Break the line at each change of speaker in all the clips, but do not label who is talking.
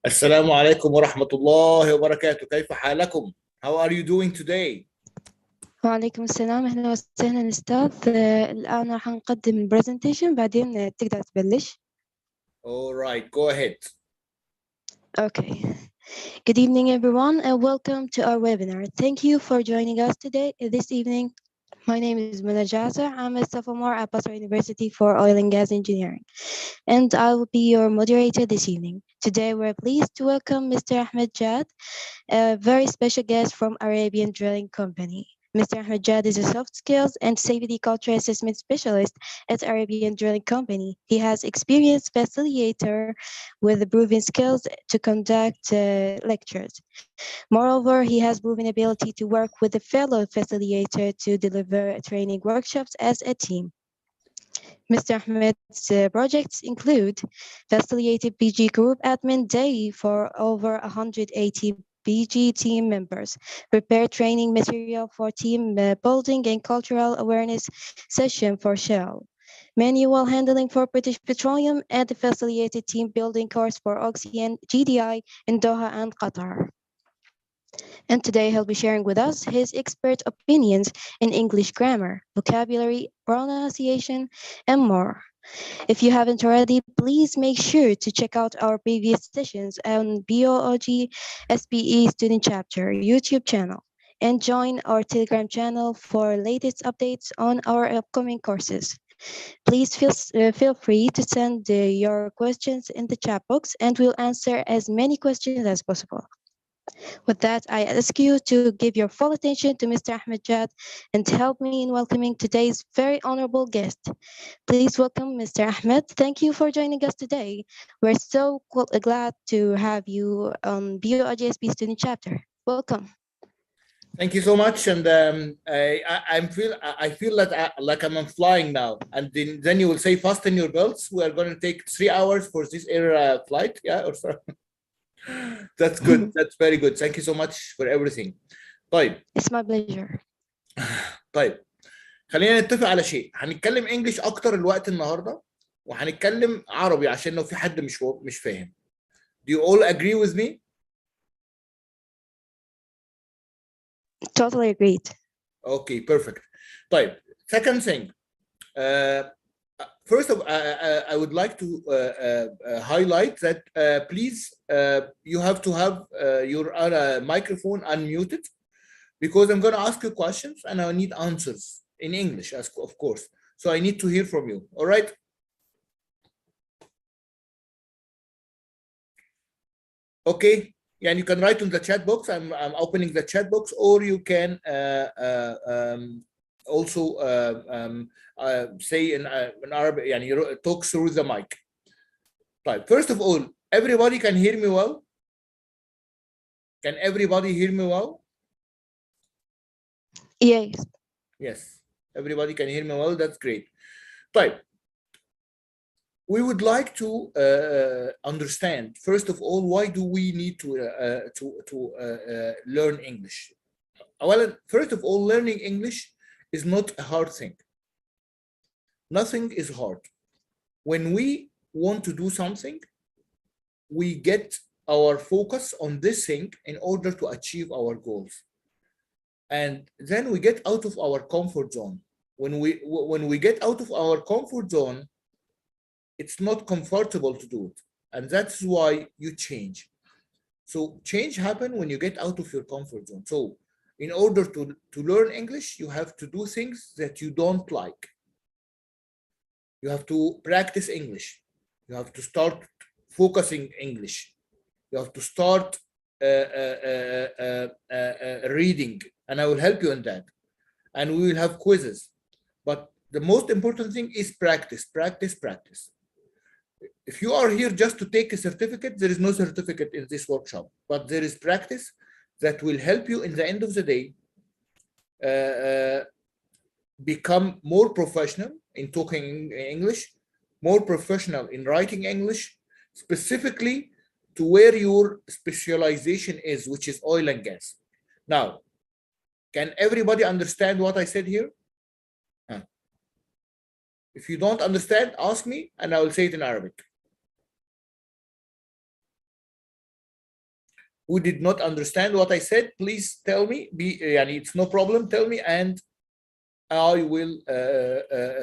السلام عليكم ورحمة الله وبركاته. كيف حالكم؟ How are you doing today?
وعليكم السلام، أهلا وسهلا أستاذ. الآن راح نقدم البرزنتيشن، بعدين تقدر تبلش.
All right, go ahead.
Okay. Good evening, everyone, and welcome to our webinar. Thank you for joining us today, this evening. My name is Muna Jasa. I'm a sophomore at Basra University for Oil and Gas Engineering, and I will be your moderator this evening. Today, we're pleased to welcome Mr. Ahmed Jad, a very special guest from Arabian Drilling Company. Mr. Ahmed Jad is a soft skills and safety culture assessment specialist at Arabian Drilling Company. He has experienced facilitator with proven skills to conduct lectures. Moreover, he has proven ability to work with a fellow facilitator to deliver training workshops as a team. Mr. Ahmed's projects include facilitated PG Group Admin Day for over 180 PG team members, prepare training material for team building and cultural awareness session for Shell, manual handling for British Petroleum, and the facilitated team building course for Oxy and GDI in Doha and Qatar. And today he'll be sharing with us his expert opinions in English grammar, vocabulary, pronunciation, and more. If you haven't already, please make sure to check out our previous sessions on BOOG SPE Student Chapter YouTube channel and join our Telegram channel for latest updates on our upcoming courses. Please feel free to send your questions in the chat box and we'll answer as many questions as possible. With that, I ask you to give your full attention to Mr. Ahmed Jad and help me in welcoming today's very honorable guest. Please welcome Mr. Ahmed. Thank you for joining us today. We're so glad to have you on BORGSP Student Chapter. Welcome.
Thank you so much, and I feel like I'm flying now, and then you will say fasten your belts. We are going to take 3 hours for this air flight, yeah, or so. That's good. That's very good. Thank you so much for everything. طيب.
It's my pleasure.
طيب. خلينا نتفق على شيء. هنتكلم انجلش اكتر الوقت النهارده وهنتكلم عربي عشان لو في حد مش فاهم. Do you all agree with me?
Totally agreed.
Okay, perfect. طيب, second thing. First of I would like to highlight that please you have to have your microphone unmuted because I'm going to ask you questions and I need answers in English, of course. So I need to hear from you. All right. Okay. Yeah, and you can write in the chat box. I'm opening the chat box, or you can also say in Arabic, and you talk through the mic. Right. First of all, everybody can hear me well. Can everybody hear me well?
Yes.
Yes, everybody can hear me well. That's great. Right. We would like to understand, first of all, why do we need to learn English? Well, first of all, learning English is not a hard thing. Nothing is hard. When we want to do something, we get our focus on this thing in order to achieve our goals. And then we get out of our comfort zone. When we get out of our comfort zone, it's not comfortable to do it. And that's why you change. So change happens when you get out of your comfort zone. So in order to learn English, you have to do things that you don't like. You have to practice English. You have to start focusing English. You have to start reading, and I will help you in that. And we will have quizzes. But the most important thing is practice, practice, practice. If you are here just to take a certificate, there is no certificate in this workshop, but there is practice that will help you in the end of the day become more professional in talking English, more professional in writing English, specifically to where your specialization is, which is oil and gas. Now, can everybody understand what I said here? If you don't understand, ask me and I will say it in Arabic. who did not understand what I said, please tell me. يعني it's no problem. Tell me and I will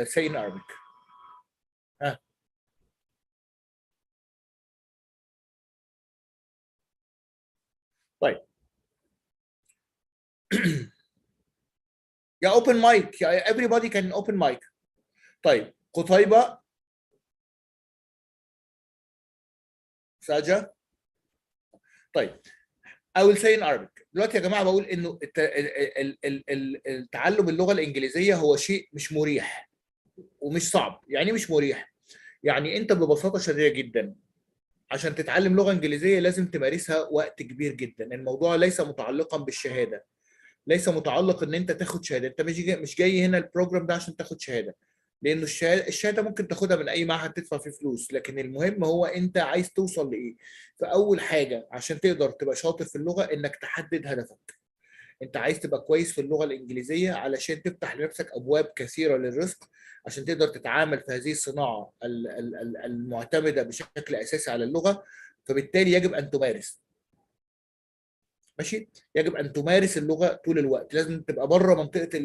say in Arabic. طيب. يا open mic. Everybody can open mic. طيب قتيبة. ساجة. طيب I will say in Arabic. دلوقتي يا جماعة بقول إنه التعلم اللغة الإنجليزية هو شيء مش مريح ومش صعب. يعني مش مريح، يعني أنت ببساطة شديدة جدا عشان تتعلم لغة إنجليزية لازم تمارسها وقت كبير جدا. الموضوع ليس متعلقا بالشهادة، ليس متعلق ان انت تاخد شهاده. انت مش جاي هنا البروجرام ده عشان تاخد شهاده، لانه الشهاده ممكن تاخدها من اي معهد تدفع فيه فلوس، لكن المهم هو انت عايز توصل لايه. فاول حاجه عشان تقدر تبقى شاطر في اللغه انك تحدد هدفك. انت عايز تبقى كويس في اللغه الانجليزيه علشان تفتح لنفسك ابواب كثيره للرزق، عشان تقدر تتعامل في هذه الصناعه المعتمده بشكل اساسي على اللغه. فبالتالي يجب ان تمارس. ماشي، يجب ان تمارس اللغه طول الوقت. لازم تبقى بره منطقه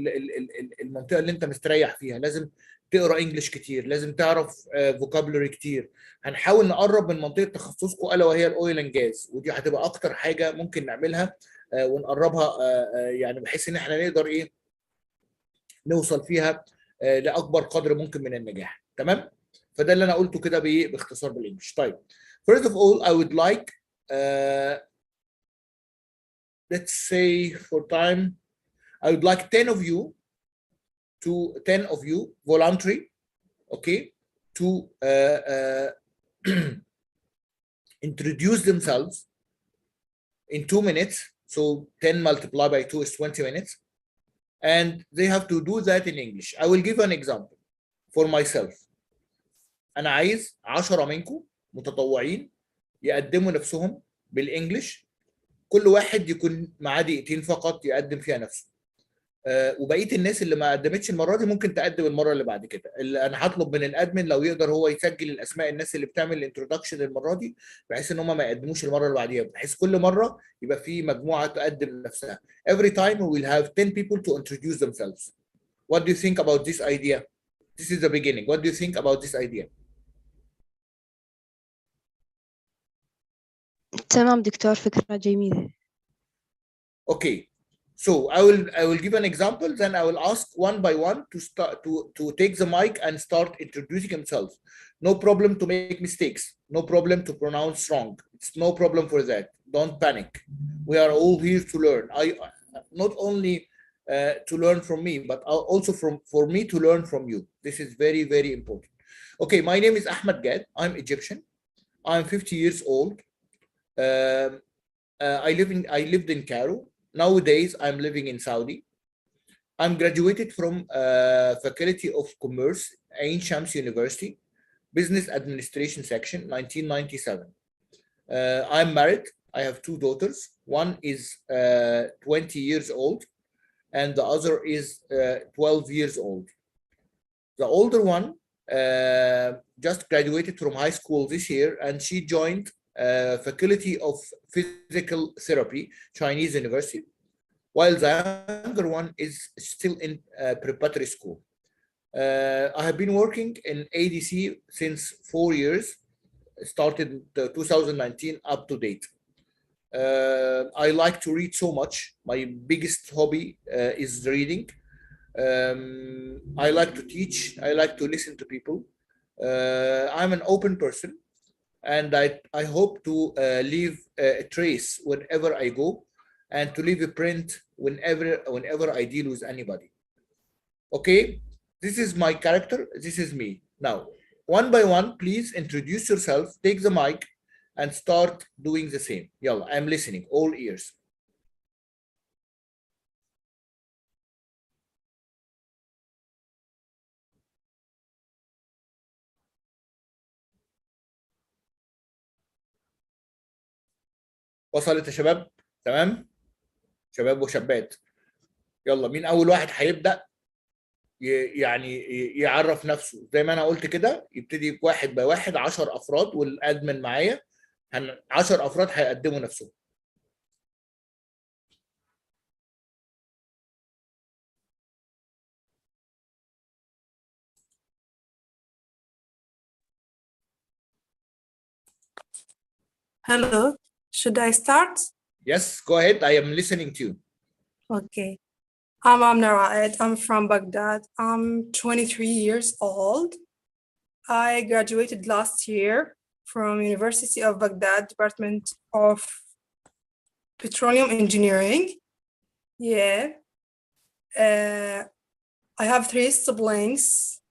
المنطقه اللي انت مستريح فيها. لازم تقرا انجلش كتير، لازم تعرف فوكابلري كتير. هنحاول نقرب من منطقه تخصصكم الا وهي الاويل اند جاز، ودي هتبقى اكتر حاجه ممكن نعملها ونقربها، يعني بحيث ان احنا نقدر ايه نوصل فيها لاكبر قدر ممكن من النجاح. تمام. فده اللي انا قلته كده باختصار بالانجلش. طيب first of all I would like let's say for time I would like 10 of you voluntary, okay, to introduce themselves in 2 minutes. So 10 multiplied by 2 is 20 minutes. And they have to do that in English. I will give an example for myself. أنا عايز 10 منكم متطوعين يقدموا نفسهم بالإنجلش. كل واحد يكون معاه دقيقتين فقط يقدم فيها نفسه. وبقيه الناس اللي ما قدمتش المره دي ممكن تقدم المره اللي بعد كده. اللي انا هطلب من الادمن لو يقدر هو يسجل الاسماء الناس اللي بتعمل الانترودكشن المره دي، بحيث ان هم ما يقدموش المره اللي بعديها، بحيث كل مره يبقى في مجموعه تقدم نفسها. Every time we will have 10 people to introduce themselves. What do you think about this idea? This is the beginning. What do you think about this idea?
تمام دكتور، فكرة جميلة.
Okay. So I will give an example, then I will ask one by one to start to take the mic and start introducing themselves. No problem to make mistakes, no problem to pronounce wrong. It's no problem for that. Don't panic. We are all here to learn. I not only to learn from me, but also for me to learn from you. This is very, very important. Okay, my name is Ahmed Gad. I'm Egyptian. I'm 50 years old. I lived in Cairo. Nowadays, I'm living in Saudi. I'm graduated from Faculty of Commerce, Ain Shams University, Business Administration Section, 1997. I'm married. I have 2 daughters. One is 20 years old, and the other is 12 years old. The older one just graduated from high school this year, and she joined Faculty of Physical Therapy, Chinese University, while the younger one is still in preparatory school. I have been working in ADC since 4 years, started 2019 up to date. I like to read so much. My biggest hobby is reading. I like to teach. I like to listen to people. I'm an open person, and I hope to leave a trace wherever I go, and to leave a print whenever I deal with anybody. Okay, this is my character. This is me. Now, one by one, please introduce yourself, take the mic, and start doing the same. Yalla, I'm listening, all ears. وصلت يا شباب؟ تمام؟ شباب وشابات. يلا، مين أول واحد هيبدأ يعني يعرف نفسه؟ زي ما أنا قلت كده، يبتدي واحد باي واحد، 10 أفراد والأدمن معايا. 10 أفراد هيقدموا نفسهم.
Hello, should I start?
Yes, go ahead. I am listening to you.
Okay. I'm Amna Raed. I'm from Baghdad. I'm 23 years old. I graduated last year from University of Baghdad, Department of Petroleum Engineering. Yeah. I have 3 siblings.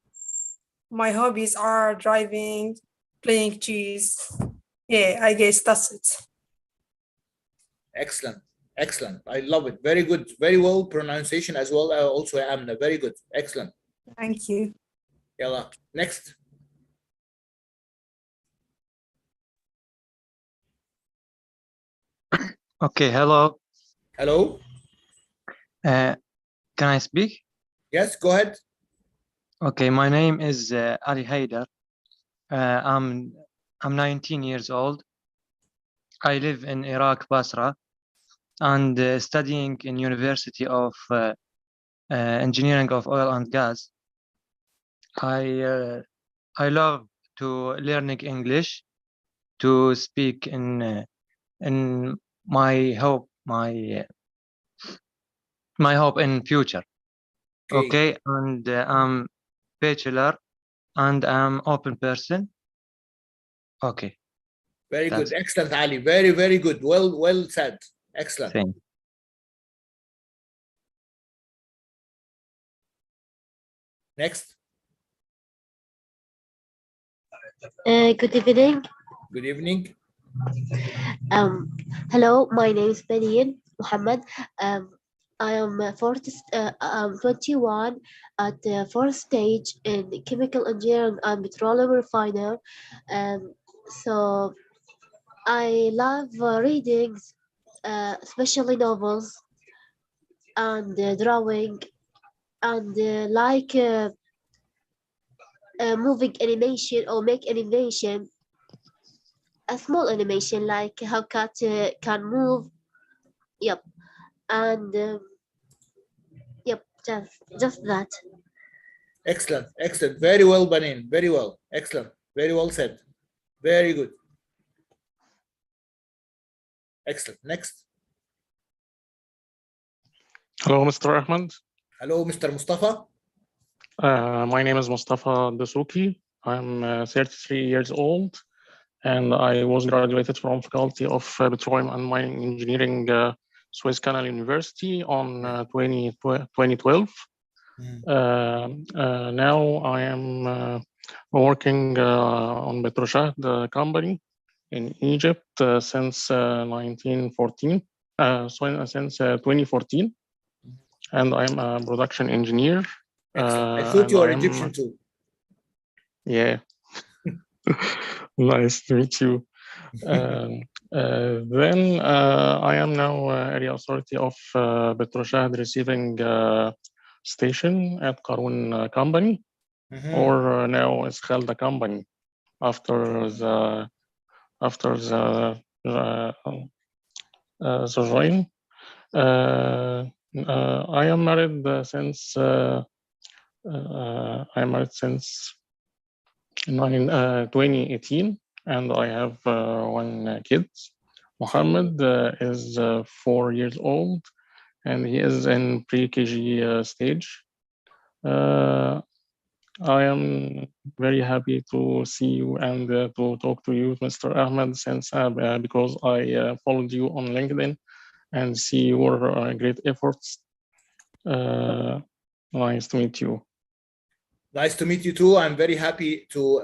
My hobbies are driving, playing chess. Yeah, I guess that's it.
Excellent. Excellent. I love it. Very good. Very well pronunciation as well. Also, Amna. Very good. Excellent.
Thank you.
Yalla. Next.
Okay, hello.
Hello.
Can I speak?
Yes, go ahead.
Okay, my name is Ali Haider. I'm 19 years old. I live in Iraq, Basra, and studying in University of Engineering of Oil and Gas. I love to learning English, to speak in my hope in future. Okay, and I'm bachelor and I'm open person. Okay.
Very
That's
good. Excellent, Ali. Very, very good. Well said. Excellent.
Thank you.
Next.
Good evening.
Good evening.
Hello, my name is Badian Muhammad. I am 21 at the fourth stage in chemical engineering and petroleum refiner. So I love reading, especially novels and drawing, and like moving animation or make animation. A small animation like how cat can move. Yep, and yep, just that.
Excellent. Excellent. Very well, Banin. Very well. Excellent. Very well said. Very good. Excellent. Next.
Hello, Mr. Ahmed.
Hello, Mr. Mustafa.
My name is Mustafa Dasuki. I'm 33 years old, and I was graduated from Faculty of Petroleum and Mining Engineering, Suez Canal University on 2012. Now I am working on Petroshah, the company in Egypt since 2014, and I'm a production engineer.
Excellent. I thought you were Egyptian too.
Yeah. Nice to meet you. Then I am now area authority of Petroshah receiving station at Karun company, or now it's Khalda company after the join. I am married since 2018, and I have one kid. Mohammed is 4 years old, and he is in pre-KG stage. I am very happy to see you and to talk to you, Mr. Ahmed, since because I followed you on LinkedIn and see your great efforts. Nice to meet you.
Nice to meet you too. I'm very happy to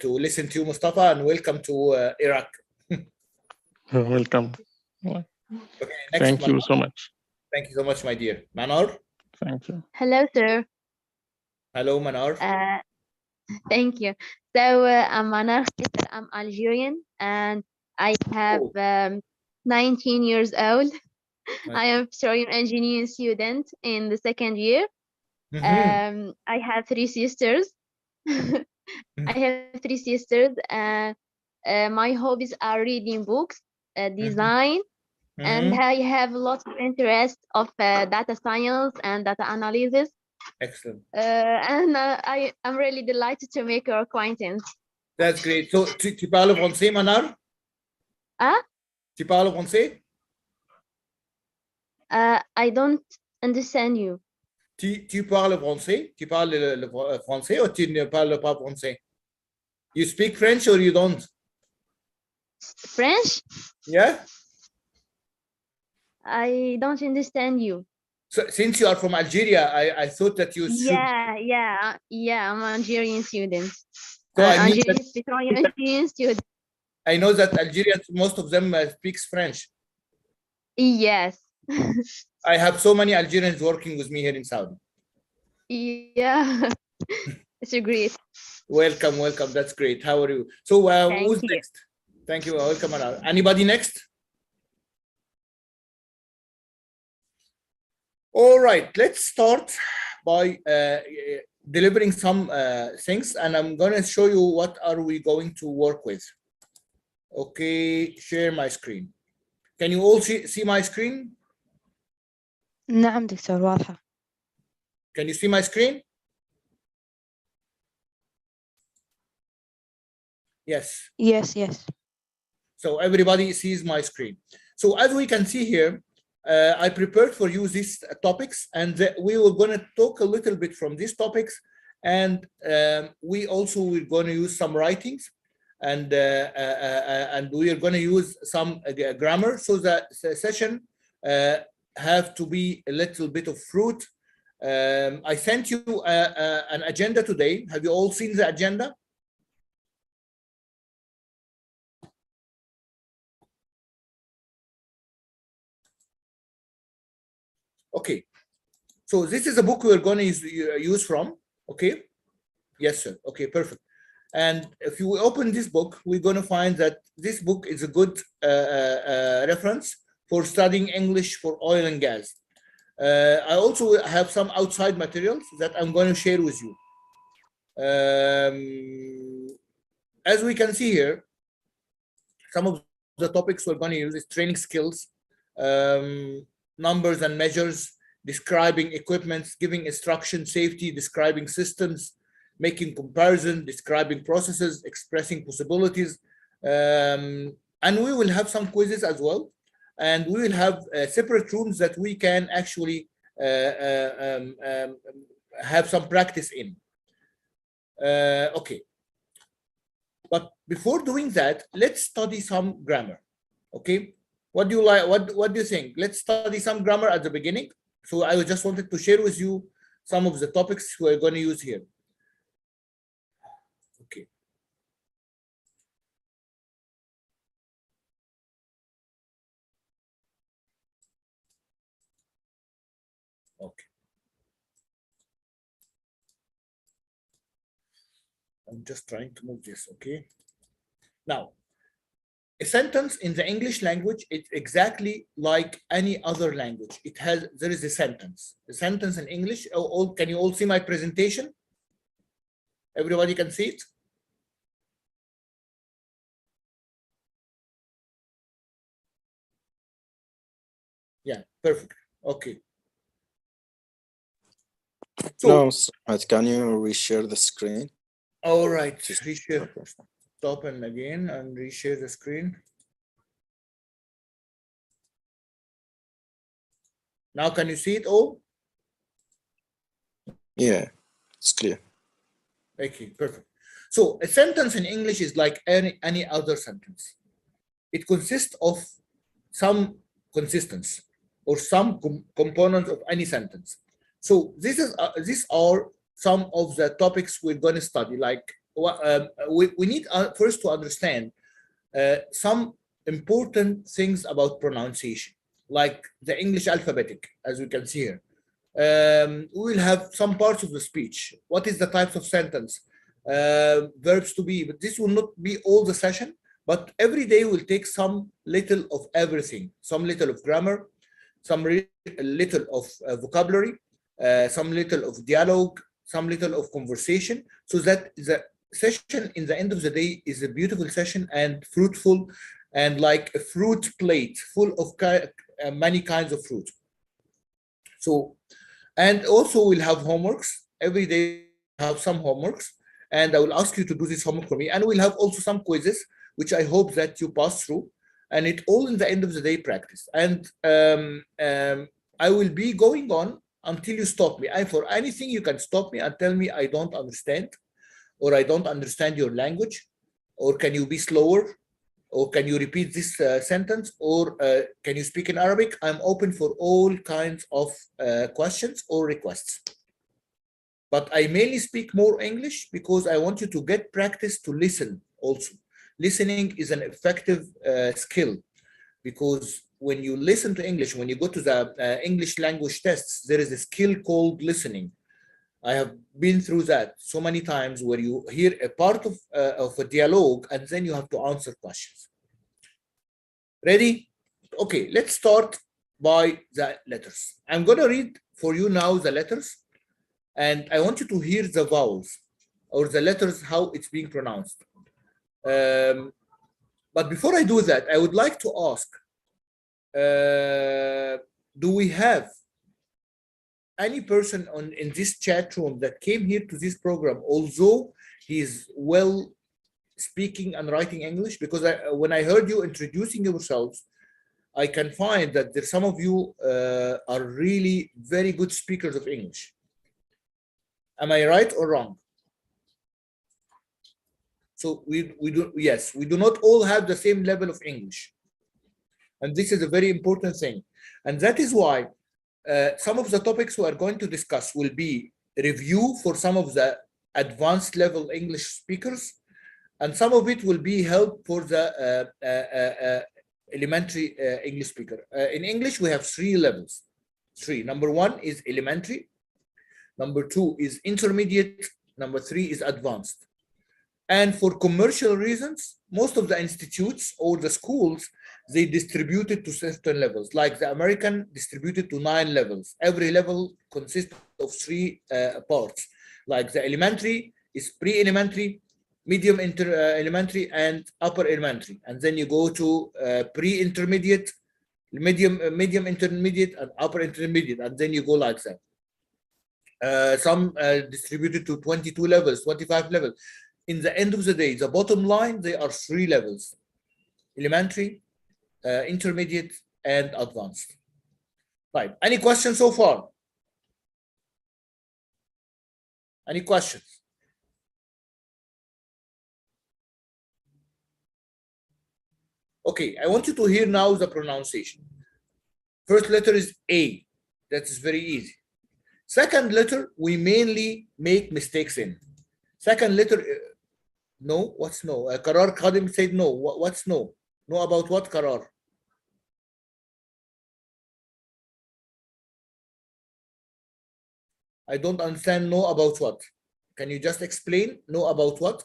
listen to you, Mustafa, and welcome to Iraq.
Welcome.
Okay, next.
Thank you so much.
Thank you so much, my dear. Manar.
Thank you.
Hello, sir.
Hello, Manar.
Thank you. So I'm Manar. I'm Algerian, and I have 19 years old. I am petroleum engineering student in the second year. I have 3 sisters. I have 3 sisters. My hobbies are reading books, design, and I have lots of interest of data science and data analysis.
Excellent.
And I'm really delighted to make your acquaintance.
That's great. So, tu parles français, Manar?
Ah,
Tu parles français?
I don't understand you.
Tu parles français? Tu parles le français ou tu ne parles pas français? You speak French or you don't?
French?
Yeah?
I don't understand you.
So since you are from Algeria, I thought that you should.
Yeah, I'm an Algerian student.
So I mean
Algerian
that
petroleum engineering student.
I know that Algerians, most of them speaks French.
Yes.
I have so many Algerians working with me here in Saudi.
Yeah. It's a great.
Welcome, welcome. That's great. How are you? So who's
Thank you.
next? Thank you. Welcome. Anand. Anybody next? All right. Let's start by delivering some things, and I'm going to show you what are we going to work with. Okay. Share my screen. Can you all see my screen?
نعم دكتور واضحة.
Can you see my screen? Yes.
Yes.
So everybody sees my screen. So as we can see here, I prepared for you these topics, and we were going to talk a little bit from these topics, and we also were going to use some writings, and we are going to use some grammar. So the session have to be a little bit of fruit. I sent you an agenda today. Have you all seen the agenda? Okay, so this is a book we're going to use from. Okay, yes, sir. Okay, perfect. And if you open this book, we're going to find that this book is a good reference for studying English for oil and gas. I also have some outside materials that I'm going to share with you. As we can see here, some of the topics we're going to use is training skills, numbers and measures, describing equipments, giving instruction, safety, describing systems, making comparison, describing processes, expressing possibilities. And we will have some quizzes as well. And we will have separate rooms that we can actually have some practice in. Okay. But before doing that, let's study some grammar. Okay. What do you like? What do you think? Let's study some grammar at the beginning. So I just wanted to share with you some of the topics we're going to use here. Okay. Okay. I'm just trying to move this. Okay. Now, a sentence in the English language is exactly like any other language. There is a sentence. The sentence in English. Can you all see my presentation? Everybody can see it? Yeah, perfect. Okay. So,
no, can you reshare the screen?
All right, reshare. Stop and again and reshare the screen. Now, can you see it all?
Yeah, it's clear.
Okay, perfect. So a sentence in English is like any other sentence. It consists of some consistence or some components of any sentence. So these are some of the topics we're going to study. Like we need first to understand some important things about pronunciation, like the English alphabetic, as we can see here. We will have some parts of the speech. What is the types of sentence? Verbs to be, but this will not be all the session, but every day we'll take some little of everything, some little of grammar, some little of vocabulary, some little of dialogue, some little of conversation, so that the session in the end of the day is a beautiful session and fruitful and like a fruit plate full of many kinds of fruit. So, and also we'll have homeworks. Every day we'll have some homeworks, and I will ask you to do this homework for me. And we'll have also some quizzes, which I hope that you pass through. and it all in the end of the day practice. And I will be going on until you stop me. And for anything, you can stop me and tell me I don't understand, or I don't understand your language, or can you be slower, or can you repeat this sentence, or can you speak in Arabic? I'm open for all kinds of questions or requests. But I mainly speak more English because I want you to get practice to listen also. Listening is an effective skill, because when you listen to English, when you go to the English language tests, there is a skill called listening. I have been through that so many times, where you hear a part of a dialogue and then you have to answer questions. Ready? Okay, let's start by the letters. I'm going to read for you now the letters, and I want you to hear the vowels or the letters, how it's being pronounced. But before I do that, I would like to ask, do we have any person in this chat room that came here to this program, although he's well speaking and writing English? Because when I heard you introducing yourselves, I can find that some of you are really very good speakers of English. Am I right or wrong? So we do not all have the same level of English. And this is a very important thing. And that is why some of the topics we are going to discuss will be review for some of the advanced level English speakers, and some of it will be help for the elementary English speaker. In English, we have 3 levels. 3. Number 1 is elementary. Number 2 is intermediate. Number 3 is advanced. And for commercial reasons, most of the institutes or the schools, they distribute it to certain levels, like the American distributed to 9 levels. Every level consists of 3 parts. Like the elementary is pre-elementary, medium elementary, and upper elementary. And then you go to pre-intermediate, medium intermediate, and upper intermediate. And then you go like that. Some distributed to 22 levels, 25 levels. In the end of the day, the bottom line, they are 3 levels: elementary, intermediate, and advanced. Right. Any questions so far? Any questions? Okay, I want you to hear now the pronunciation. First letter is A. That is very easy. Second letter, we mainly make mistakes in. Second letter, no. What's no? Karar Khadim said no. What's no? No about what, Karar? I don't understand. No about what? Can you just explain? No about what?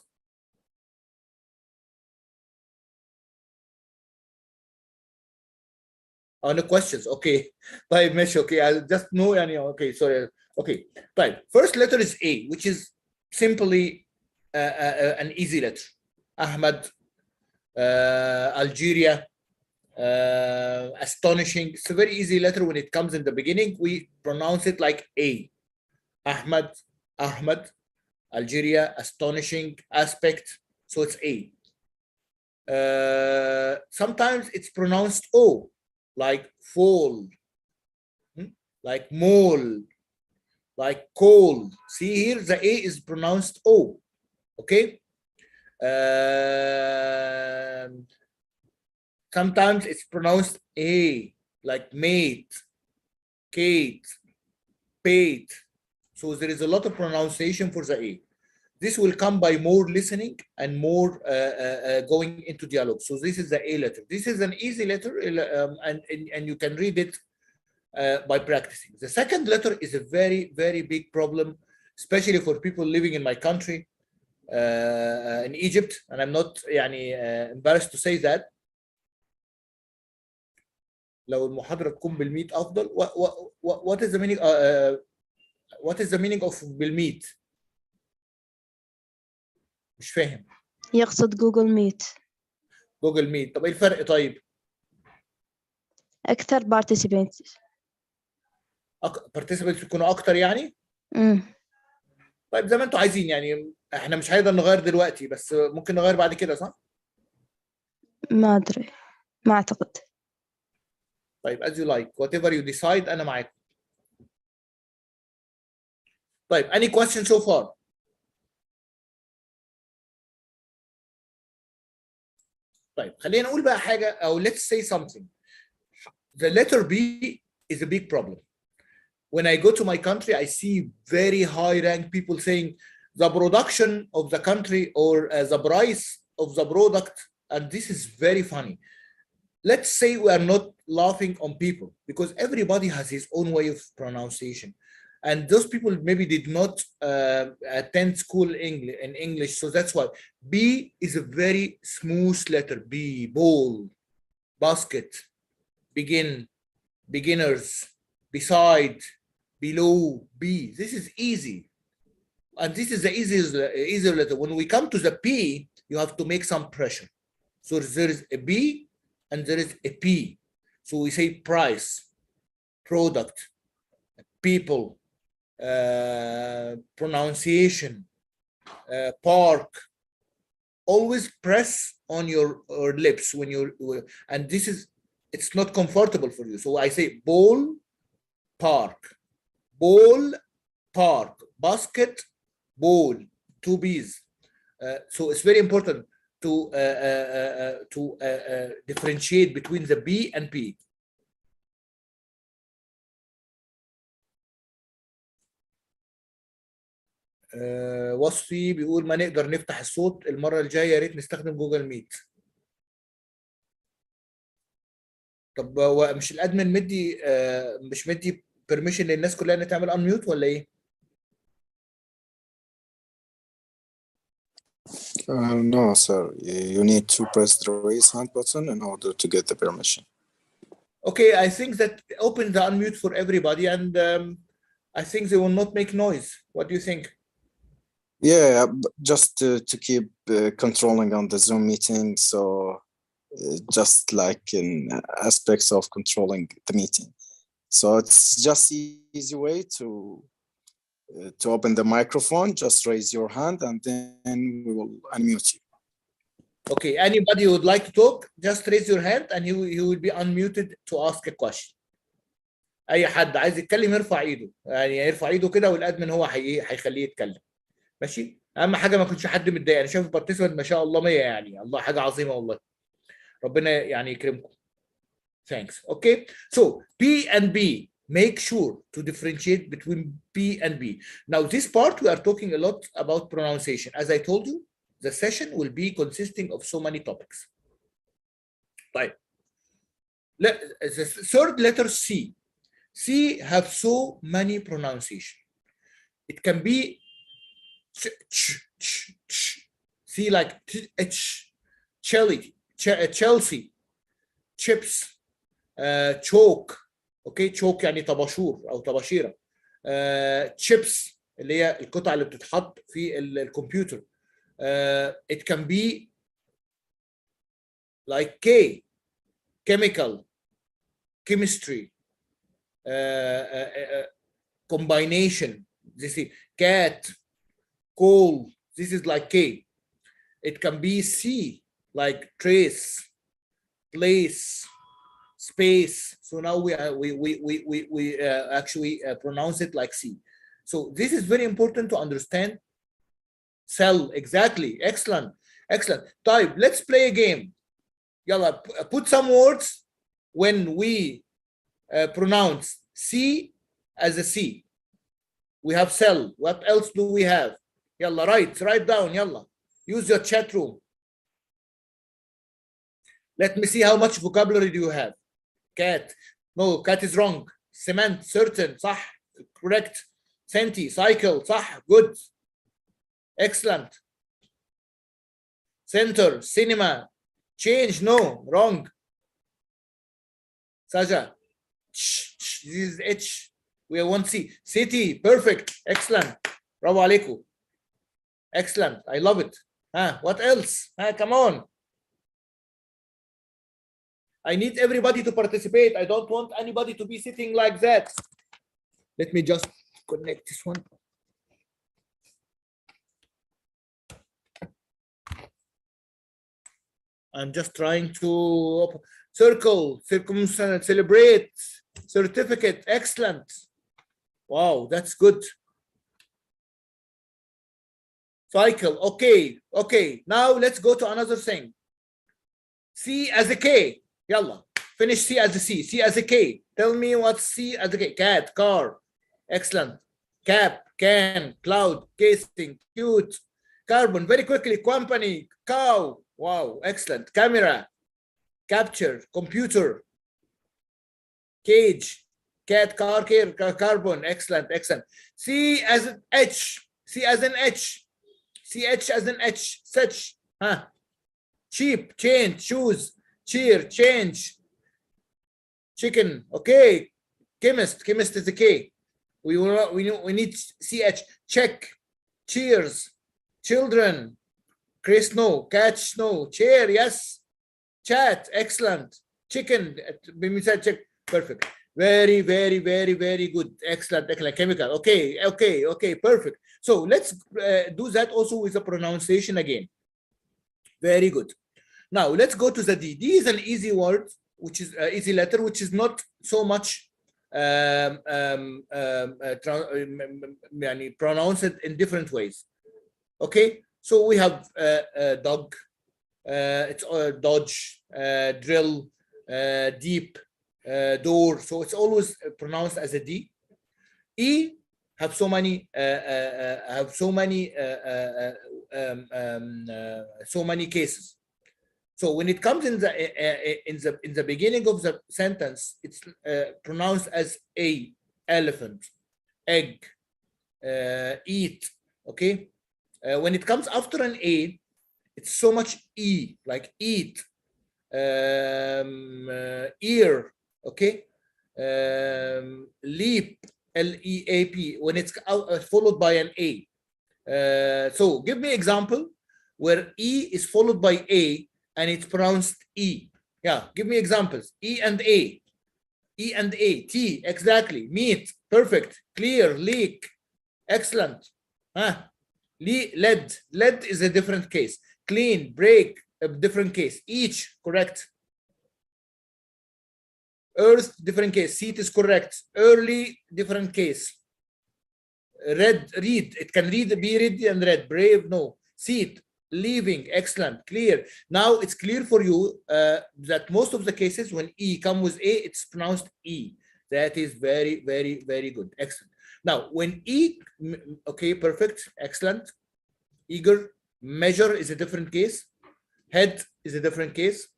Oh, no questions. Okay. طيب ماشي. Okay, I'll just know. Okay, sorry. Okay. طيب. First letter is A, which is simply an easy letter. Ahmad, Algeria, astonishing. It's a very easy letter. When it comes in the beginning, we pronounce it like A. Ahmad, Algeria, astonishing, aspect. So it's A. Sometimes it's pronounced O, like fall, like mole, like cold. See here, the A is pronounced O. Okay. Sometimes it's pronounced A, like mate, Kate, Pate. So there is a lot of pronunciation for the A. This will come by more listening and more going into dialogue. So this is the A letter. This is an easy letter, and you can read it by practicing. The second letter is a very, very big problem, especially for people living in my country, in Egypt, and I'm not embarrassed to say that. لو المحاضرة تكون بالميت أفضل. What is the meaning? What is the meaning of بالميت؟ مش فاهم.
يقصد جوجل ميت.
جوجل ميت. طب ايه الفرق طيب؟
أكثر participants.
participants يكونوا أكتر يعني؟ طيب زي ما انتوا عايزين، يعني احنا مش هنقدر نغير دلوقتي، بس ممكن نغير بعد كده، صح؟
ما أدري. ما أعتقد.
طيب as you like, whatever you decide أنا معاكم. طيب any question so far? طيب خلينا نقول بقى حاجة أو let's say something. The letter B is a big problem. When I go to my country, I see very high rank people saying the production of the country or the price of the product, and this is very funny. Let's say we are not laughing on people because everybody has his own way of pronunciation. And those people maybe did not attend school in English, so that's why. B is a very smooth letter. B, ball, basket, begin, beginners, beside, below, B. This is easy. And this is the easier letter. When we come to the P, you have to make some pressure. So there is a B and there is a P. So we say price, product, people, pronunciation, park. Always press on your lips when you're, and this is, it's not comfortable for you. So I say ball, park, ball, park, basket, ball, two B's. So it's very important to differentiate between the B and P. وصفي بيقول ما نقدر نفتح الصوت المرة الجاية، يا ريت نستخدم جوجل ميت. طب هو مش الادمن مدي مش مدي بيرميشن للناس كلها ان تعمل انميوت ولا ايه؟
No, sir. You need to press the raise hand button in order to get the permission.
Okay, I think that open the unmute for everybody, and I think they will not make noise. What do you think?
Yeah, just to keep controlling on the Zoom meeting. So just like in aspects of controlling the meeting. So it's just easy way to open the microphone. Just raise your hand and then we will unmute you.
Okay, anybody who would like to talk, just raise your hand and he will be unmuted to ask a question. اي حد عايز يتكلم يرفع ايده، يعني يرفع ايده كده والادمن هو هيخليه يتكلم. ماشي؟ اهم حاجه ما يكونش حد متضايق. انا شايف البارتيسيبنت ما شاء الله 100، يعني الله حاجه عظيمه والله. ربنا يعني يكرمكم. Thanks. Okay. So P and B, make sure to differentiate between P and B. Now this part we are talking a lot about pronunciation. As I told you, the session will be consisting of so many topics. طيب. The third letter C. C have so many pronunciation. It can be C like Chelsea, chips, choke. اوكي تشوك يعني طباشور او طباشيره. chips اللي هي القطع اللي بتتحط في الكمبيوتر. it can be like K, chemical, chemistry, combination. This is cat, coal. This is like K. It can be C, like trace, place, space. So now we actually pronounce it like C. So this is very important to understand. Cell, exactly. Excellent, excellent. Type. Let's play a game. Yalla, put some words when we pronounce C as a C. We have cell. What else do we have? Yalla, write down. Yalla, use your chat room. Let me see how much vocabulary do you have. Cat. No, cat is wrong. Cement, certain. صح. Correct. Senti, cycle. صح. Good. Excellent. Center, cinema. Change. No, wrong. Saja. This is H. We want C. City. Perfect. Excellent. Bravo alaikum. Excellent. I love it. What else? Come on. I need everybody to participate. I don't want anybody to be sitting like that. Let me just connect this one. I'm just trying to circle, celebrate, certificate, excellent. Wow, that's good. Cycle, okay, okay. Now let's go to another thing. C as a K, yalla. Finish C as a C, C as a K. Tell me what's C as a K. Cat, car, excellent. Cap, can, cloud, casing, cute. Carbon, very quickly, company, cow, wow, excellent. Camera, capture, computer, cage, cat, car, care, carbon, excellent, excellent. C as an H, C as an H, CH as an H, such, huh? Cheap, change, choose, cheer, change, chicken, okay. Chemist, chemist is a K. We need CH, check, cheers, children, Chris, no, catch, snow, chair, yes, chat, excellent, chicken, check, perfect. Very, very, very, very good. Excellent, excellent. Chemical. Okay, okay, okay, perfect. So let's do that also with the pronunciation again. Very good. Now let's go to the D. D is an easy word, which is easy letter, which is not so much pronounced in different ways. Okay, so we have dog, it's dodge, drill, deep, door. So it's always pronounced as a D. E have so many cases. So when it comes in the beginning of the sentence, it's pronounced as a, elephant, egg, eat. Okay. When it comes after an A, it's so much E, like eat, ear. Okay. Leap, L-E-A-P, when it's followed by an A. So give me example where E is followed by A and it's pronounced E. Yeah, give me examples. E and A. E and A. T, exactly. Meat, perfect. Clear, leak, excellent. Huh? Lead. Lead is a different case. Clean, break, a different case. Each, correct. Earth, different case. Seat is correct. Early, different case. Read, it can be read and read. Brave, no. Seat, leaving, excellent, clear. Now it's clear for you that most of the cases when E come with A, it's pronounced E. That is very, very, very good, excellent. Now when E, okay, perfect, excellent. Eager, measure is a different case. Head is a different case.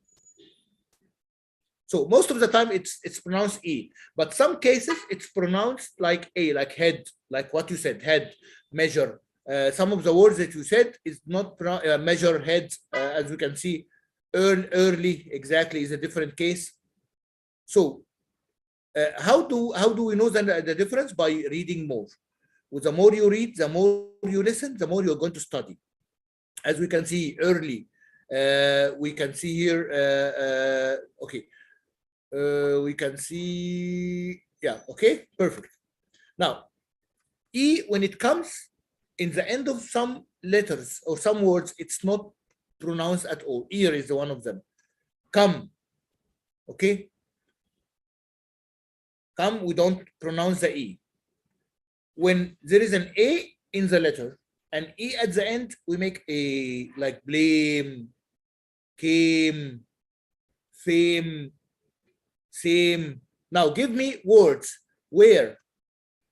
So most of the time it's pronounced E, but some cases it's pronounced like A, like head, like what you said, head, measure. Some of the words that you said is not measure, head, as you can see. Earn, early, exactly, is a different case. So how do we know the difference? By reading more. With the more you read, the more you listen, the more you're going to study. As we can see, early, we can see here, okay. We can see, yeah, okay, perfect. Now, E, when it comes in the end of some letters or some words, it's not pronounced at all. Ear is one of them. Come, okay? Come, we don't pronounce the E. When there is an A in the letter and E at the end, we make a, like blame, came, fame, same. Now give me words where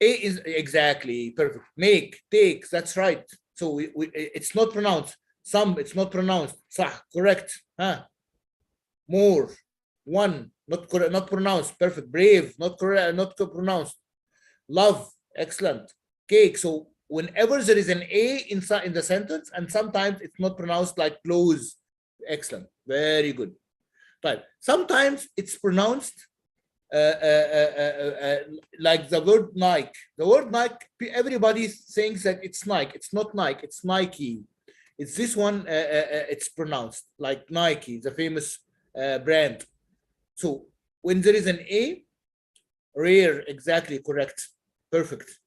A is exactly perfect. Make, take, that's right. So it's not pronounced. Some, it's not pronounced. Sah, correct. Huh? More, one, not pronounced. Perfect. Brave, not correct, not pronounced. Love, excellent. Cake. So whenever there is an A in the sentence, and sometimes it's not pronounced, like close. Excellent. Very good. But sometimes it's pronounced like the word Nike. The word Nike, everybody thinks that it's Nike. It's not Nike, it's Nike. It's this one, it's pronounced like Nike, the famous brand. So when there is an A, rare, exactly correct, perfect.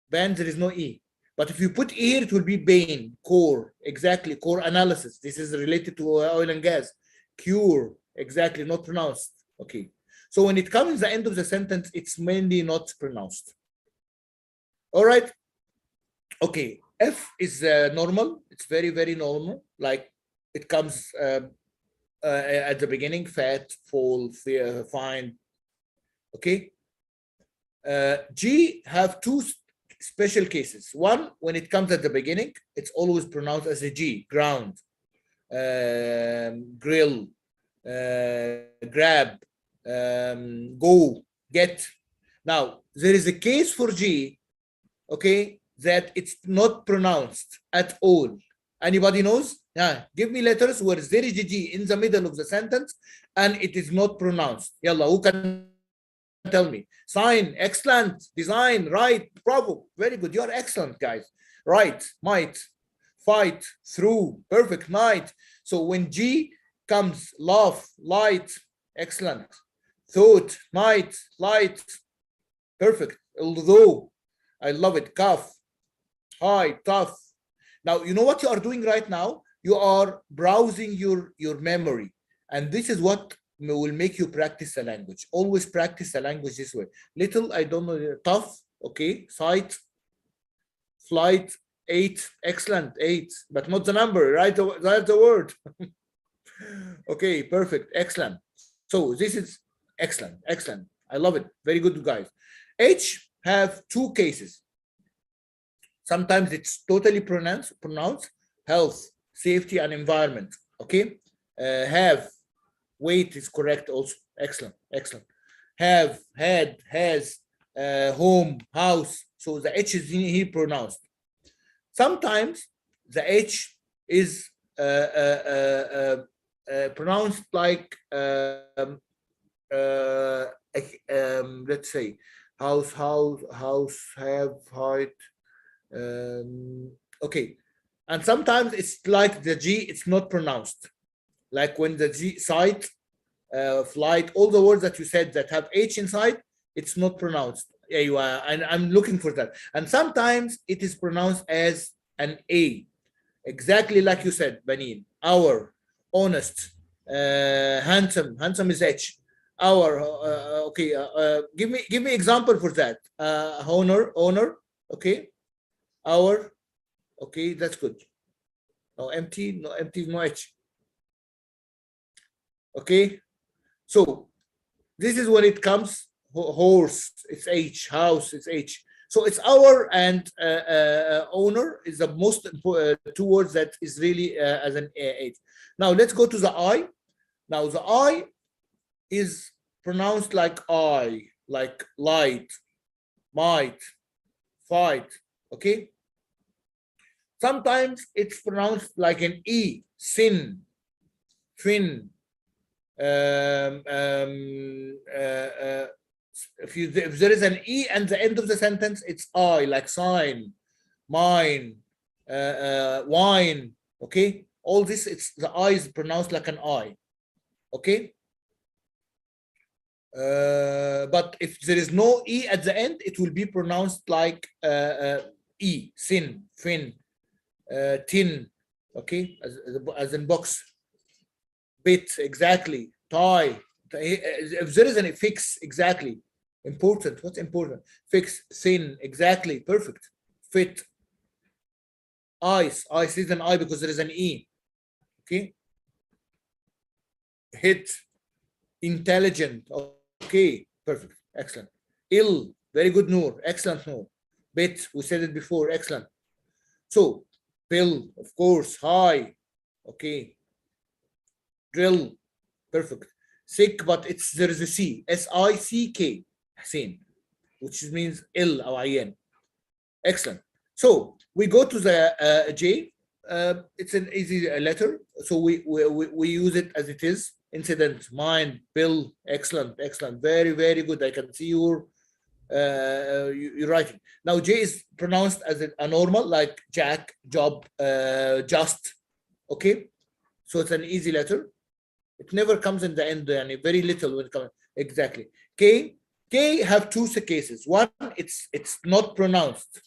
Band, there is no E. But if you put here, it will be pain, core, exactly, core analysis. This is related to oil and gas. Cure, exactly, not pronounced. Okay. So when it comes to the end of the sentence, it's mainly not pronounced. All right. Okay. F is normal. It's very, very normal. Like it comes at the beginning, fat, fall, fine. Okay. G have two special cases. One, when it comes at the beginning, it's always pronounced as a G, ground, grill, grab, go, get. Now, there is a case for G, okay, that it's not pronounced at all. Anybody knows? Yeah, give me letters where there is a G in the middle of the sentence and it is not pronounced. Yalla, who can tell me? Sign, excellent, design, right, bravo, very good. You are excellent, guys. Right, might, fight, through, perfect, night. So when G comes, laugh, light, excellent, thought, night, light, perfect, although, I love it, cuff, high, tough. Now, you know what you are doing right now? You are browsing your memory. And this is what will make you practice the language. Always practice the language this way. Little, I don't know, tough, okay, sight, flight, 8, excellent, 8, but not the number, right? That's the word. Okay, perfect, excellent. So this is excellent, excellent. I love it. Very good, guys. H have two cases. Sometimes it's totally pronounced, health, safety, and environment. Okay, have, weight is correct also. Excellent, excellent. Have, had, has, home, house. So the H is here pronounced. Sometimes the H is pronounced like let's say house, have, height. Okay, and sometimes it's like the G, it's not pronounced. Like when the G, sight, flight, all the words that you said that have H inside, it's not pronounced. And I'm looking for that. And sometimes it is pronounced as an A, exactly like you said, Banin. Our, honest, handsome. Handsome is H. Our, okay. Give me example for that. Honor. Okay. Our. Okay, that's good. No empty. No empty. No H. Okay. So this is when it comes. Horse, it's H. House, it's H. So it's our and owner is the most important two words that is really as an H. Now let's go to the I. Now the I is pronounced like I, like light, might, fight. Okay. Sometimes it's pronounced like an E, sin, fin. If there is an E at the end of the sentence, it's I, like sign, mine, wine. Okay, all this, it's the I is pronounced like an I. Okay, but if there is no E at the end, it will be pronounced like E, sin, fin, tin. Okay, as in box. Bit, exactly. Tie. If there is an fix, exactly. Important. What's important? Fix, thin, exactly. Perfect. Fit. Ice. Ice is an I because there is an E. Okay. Hit. Intelligent. Okay. Perfect. Excellent. Ill. Very good, Noor. Excellent, Noor. Bit. We said it before. Excellent. So, pill, of course. High. Okay. Drill. Perfect. Sick, but there is a C. S-I-C-K. Hussein, which means ill or ayan. Excellent. So we go to the J. It's an easy letter. So we use it as it is. Incident, mind, bill. Excellent, excellent. Very, very good. I can see your you're writing. Now J is pronounced as a normal, like Jack, job, just. Okay. So it's an easy letter. It never comes in the end, and very little when it comes. Exactly. K have two cases. One, it's not pronounced.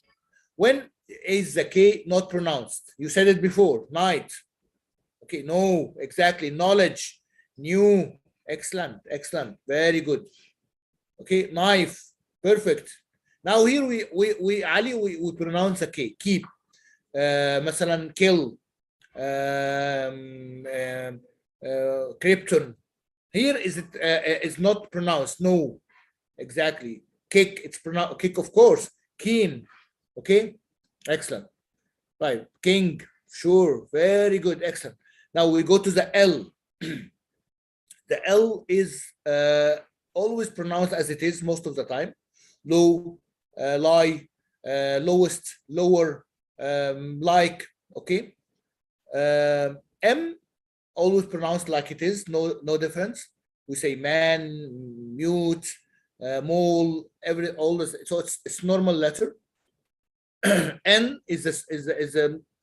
When is the K not pronounced? You said it before, night. Okay, no, exactly. Knowledge, new, excellent, excellent, very good. Okay, knife, perfect. Now here we pronounce a K, keep. مثلا kill, krypton. Here is it is not pronounced, no, exactly. Kick, it's pronounced kick, of course. Keen, okay, excellent. Right, king, sure, very good, excellent. Now we go to the L. The L is always pronounced as it is most of the time. Low, lie, lowest, lower, like, okay. M always pronounced like it is, no difference. We say man, mute, mole, all this. So it's normal letter. N is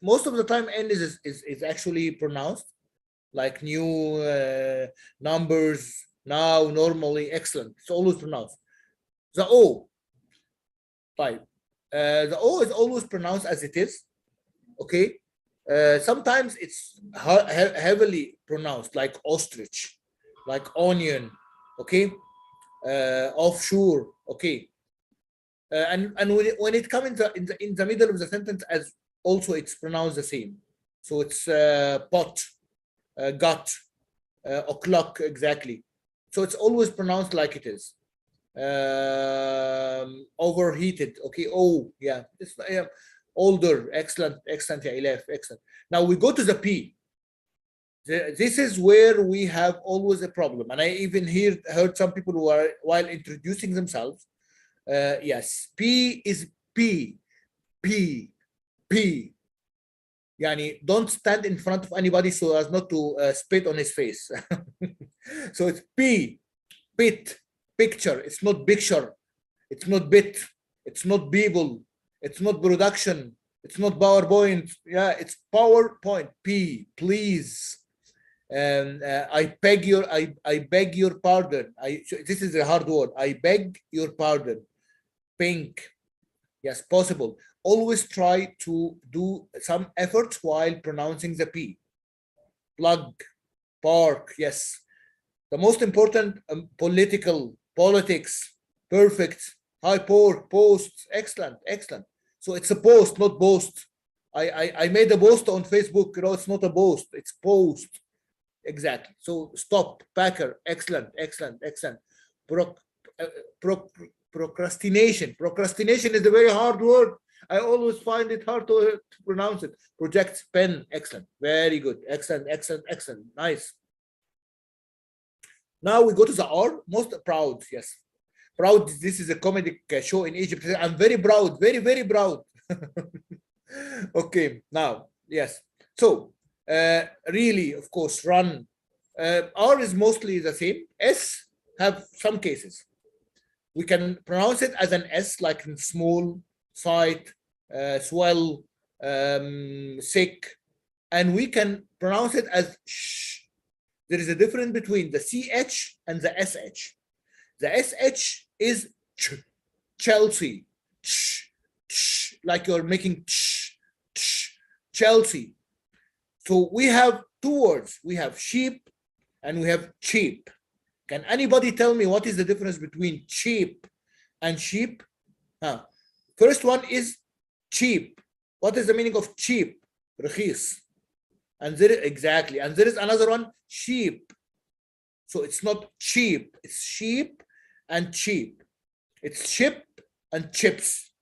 most of the time N is actually pronounced like new, numbers, now, normally, excellent. It's always pronounced. The O, right? The O is always pronounced as it is. Okay. Sometimes it's heavily pronounced, like ostrich, like onion. Okay. Offshore. Okay. And when it comes in the middle of the sentence, as also it's pronounced the same. So it's pot, gut, o'clock, exactly. So it's always pronounced like it is. Overheated. Okay. Oh, yeah. It's older. Excellent. Excellent. Yeah, excellent. Now we go to the P. This is where we have always a problem. And I even heard some people who are, while introducing themselves, yes, P is P. Yani, don't stand in front of anybody so as not to spit on his face. So it's P, bit, picture. It's not picture. It's not bit. It's not people. It's not production. It's not PowerPoint. Yeah, it's PowerPoint. P, please. I beg your pardon. This is a hard word. I beg your pardon. Pink. Yes, possible. Always try to do some effort while pronouncing the P. Plug, park, yes. The most important, politics, perfect. High pork, post, excellent, excellent. So it's a post, not boast. I made a post on Facebook. You know, it's not a boast, it's post. Exactly. So stop, packer, excellent, excellent, excellent. Procrastination. Procrastination is a very hard word. I always find it hard to pronounce it. Project, pen, excellent, very good, excellent, excellent, excellent, nice. Now we go to the R, most proud, yes. Proud, this is a comedic show in Egypt. I'm very proud, very, very proud. Okay, now, yes. So, really, of course, run. R is mostly the same. S have some cases. We can pronounce it as an S, like in small, sight, swell, sick, and we can pronounce it as sh. There is a difference between the CH and the SH. The SH is ch, Chelsea, ch, ch, like you're making ch, ch, Chelsea. So we have two words. We have sheep and we have cheap. Can anybody tell me what is the difference between cheap and sheep? First one is cheap. What is the meaning of cheap? رخيص. And there exactly. And there is another one, sheep. So it's not cheap. It's sheep and cheap. It's ship and chips.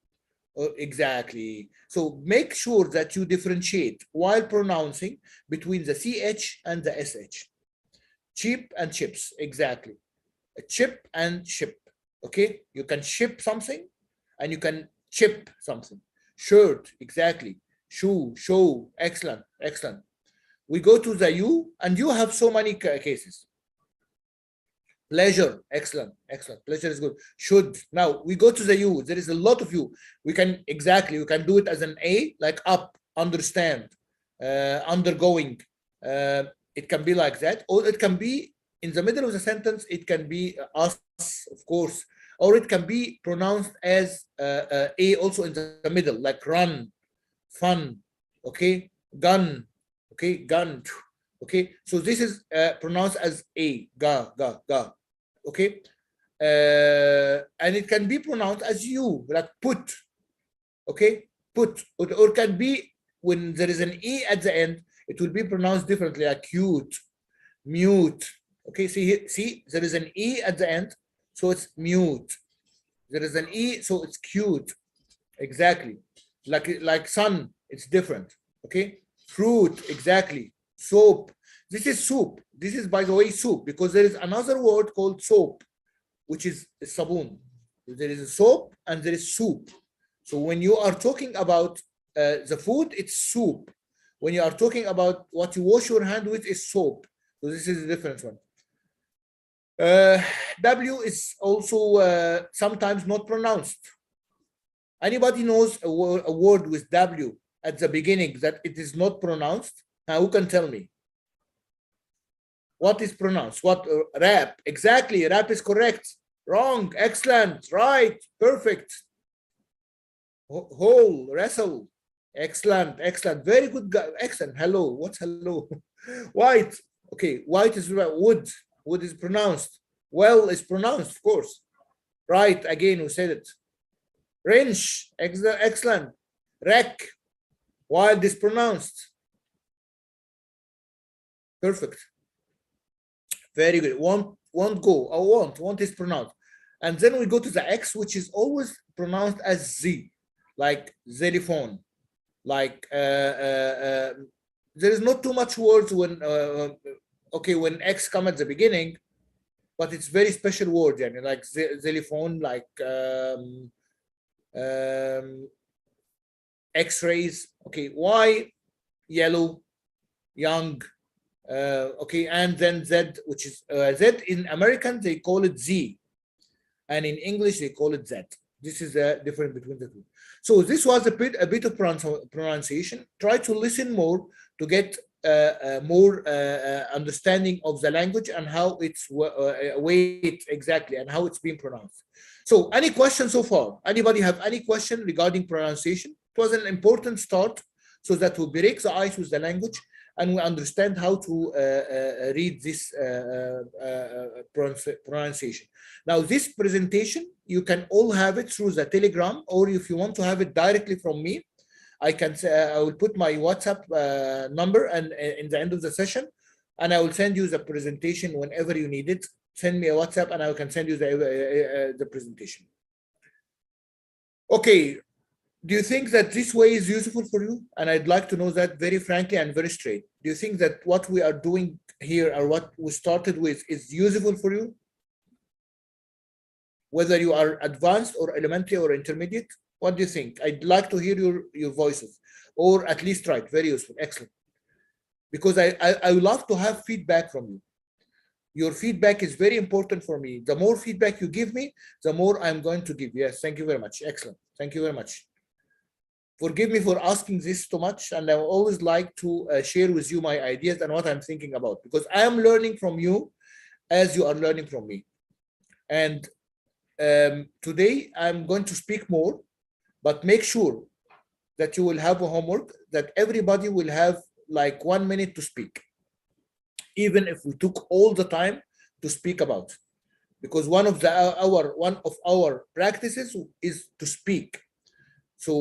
Exactly. So make sure that you differentiate while pronouncing between the CH and the SH. Cheap and chips, exactly. A chip and ship. Okay, you can ship something and you can chip something. Shirt, exactly. Shoe, show, excellent, excellent. We go to the U, and you have so many cases. Pleasure, excellent, excellent. Pleasure is good. Should. Now we go to the U. There is a lot of U. We can we can do it as an A, like up, understand, undergoing. It can be like that, or it can be in the middle of the sentence. It can be us, of course. or it can be pronounced as A also in the middle, like run, fun, okay, gun, okay, gun, okay. So this is pronounced as A, ga, ga, ga, okay. And it can be pronounced as U, like put, okay, put, or can be when there is an E at the end, it will be pronounced differently, like cute, mute, okay. See, there is an E at the end, so it's mute. There is an E, so it's cute. Exactly. Like sun, it's different. Okay. Fruit, exactly. Soap. This is soup. This is, by the way, soup, because there is another word called soap, which is sabun. There is a soap and there is soup. So when you are talking about the food, it's soup. When you are talking about what you wash your hand with, is soap. So this is a different one. W is also sometimes not pronounced. Anybody knows a word with W at the beginning that it is not pronounced? Who can tell me? What is pronounced? What? Rap. Exactly. Rap is correct. Wrong. Excellent. Right. Perfect. Whole. Wrestle. Excellent. Excellent. Very good. Excellent. Hello. What's hello? White. Okay. White is wood. Wood is pronounced. Well is pronounced, of course. Right. Again, we said it. Wrench. Excellent. Wreck. Wild is pronounced. Perfect. Very good. Won't go. Or won't is pronounced. And then we go to the X, which is always pronounced as Z, like xylophone. Like there is not too much words when okay, when X come at the beginning, but it's very special word, yani, like xylophone, like X-rays. Okay, Y, yellow, young. Okay, and then Z, which is Z in American they call it Z, and in English they call it Z. This is the difference between the two. So this was a bit of pronunciation. Try to listen more to get more understanding of the language and how it's weight exactly and how it's being pronounced. So any questions so far? Anybody have any question regarding pronunciation? It was an important start so that we break the ice with the language and we understand how to read this pronunciation. Now, this presentation, you can all have it through the Telegram, or if you want to have it directly from me, I can I will put my WhatsApp number and in the end of the session, and I will send you the presentation whenever you need it. Send me a WhatsApp and I can send you the presentation. Okay. Do you think that this way is useful for you? And I'd like to know that very frankly and very straight. Do you think that what we are doing here or what we started with is useful for you? Whether you are advanced or elementary or intermediate, what do you think? I'd like to hear your voices, or at least right. Very useful. Excellent. Because I would love to have feedback from you. Your feedback is very important for me. The more feedback you give me, the more I'm going to give. Yes, thank you very much. Excellent. Thank you very much. Forgive me for asking this too much, and I always like to share with you my ideas and what I'm thinking about, because I am learning from you as you are learning from me. And today I'm going to speak more, but make sure that you will have a homework that everybody will have like 1 minute to speak, even if we took all the time to speak about, because one of our practices is to speak. So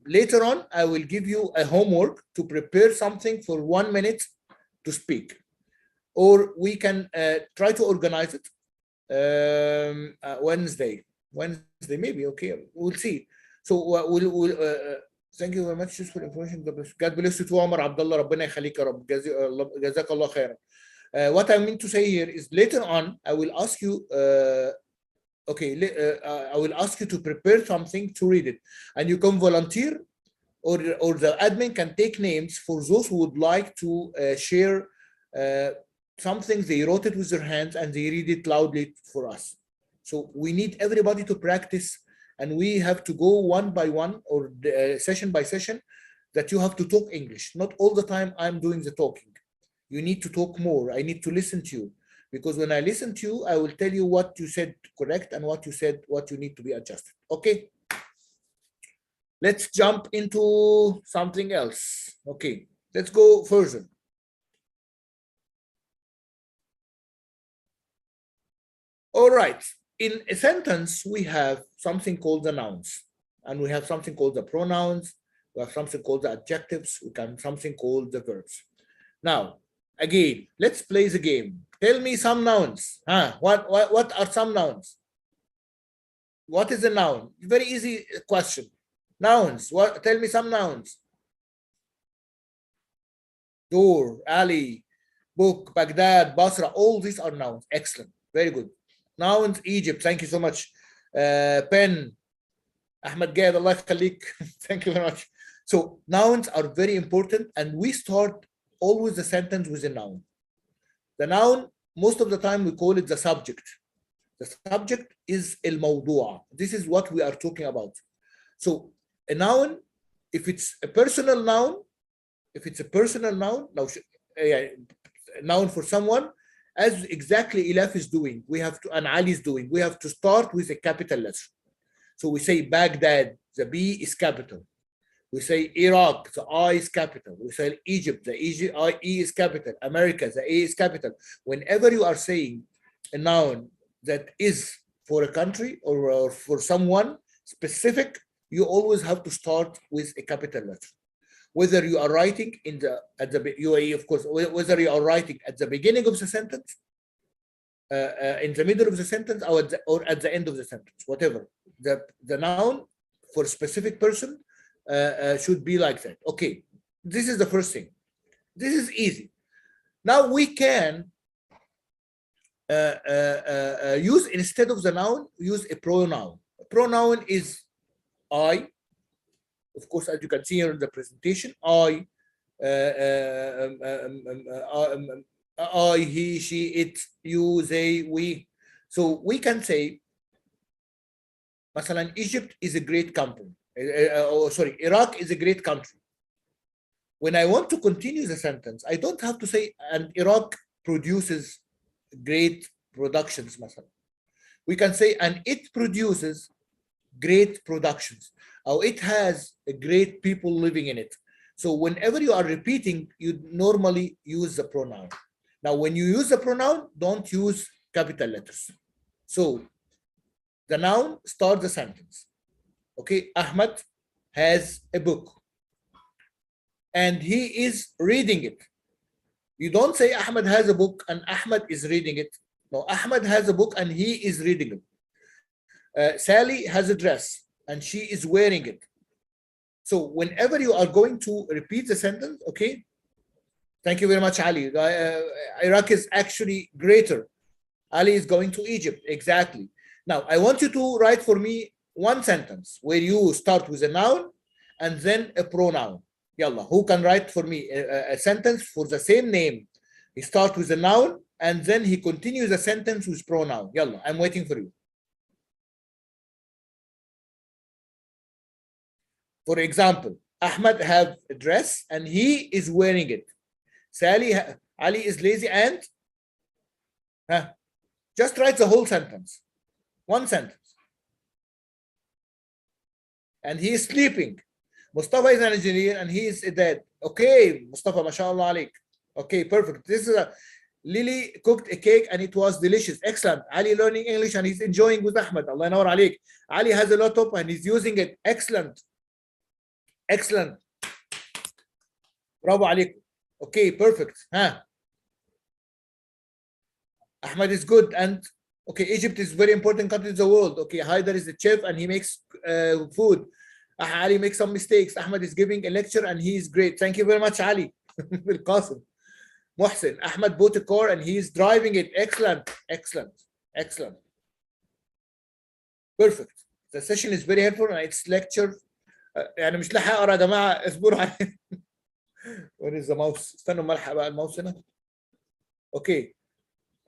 later on, I will give you a homework to prepare something for 1 minute to speak, or we can try to organize it Wednesday, maybe. Okay, we'll see. So we'll thank you very much. Useful information. God bless you too, Omar Abdullah. ربنا يخليك يا رب. جزاك الله خيرا. What I mean to say here is later on, I will ask you. I will ask you to prepare something to read it, and you can volunteer, or the admin can take names for those who would like to share something they wrote it with their hands and they read it loudly for us. So we need everybody to practice, and we have to go one by one or session by session, that you have to talk English. Not all the time I'm doing the talking. You need to talk more. I need to listen to you. because when I listen to you, I will tell you what you said correct and what you said, what you need to be adjusted. Okay. Let's jump into something else. Okay, let's go further. All right, in a sentence, we have something called the nouns, and we have something called the pronouns, we have something called the adjectives, we have something called the verbs. Now, again, let's play the game. Tell me some nouns. What are some nouns? What is a noun? Very easy question. Nouns. What? Tell me some nouns. Door, alley, book, Baghdad, Basra. All these are nouns. Excellent. Very good. Nouns. Egypt. Thank you so much. Pen. Ahmed Gad. Allah khalik. Thank you very much. So nouns are very important, and we start always the sentence with a noun. The noun, most of the time, we call it the subject. The subject is al-mawdu'a. This is what we are talking about. So a noun, if it's a personal noun, now noun for someone, as exactly Ilaf is doing, we have to, and Ali is doing, we have to start with a capital letter. So we say Baghdad, the B is capital. We say Iraq, the I is capital. We say Egypt, the E is capital. America, the A is capital. Whenever you are saying a noun that is for a country or for someone specific, you always have to start with a capital letter. Whether you are writing at the UAE, of course, whether you are writing at the beginning of the sentence, in the middle of the sentence, or at the end of the sentence, whatever. The noun for a specific person should be like that. Okay, this is the first thing. This is easy. Now we can use, instead of the noun, use a pronoun. A pronoun is I. Of course, as you can see here in the presentation, I, he, she, it, you, they, we. So we can say, مثلا, Egypt is a great company. Iraq is a great country. When I want to continue the sentence, I don't have to say, and Iraq produces great productions, مثلا. We can say, and it produces great productions, or it has great people living in it. So whenever you are repeating, you normally use the pronoun. Now, when you use the pronoun, don't use capital letters. So the noun starts the sentence. Okay, Ahmed has a book and he is reading it. You don't say Ahmed has a book and Ahmed is reading it. No, Ahmed has a book and he is reading it. Sally has a dress and she is wearing it. So whenever you are going to repeat the sentence, okay, thank you very much, Ali. Iraq is actually greater. Ali is going to Egypt, exactly. Now, I want you to write for me one sentence where you start with a noun and then a pronoun. Yalla, who can write for me a sentence for the same name? He starts with a noun and then he continues the sentence with pronoun. Yalla, I'm waiting for you. For example, Ahmed have a dress and he is wearing it. Ali is lazy and just write the whole sentence. One sentence. And he is sleeping. Mustafa is an engineer and he is dead. Okay, Mustafa, mashallah alik. Okay, perfect. This is Lily cooked a cake and it was delicious. Excellent. Ali learning English and he's enjoying with Ahmed. Allah nawar alik. Ali has a laptop and he's using it. Excellent. Excellent. Bravo alik. Okay, perfect. Ahmed is good and okay, Egypt is very important country in the world. Okay, Haider is the chef and he makes food. Ali makes some mistakes. Ahmed is giving a lecture and he is great. Thank you very much, Ali. Qasim. Muhsin, Ahmed bought a car and he is driving it. Excellent, excellent, excellent. Perfect. The session is very helpful and it's lecture. يعني مش لاحق اقرا يا جماعه اصبروا علي. Where is the mouse? استنوا ما الحق بقى الماوس هنا. Okay.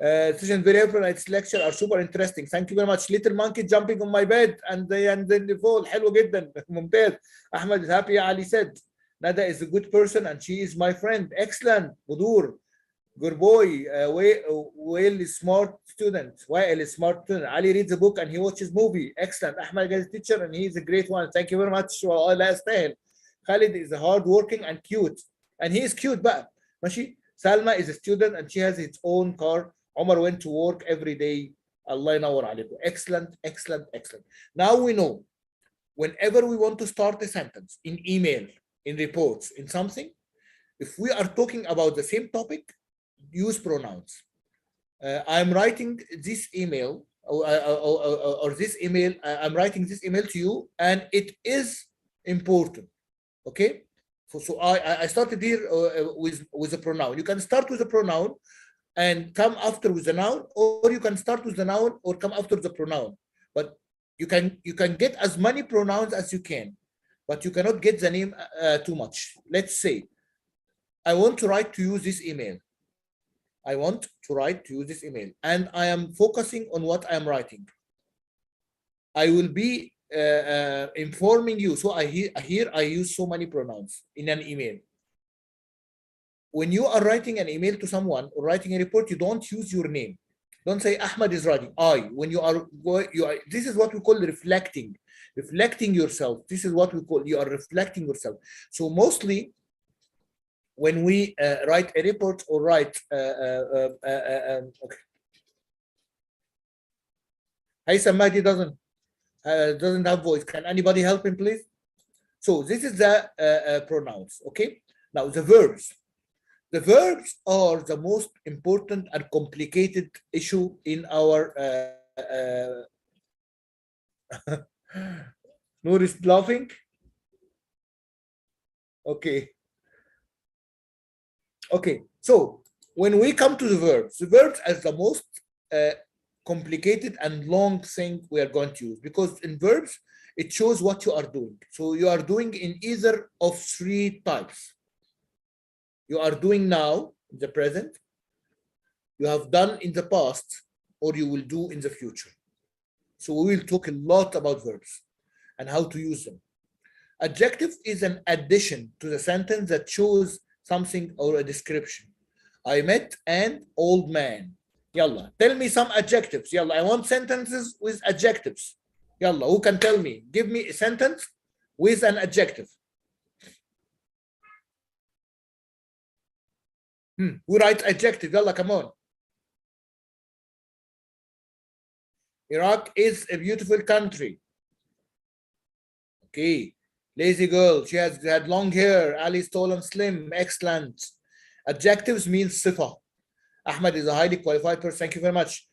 Session very helpful. Its lecture are super interesting. Thank you very much. Little monkey jumping on my bed and then they fall. حلو جدا. ممتاز. Ahmed is happy. Ali said. Nada is a good person and she is my friend. Excellent. Budur. Good boy. Well, smart student. Wael is smart student. Ali reads a book and he watches movie. Excellent. Ahmed is a teacher and he is a great one. Thank you very much. لا يستاهل. Khalid is hard working and cute. And he is cute بقى. ماشي. Salma is a student and she has its own car. Omar went to work every day. Allah ينور عليكم. Excellent, excellent, excellent. Now we know whenever we want to start a sentence in email, in reports, in something, if we are talking about the same topic, use pronouns. I'm writing this email or this email. I'm writing this email to you, and it is important. Okay. So I started here with a pronoun. You can start with a pronoun and come after with a noun, or you can start with the noun or come after the pronoun. But you can get as many pronouns as you can, but you cannot get the name too much. Let's say I want to write to you this email. I want to write to you this email, and I am focusing on what I am writing. I will be informing you. So here I use so many pronouns in an email. When you are writing an email to someone or writing a report, you don't use your name. Don't say Ahmad is writing. When you are this is what we call reflecting yourself. This is what we call you are reflecting yourself. So mostly when we write a report or write okay. Haytham Mahdi doesn't have voice. Can anybody help him, please? So this is the pronouns. Okay. Now the verbs. The verbs are the most important and complicated issue in our. Noor is laughing. Okay. Okay. So when we come to the verbs are the most complicated and long thing we are going to use, because in verbs it shows what you are doing. So you are doing in either of three types. You are doing now in the present, you have done in the past, or you will do in the future. So we will talk a lot about verbs and how to use them. Adjective is an addition to the sentence that shows something or a description. I met an old man. Yalla, tell me some adjectives. Yalla, I want sentences with adjectives. Yalla, who can tell me? Give me a sentence with an adjective. Who writes adjective? Yalla, come on. Iraq is a beautiful country. Okay. Lazy girl. She has had long hair. Ali is tall and slim. Excellent. Adjectives means sifa. Ahmed is a highly qualified person. Thank you very much.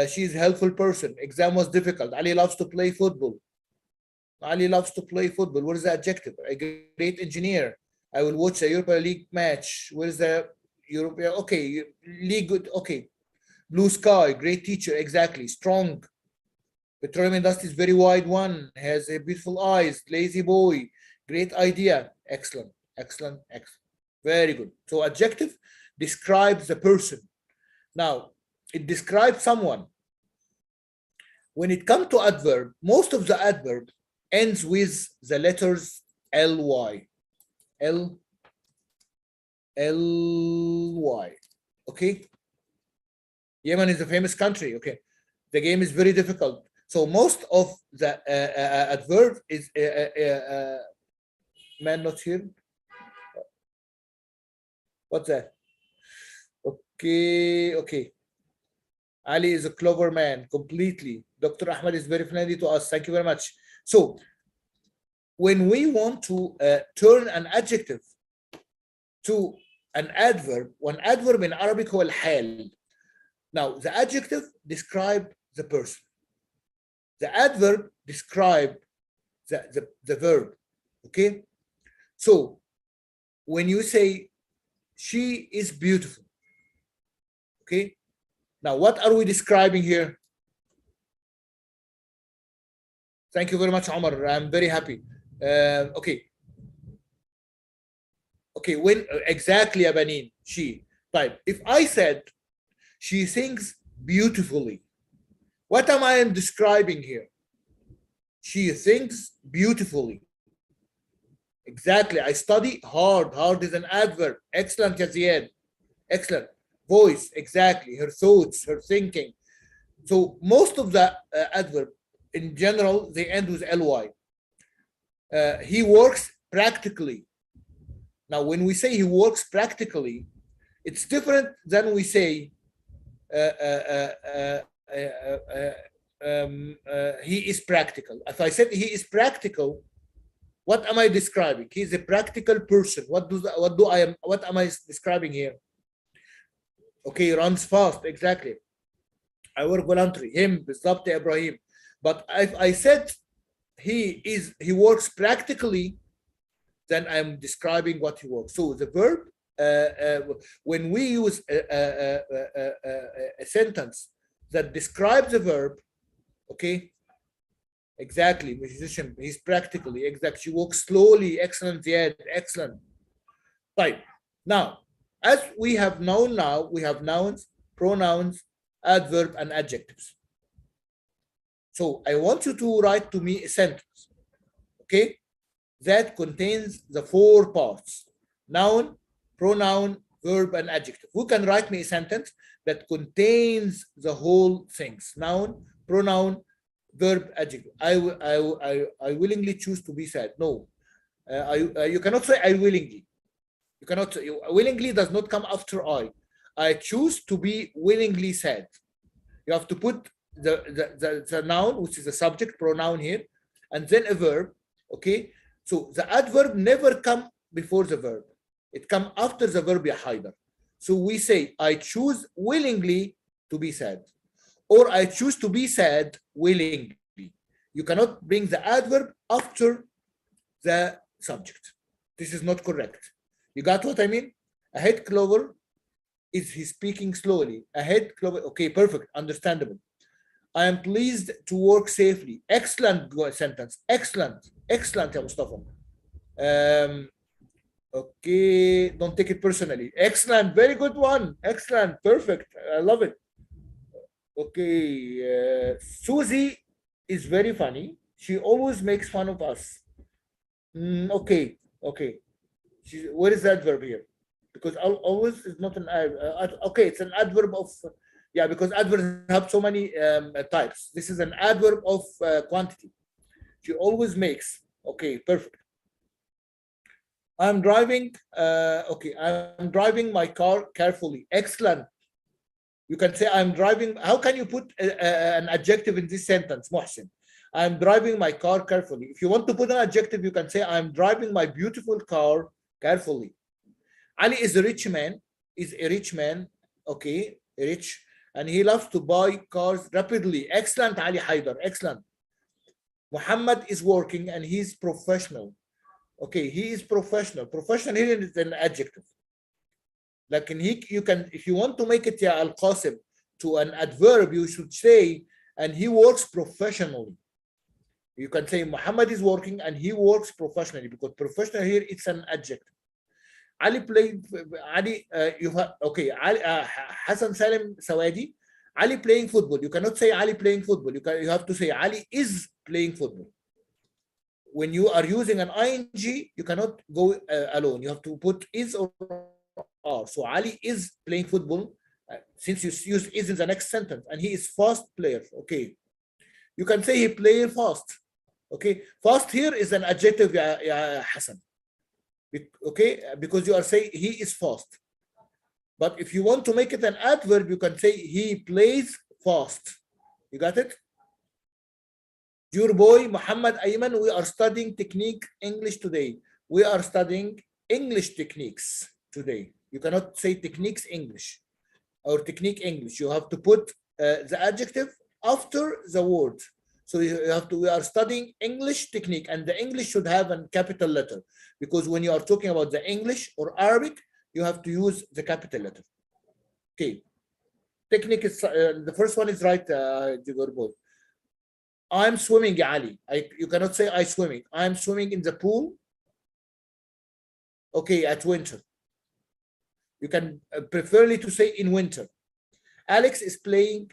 She is a helpful person. Exam was difficult. Ali loves to play football. Ali loves to play football. What is the adjective? A great engineer. I will watch a Europa League match. Where is the European? Okay, league good. Okay, blue sky. Great teacher. Exactly. Strong. Petroleum industry is very wide one. Has a beautiful eyes. Lazy boy. Great idea. Excellent. Excellent. Excellent. Very good. So adjective describes the person. Now, it describes someone. When it comes to adverb, most of the adverb ends with the letters ly. Ly. Okay. Yemen is a famous country. Okay. The game is very difficult. So most of the adverb is man not here. What's that? Okay. Ali is a clever man, completely. Dr. Ahmed is very friendly to us. Thank you very much. So when we want to turn an adjective to an adverb, one adverb in Arabic هو الحال. Now the adjective describe the person. The adverb describe the verb. Okay. So when you say she is beautiful. Okay. Now, what are we describing here? Thank you very much, Omar. I'm very happy. Okay. Okay, when exactly Abanin, she. Type. If I said she sings beautifully, what am I describing here? She sings beautifully. Exactly. I study hard. Hard is an adverb. Excellent, Yazid. Excellent. voice, exactly, her thoughts, her thinking. So most of the adverb in general, they end with ly. He works practically. Now, when we say he works practically, it's different than we say he is practical. If I said he is practical, what am I describing? He is a practical person. What am I describing here? Okay, runs fast, exactly. I work voluntary. Him, بالضبط يا Ibrahim. But if I said he works practically, then I'm describing what he works. So the verb, when we use a sentence that describes the verb, okay, exactly, musician, he's practically, exactly, she walks slowly, excellent, Ziad, excellent. Right. Now, as we have known now, we have nouns, pronouns, adverb, and adjectives. So I want you to write to me a sentence, okay, that contains the 4 parts: noun, pronoun, verb, and adjective. Who can write me a sentence that contains the whole things: noun, pronoun, verb, adjective? I willingly choose to be sad. No, you cannot say I willingly. You cannot. Willingly does not come after I. I choose to be willingly sad. You have to put the noun, which is the subject pronoun here, and then a verb. Okay. So the adverb never come before the verb. It come after the verb, ya Haider. So we say, I choose willingly to be sad, or I choose to be sad willingly. You cannot bring the adverb after the subject. This is not correct. You got what I mean? Ahead, Clover. Is he speaking slowly? Ahead, Clover. Okay, perfect, understandable. I am pleased to work safely. Excellent sentence. Excellent. Excellent, Mustafa. Okay, don't take it personally. Excellent. Very good one. Excellent. Perfect. I love it. Okay. Susie is very funny. She always makes fun of us. Okay. Okay. Where is the adverb here? Because always is not an adverb. Okay, it's an adverb of... Yeah, because adverbs have so many types. This is an adverb of quantity. She always makes. Okay, perfect. I'm driving. Okay, I'm driving my car carefully. Excellent. You can say I'm driving. How can you put an adjective in this sentence, Mohsin? I'm driving my car carefully. If you want to put an adjective, you can say I'm driving my beautiful car carefully. Ali is a rich man. Is a rich man. Okay, rich. And he loves to buy cars rapidly. Excellent, Ali Haider. Excellent. Muhammad is working and he's professional. Okay, he is professional. Professional here is an adjective. Like you can, if you want to make it ya al-Qasim to an adverb, you should say, and he works professionally. You can say Muhammad is working and he works professionally, because professional here it's an adjective. Ali playing, Ali, you have, okay, Ali, Hassan Salim Sawadi, Ali playing football. You cannot say Ali playing football. You have to say Ali is playing football. When you are using an ing, you cannot go alone. You have to put is or are. So Ali is playing football, since you use is in the next sentence, and he is fast player. Okay. You can say he play fast. Okay. Fast here is an adjective, ya Hassan. Okay, because you are saying he is fast. But if you want to make it an adverb, you can say he plays fast. You got it? Your boy Muhammad Ayman, we are studying technique English today. We are studying English techniques today. You cannot say techniques English or technique English. You have to put the adjective after the word. So you have to, we are studying English technique, and the English should have a capital letter, because when you are talking about the English or Arabic, you have to use the capital letter. Okay. Technique is, the first one is right, boy. I'm swimming, Ali. You cannot say I swimming. I'm swimming in the pool. Okay, at winter. You can preferably to say in winter. Alex is playing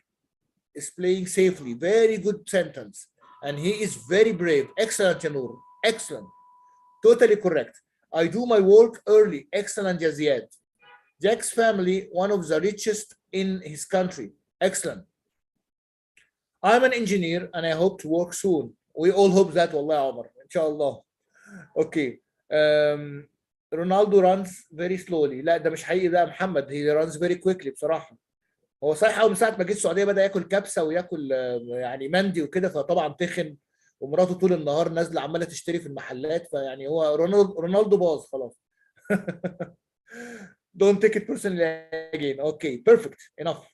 safely. Very good sentence. And he is very brave. Excellent, Janur. Excellent. Totally correct. I do my work early. Excellent, Yazid. Jack's family, one of the richest in his country. Excellent. I'm an engineer and I hope to work soon. We all hope that, والله يا عمر. Inshallah. Okay. Ronaldo runs very slowly. لا ده مش حقيقي ده محمد. He runs very quickly بصراحة. هو صحيح أول من ساعة ما جه السعودية بدأ ياكل كبسة وياكل يعني مندي وكده فطبعا تخن ومراته طول النهار نازلة عمالة تشتري في المحلات فيعني هو رونالدو باظ خلاص. Don't take it personally again. Okay, perfect. Enough.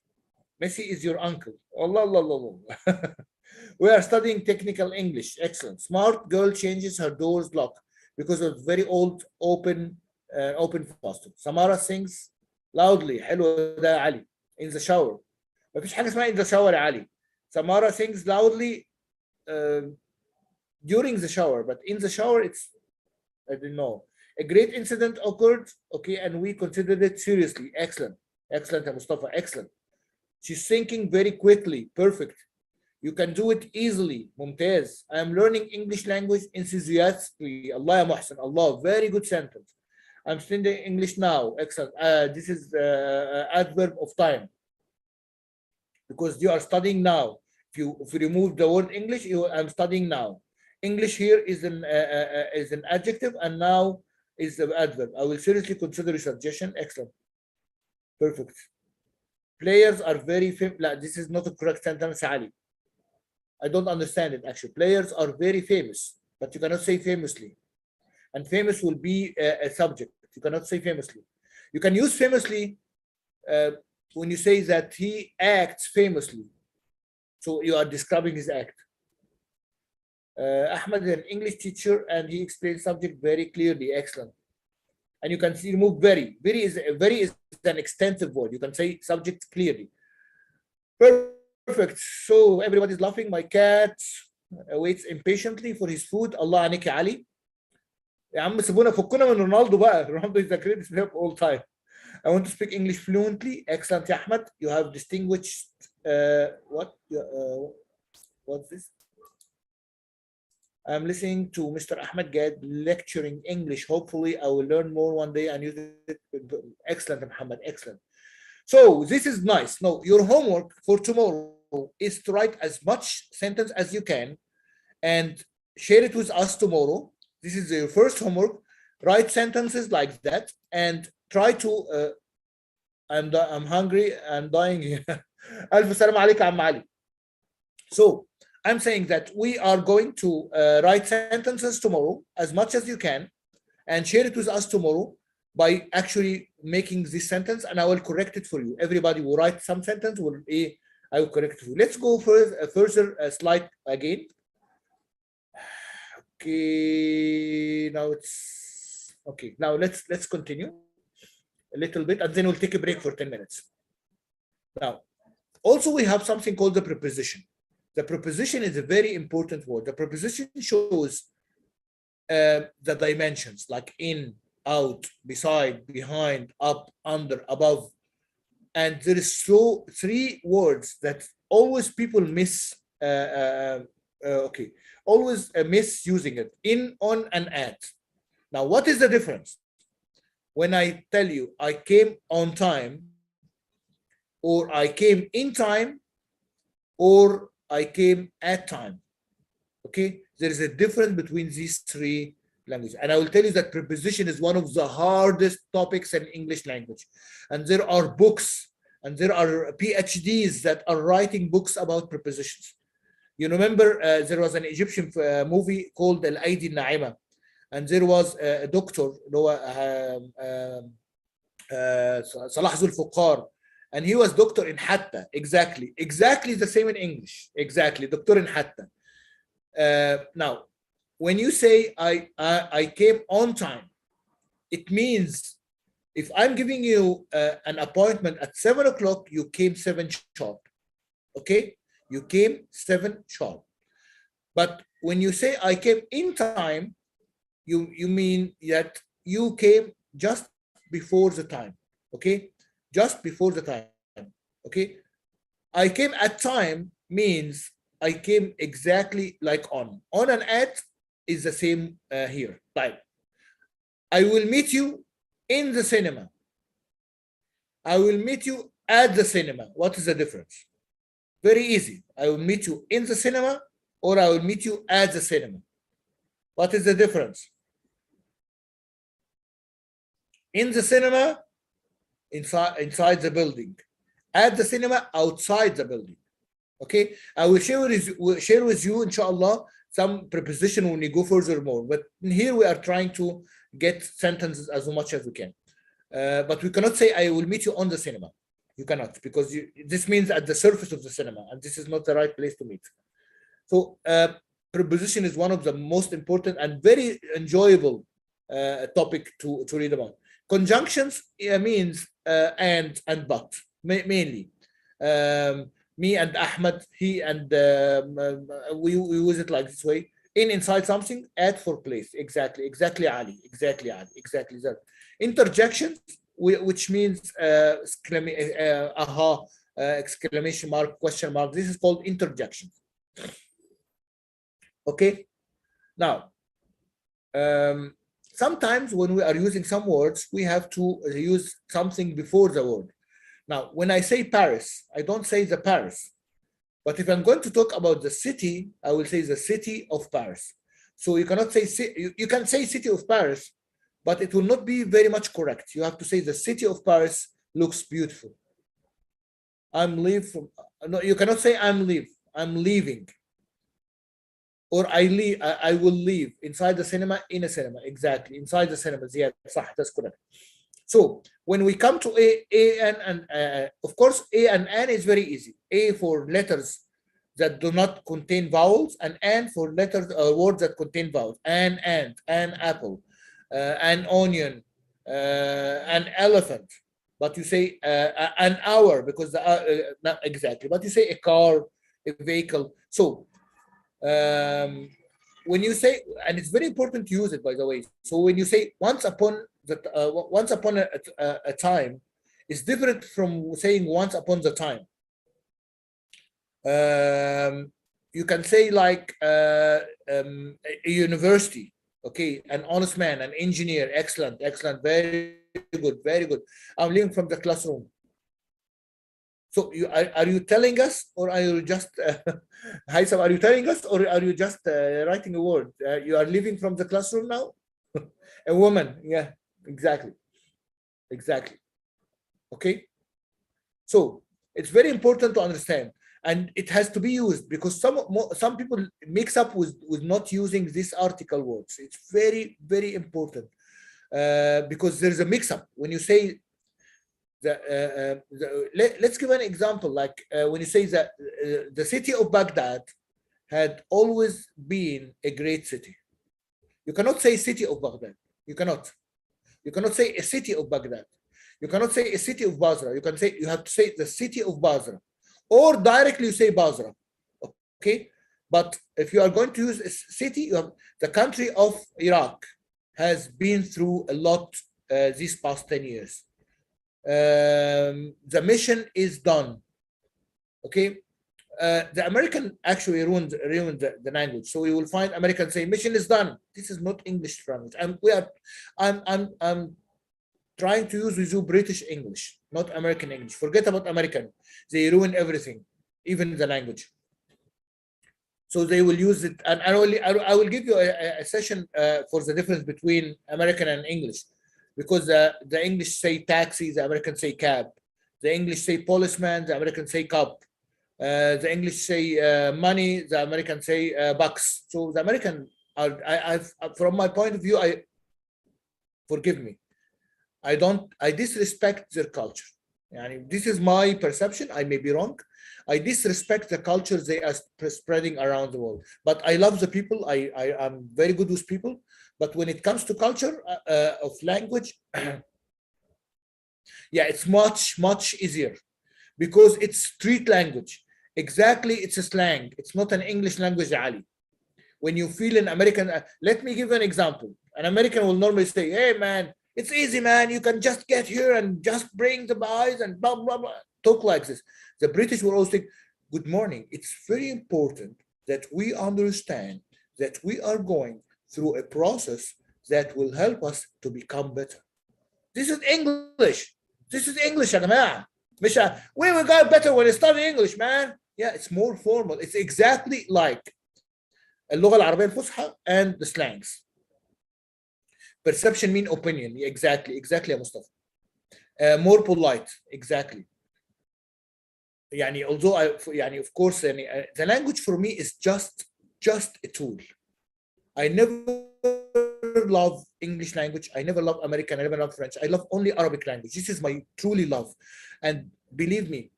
Messi is your uncle. Allah, Allah, Allah, Allah. We are studying technical English. Excellent. Smart girl changes her door's lock because of very old open faucet. Samara sings loudly. حلو ده يا علي. In the shower. مفيش حاجة اسمها in the shower يا علي. Samara sings loudly during the shower, but in the shower it's, I don't know. A great incident occurred, okay, and we considered it seriously. Excellent. Excellent, Mustafa. Excellent. She's thinking very quickly. Perfect. You can do it easily. Mumtaz. I am learning English language enthusiastically. Allah ya Muhsin. Allah. Very good sentence. I'm studying English now. Excellent. This is adverb of time. Because you are studying now. If you remove the word English, I'm studying now. English here is an adjective and now is the adverb. I will seriously consider your suggestion. Excellent. Perfect. Players are very famous. This is not a correct sentence, Ali. I don't understand it actually. Players are very famous, but you cannot say famously. And famous will be a subject. You cannot say famously. You can use famously when you say that he acts famously. So you are describing his act. Ahmed is an English teacher and he explains subject very clearly. Excellent. And you can see remove very. Very is an extensive word. You can say subject clearly. Perfect. So everybody's laughing. My cat waits impatiently for his food. Allah عليك يا علي. يا عم سيبونا فكونا من رونالدو بقى. Ronaldo is the greatest player of all time. I want to speak English fluently. Excellent, يا Ahmed. You have distinguished what's this? I'm listening to Mr. Ahmed Gad lecturing English. Hopefully, I will learn more one day and use it. Excellent, Muhammad. Excellent. So this is nice. Now, your homework for tomorrow is to write as much sentence as you can and share it with us tomorrow. This is your first homework. Write sentences like that and try to. I'm hungry. I'm dying here. Alf salam alaikum, Am Ali. So I'm saying that we are going to write sentences tomorrow as much as you can and share it with us tomorrow by actually making this sentence and I will correct it for you. Everybody will write some sentence, I will correct it for you. Let's go further slide again. Okay, now it's okay. Now let's continue a little bit and then we'll take a break for 10 minutes. Now, also we have something called the preposition. The preposition is a very important word. The preposition shows the dimensions like in, out, beside, behind, up, under, above. And there is three words that always people always misusing it: in, on, and at. Now, what is the difference? When I tell you I came on time, or I came in time, or I came at time. Okay, there is a difference between these three languages. And I will tell you that preposition is one of the hardest topics in English language. And there are books and there are PhDs that are writing books about prepositions. You remember there was an Egyptian movie called Al-Aidi Naima. And there was a doctor, Salah Zulfuqar. And he was doctor in Hatta, exactly the same in English, exactly, doctor in Hatta. Now, when you say I came on time, it means if I'm giving you an appointment at 7 o'clock, you came 7 sharp, okay? You came 7 sharp. But when you say I came in time, you mean that you came just before the time, okay? Just before the time, okay? I came at time means I came exactly like on. On and at is the same here. Like, I will meet you in the cinema. I will meet you at the cinema. What is the difference? Very easy. I will meet you in the cinema or I will meet you at the cinema. What is the difference? In the cinema, inside the building. At the cinema, outside the building. Okay, I will share with you, inshallah, some preposition when we go further more. But here we are trying to get sentences as much as we can. But we cannot say I will meet you on the cinema. You cannot, because this means at the surface of the cinema, and this is not the right place to meet. So preposition is one of the most important and very enjoyable topic to read about. Conjunctions means and but mainly. Me and Ahmed, he and we use it like this way. Inside something, at for place. Exactly Ali. Exactly that. Interjections, which means exclamation mark, question mark. This is called interjection. Okay. Now, sometimes when we are using some words, we have to use something before the word. Now, when I say Paris, I don't say the Paris. But if I'm going to talk about the city, I will say the city of Paris. So you cannot say, you can say city of Paris, but it will not be very much correct. You have to say the city of Paris looks beautiful. I'm leave from, no, you cannot say I'm leaving. Or I will leave inside the cinema, in a cinema. Exactly, inside the cinema. Yeah, that's correct. So when we come to A and of course, A and N is very easy. A for letters that do not contain vowels, and N for letters words that contain vowels. An ant, an apple, an onion, an elephant. But you say an hour because not exactly. But you say a car, a vehicle. So when you say, and it's very important to use it, by the way. So when you say once upon a time, is different from saying once upon the time. You can say like a university, okay, an honest man, an engineer, excellent, very good. I'm leaving from the classroom. So are you telling us, or are you just, Haitham, are you telling us, or are you just writing a word? You are leaving from the classroom now? A woman, yeah, exactly. Okay. So it's very important to understand, and it has to be used because some people mix up with not using these article words. It's very important because there's a mix up when you say. Let's give an example, like when you say that the city of Baghdad had always been a great city. You cannot say city of Baghdad. You cannot say a city of Baghdad. You cannot say a city of Basra. You have to say the city of Basra, or directly you say Basra. Okay, but if you are going to use a city, you have the country of Iraq has been through a lot these past 10 years. The mission is done. Okay, the American actually ruined the language. So you will find Americans say mission is done. This is not English language. I'm trying to use with you British English, not American English. Forget about American. They ruin everything, even the language. So they will use it, and I will give you a session for the difference between American and English. Because the English say taxi, the Americans say cab. The English say policeman, the Americans say cop. The English say money, the Americans say bucks. So the American are, from my point of view, forgive me, I disrespect their culture. And this is my perception. I may be wrong. I disrespect the culture they are spreading around the world. But I love the people. I am very good with people. But when it comes to culture of language, yeah, it's much easier because it's street language. Exactly, it's a slang. It's not an English language, Ali. When you feel an American, let me give an example. An American will normally say, "Hey, man, it's easy, man. You can just get here and just bring the buys and blah blah blah." Talk like this. The British will always say, "Good morning." It's very important that we understand that we are going through a process that will help us to become better. This is English. This is English يا جماعة. مش we got better when we study English, man. Yeah, it's more formal. It's exactly like اللغة العربية الفصحى and the slangs. Perception mean opinion. Yeah, exactly يا مصطفى. More polite. Exactly. يعني although يعني of course يعني the language for me is just a tool. I never love English language. I never love American. I never love French. I love only Arabic language. This is my truly love. And believe me,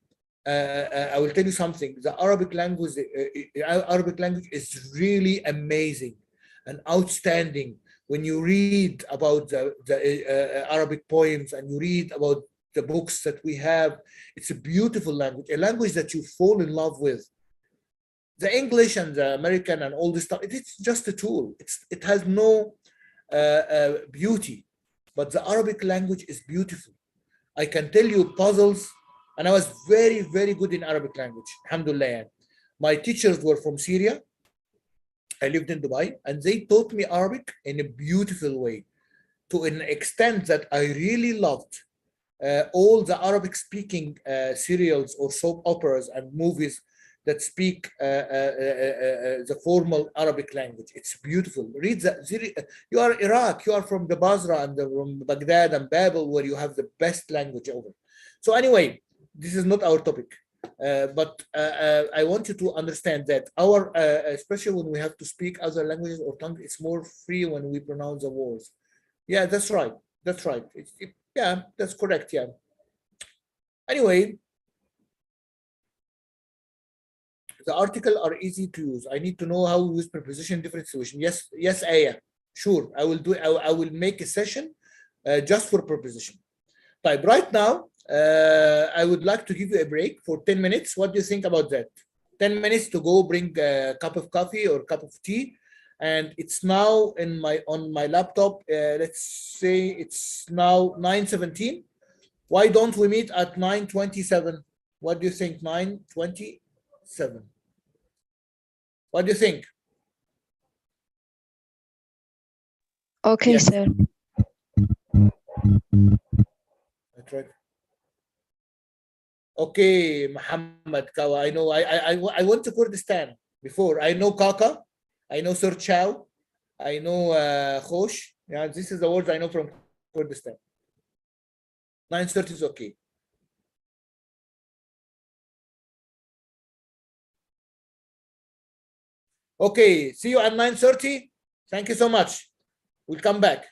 I will tell you something. The Arabic language is really amazing and outstanding. When you read about the Arabic poems and you read about the books that we have, it's a beautiful language, a language that you fall in love with. The English and the American and all this stuff, it's just a tool. It has no beauty, but the Arabic language is beautiful. I can tell you puzzles, and I was very, very good in Arabic language. Alhamdulillah. My teachers were from Syria. I lived in Dubai, and they taught me Arabic in a beautiful way, to an extent that I really loved all the Arabic speaking serials or soap operas and movies that speak the formal Arabic language. It's beautiful. Read that. You are Iraq. You are from the Basra and from Baghdad and Babel, where you have the best language ever. So anyway, this is not our topic. But I want you to understand that our, especially when we have to speak other languages or tongues, it's more free when we pronounce the words. Yeah, that's right. That's right. Yeah, that's correct. Yeah. Anyway, the article are easy to use. I need to know how we use preposition in different situations. Yes, Aya. Sure, I will do. I will make a session just for preposition. But right now, I would like to give you a break for 10 minutes. What do you think about that? 10 minutes to go bring a cup of coffee or cup of tea. And it's now on my laptop. Let's say it's now 9:17. Why don't we meet at 9:27? What do you think? 9:27. What do you think?
Okay,
Yes.
sir.
That's right. Okay, Muhammad Kawa. I know. I went to Kurdistan before. I know Kaka. I know Sir Chow. I know Khosh. Yeah, this is the words I know from Kurdistan. 9:30 is okay. Okay, see you at 9:30. Thank you so much. We'll come back.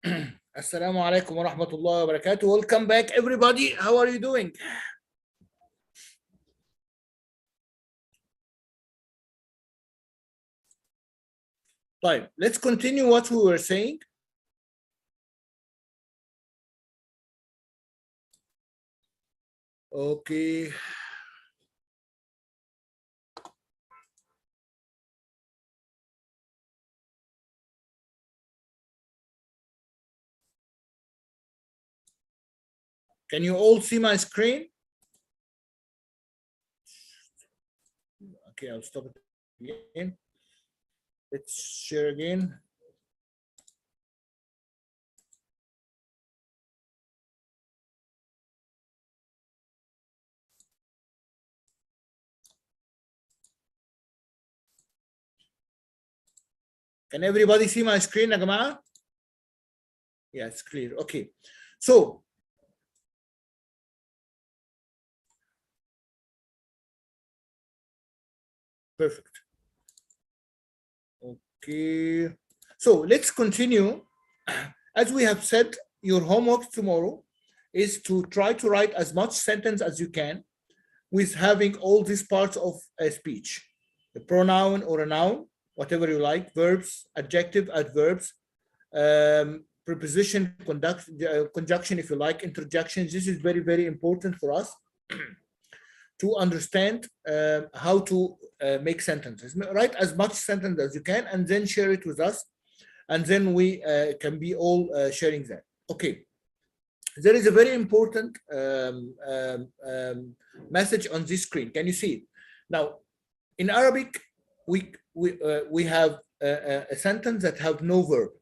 Assalamu alaikum wa rahmatullahi wa barakatuh. Welcome back, everybody. How are you doing? Right, let's continue what we were saying. Okay. Can you all see my screen? Okay, I'll stop it again. Let's share again. Can everybody see my screen, Agama? Yeah, it's clear. Okay. So, perfect. Okay. So let's continue. As we have said, your homework tomorrow is to try to write as much sentence as you can with having all these parts of a speech. The pronoun or a noun, whatever you like, verbs, adjective, adverbs, preposition, conjunction, if you like, interjections. This is very, very important for us to understand how to make sentences. Write as much sentence as you can and then share it with us. And then we can be all sharing that. Okay. There is a very important message on this screen. Can you see it? Now, in Arabic, we have a sentence that have no verb.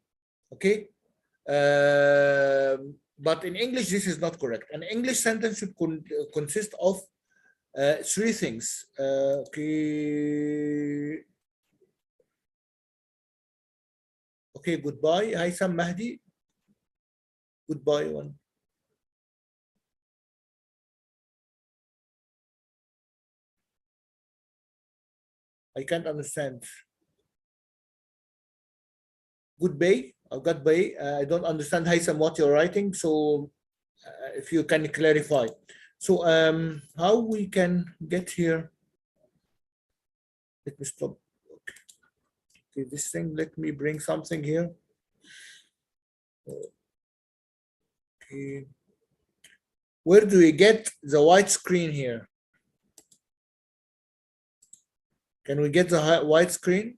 Okay. But in English, this is not correct. An English sentence should consist of three things. Okay. Okay, goodbye. Haitham Mahdi. Goodbye, one. I can't understand. Goodbye. I've got bay. I don't understand, Haitham, what you're writing. So if you can clarify. So how we can get here? Let me stop. Okay, this thing, let me bring something here. Okay. Where do we get the white screen here? Can we get the white screen?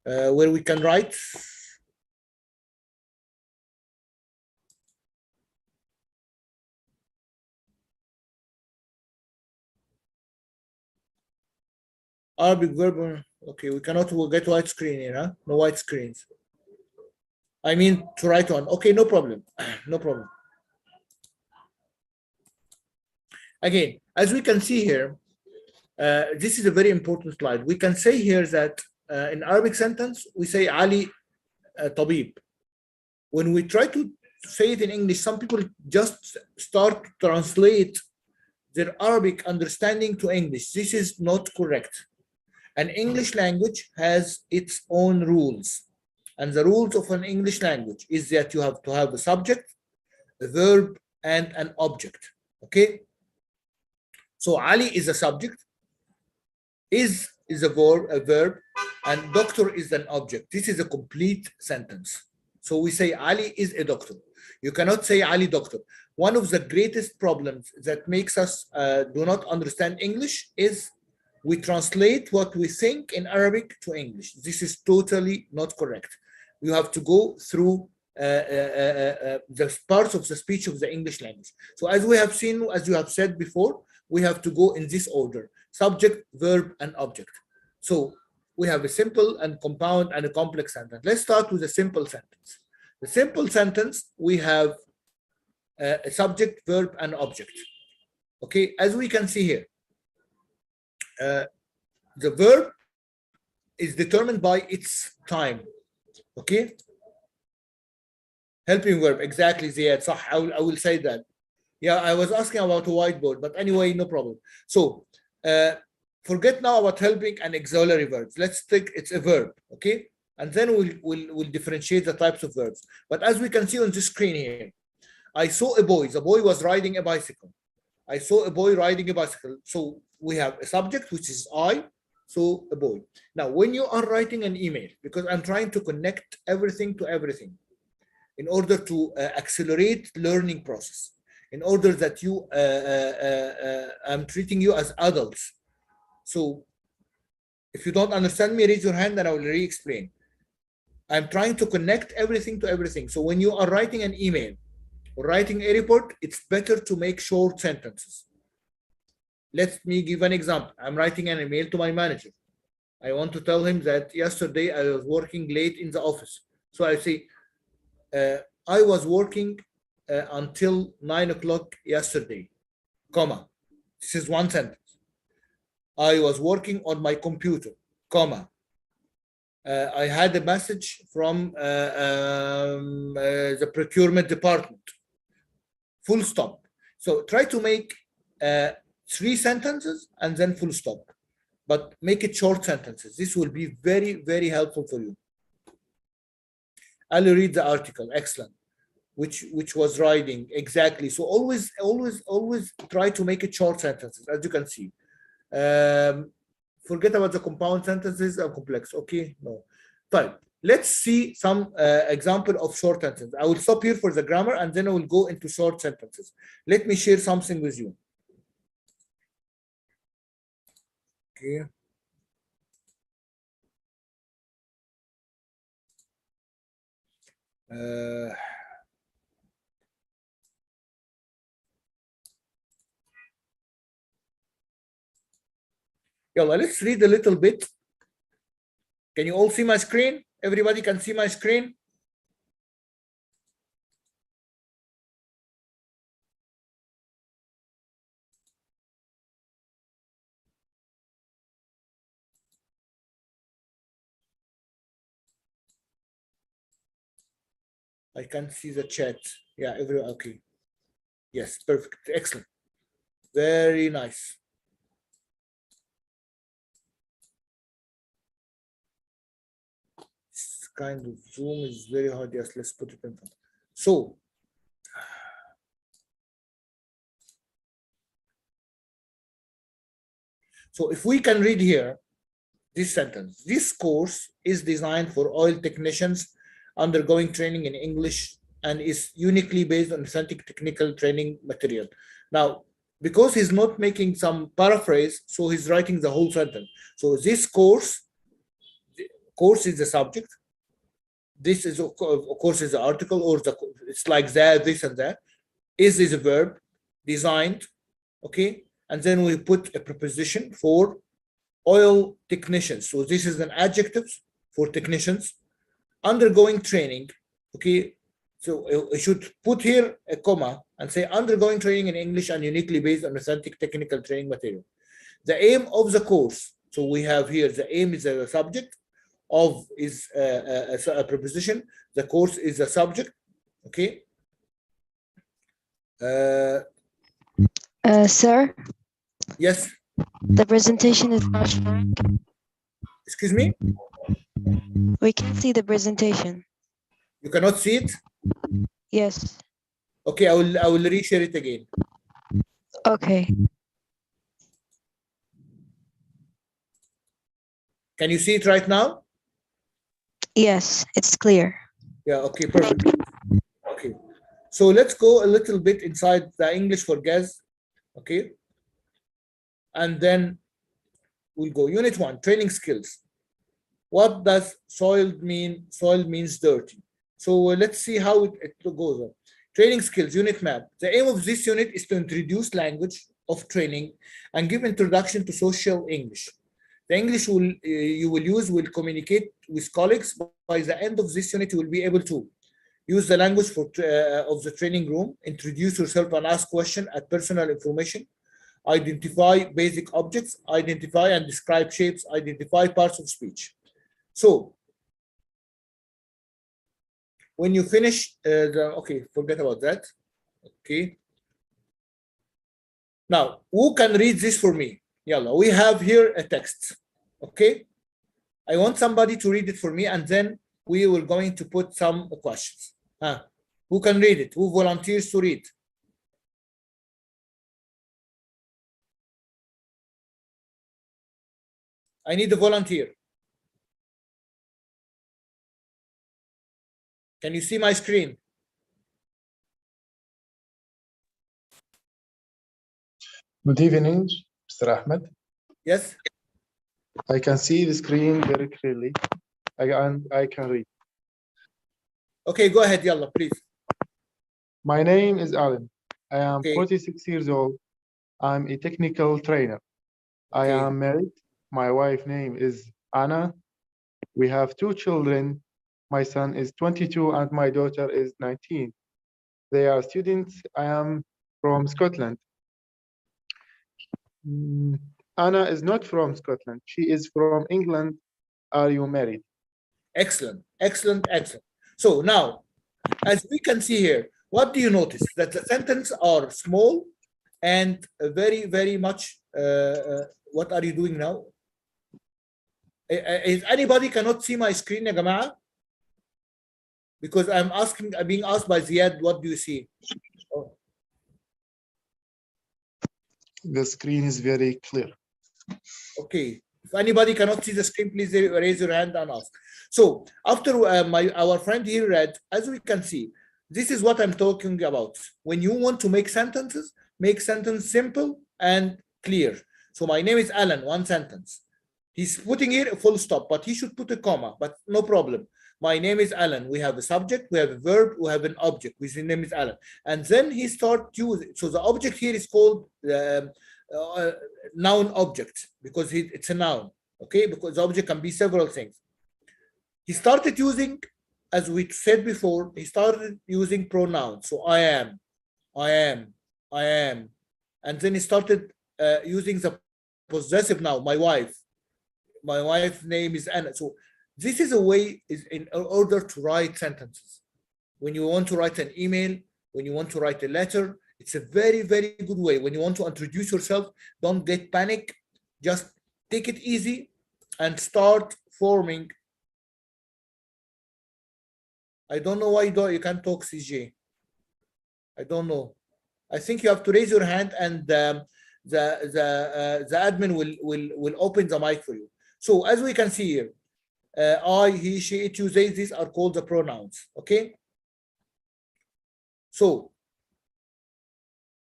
Where we can write? Arabic verb. Okay, we cannot get white screen here, huh? No white screens. I mean to write on. Okay, no problem. No problem. Again, as we can see here, this is a very important slide. We can say here that in Arabic sentence, we say Ali Tabib. When we try to say it in English, some people just start to translate their Arabic understanding to English. This is not correct. An English language has its own rules. And the rules of an English language is that you have to have a subject, a verb, and an object. Okay? So Ali is a subject, is a verb, and doctor is an object. This is a complete sentence. So we say Ali is a doctor. You cannot say Ali doctor. One of the greatest problems that makes us do not understand English is we translate what we think in Arabic to English. This is totally not correct. You have to go through the parts of the speech of the English language. So as we have seen, as you have said before, we have to go in this order: subject, verb, and object. So we have a simple and compound and a complex sentence. Let's start with a simple sentence. The simple sentence, we have a subject, verb, and object. Okay, as we can see here, the verb is determined by its time. Okay, helping verb, exactly, Ziyad. So I will say that. Yeah, I was asking about a whiteboard, but anyway, no problem. So forget now about helping and auxiliary verbs. Let's take it's a verb. Okay, and then we'll differentiate the types of verbs. But as we can see on the screen here, I saw a boy. The boy was riding a bicycle. I saw a boy riding a bicycle. So we have a subject, which is I, so a boy. Now, when you are writing an email, because I'm trying to connect everything to everything in order to accelerate learning process, in order that you, I'm treating you as adults. So if you don't understand me, raise your hand and I will re-explain. I'm trying to connect everything to everything. So when you are writing an email or writing a report, it's better to make short sentences. Let me give an example. I'm writing an email to my manager. I want to tell him that yesterday I was working late in the office. So I say, I was working until 9 o'clock yesterday, comma. This is one sentence. I was working on my computer, comma. I had a message from the procurement department, full stop. So try to make 3 sentences and then full stop, but make it short sentences. This will be very, very helpful for you. I'll read the article, excellent. Which was riding, exactly. So always try to make it short sentences, as you can see. Forget about the compound sentences and complex, okay? No. Fine. Let's see some example of short sentences. I will stop here for the grammar and then I will go into short sentences. Let me share something with you. Okay. Yalla, let's read a little bit. Can you all see my screen? Everybody can see my screen? I can see the chat. Yeah, everyone, okay. Yes, perfect, excellent. Very nice. This kind of Zoom is very hard. Yes, let's put it in front. So if we can read here, this sentence, this course is designed for oil technicians undergoing training in English and is uniquely based on authentic technical training material. Now, because he's not making some paraphrase, so he's writing the whole sentence. So this course is the subject. This is, of course, is the article, or it's like that, this and that. Is a verb, designed, okay? And then we put a preposition for oil technicians. So this is an adjective for technicians undergoing training, okay? So I should put here a comma and say undergoing training in English and uniquely based on authentic technical training material. The aim of the course, so we have here the aim is a subject, of is a preposition, the course is a subject, okay?
Sir?
Yes?
The presentation is not showing.
Excuse me?
We can't see the presentation.
You cannot see it?
Yes.
Okay, I will reshare it again.
Okay.
Can you see it right now?
Yes, it's clear.
Yeah, okay, perfect. Okay, so let's go a little bit inside the English for Gaz, okay? And then we'll go. Unit 1, training skills. What does soiled mean? Soiled means dirty. So let's see how it goes on. Training skills, unit map. The aim of this unit is to introduce language of training and give introduction to social English. The English you will use will communicate with colleagues. By the end of this unit, you will be able to use the language of the training room, introduce yourself and ask questions at personal information, identify basic objects, identify and describe shapes, identify parts of speech. So when you finish okay, forget about that. Okay. Now, who can read this for me? Yalla, we have here a text. Okay. I want somebody to read it for me, and then we will going to put some questions. Who can read it? Who volunteers to read? I need a volunteer. Can you see my screen?
Good evening, Mr. Ahmed.
Yes.
I can see the screen very clearly. I can read.
Okay, go ahead, Yalla, please.
My name is Alan. I am
Okay.
46 years old. I'm a technical trainer. I
Okay.
am married. My wife's name is Anna. We have 2 children. My son is 22 and my daughter is 19. They are students. I am from Scotland. Anna is not from Scotland. She is from England. Are you married?
Excellent, excellent, excellent. So now, as we can see here, what do you notice? That the sentences are small and very, very much, what are you doing now? Is anybody cannot see my screen, ya Jama'a? Because I'm being asked by Ziad, what do you see? Oh.
The screen is very clear.
Okay. If anybody cannot see the screen, please raise your hand and ask. So after our friend here read, as we can see, this is what I'm talking about. When you want to make sentences, make sentence simple and clear. So my name is Alan, 1 sentence. He's putting here a full stop, but he should put a comma, but no problem. My name is Alan. We have a subject, we have a verb, we have an object, which his name is Alan. And then he starts using, so the object here is called noun object, because it's a noun, okay? Because the object can be several things. He started using, as we said before, he started using pronouns. So I am, I am, I am. And then he started using the possessive noun, my wife. My wife's name is Anna. So this is a way in order to write sentences. When you want to write an email, when you want to write a letter, it's a very, very good way. When you want to introduce yourself, don't get panic. Just take it easy and start forming. I don't know why you can't talk, CJ. I don't know. I think you have to raise your hand, and the admin will open the mic for you. So as we can see here, I, he, she, it, you, they, these are called the pronouns. Okay. So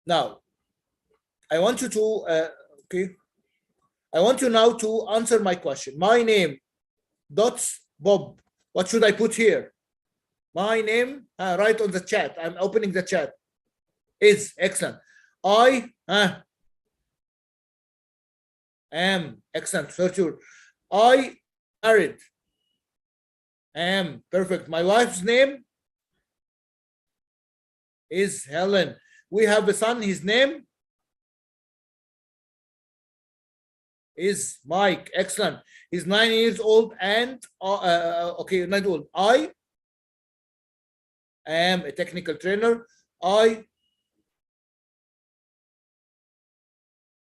now I want you to okay. I want you now to answer my question. My name dots Bob. What should I put here? My name, right on the chat. I'm opening the chat. Is excellent. I am excellent for sure. I married. Am perfect. My wife's name is Helen. We have a son. His name is Mike. Excellent. He's 9 years old and okay, 9 years old. I am a technical trainer. I